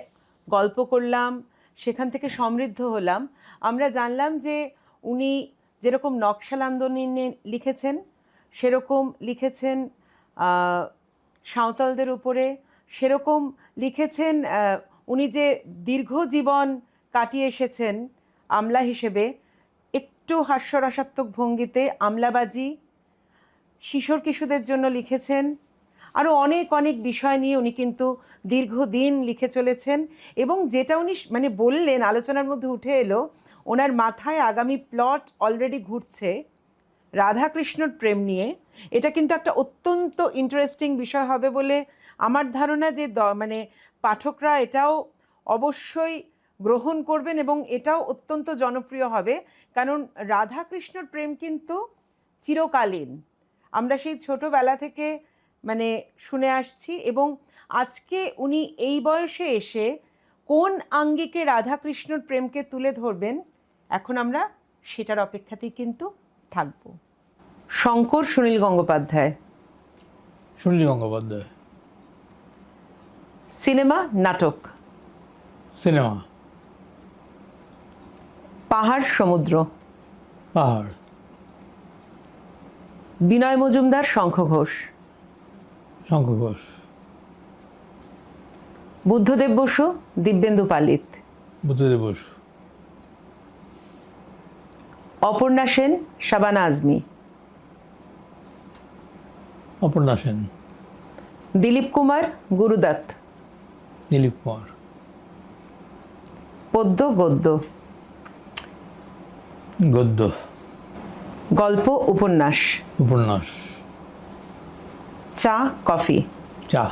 S1: গল্প করলাম, সেখান থেকে সমৃদ্ধ হলাম। আমরা জানলাম যে উনি যেরকম নকশাল আন্দোলনে লিখেছেন, সেরকম লিখেছেন সাঁওতালদের উপরে, সেরকম লিখেছেন উনি যে দীর্ঘ জীবন কাটিয়ে এসেছেন আমলা হিসেবে, একটু হাস্যরসাত্মক ভঙ্গিতে আমলাবাজি, শিশোর কিশোরদের জন্য লিখেছেন। আরও অনেক অনেক বিষয় নিয়ে উনি কিন্তু দীর্ঘদিন লিখে চলেছেন। এবং যেটা উনি মানে বললেন, আলোচনার মধ্যে উঠে এলো, ওনার মাথায় আগামী প্লট অলরেডি ঘুরছে রাধাকৃষ্ণর প্রেম নিয়ে। এটা কিন্তু একটা অত্যন্ত ইন্টারেস্টিং বিষয় হবে বলে আমার ধারণা, যে মানে পাঠকরা এটাও অবশ্যই গ্রহণ করবেন এবং এটাও অত্যন্ত জনপ্রিয় হবে। কারণ রাধাকৃষ্ণর প্রেম কিন্তু চিরকালীন, আমরা সেই ছোটোবেলা থেকে মানে শুনে আসছি। এবং আজকে উনি এই বয়সে এসে কোন আঙ্গিকে রাধাকৃষ্ণর প্রেমকে তুলে ধরবেন, এখন আমরা সেটার অপেক্ষাতেই কিন্তু থাকব। শঙ্কর সুনীল গঙ্গোপাধ্যায়,
S2: সুনীল গঙ্গোপাধ্যায়।
S1: সিনেমা, নাটক?
S2: সিনেমা।
S1: পাহাড়, সমুদ্র?
S2: পাহাড়।
S1: বিনয় মজুমদার, শঙ্খ ঘোষ?
S2: শঙ্খ ঘোষ।
S1: বুদ্ধদেব বসু, দিব্যেন্দু পালিত?
S2: বুদ্ধদেব বসু।
S1: অপর্ণা সেন, শাবানা আজমি?
S2: অপর্ণা সেন।
S1: দিলীপ কুমার, গুরুদত্ত?
S2: দিলীপ কুমার।
S1: পদ্য, গদ্য?
S2: গদ্য।
S1: গল্প, উপন্যাস?
S2: উপন্যাস।
S1: চা, কফি?
S2: চা।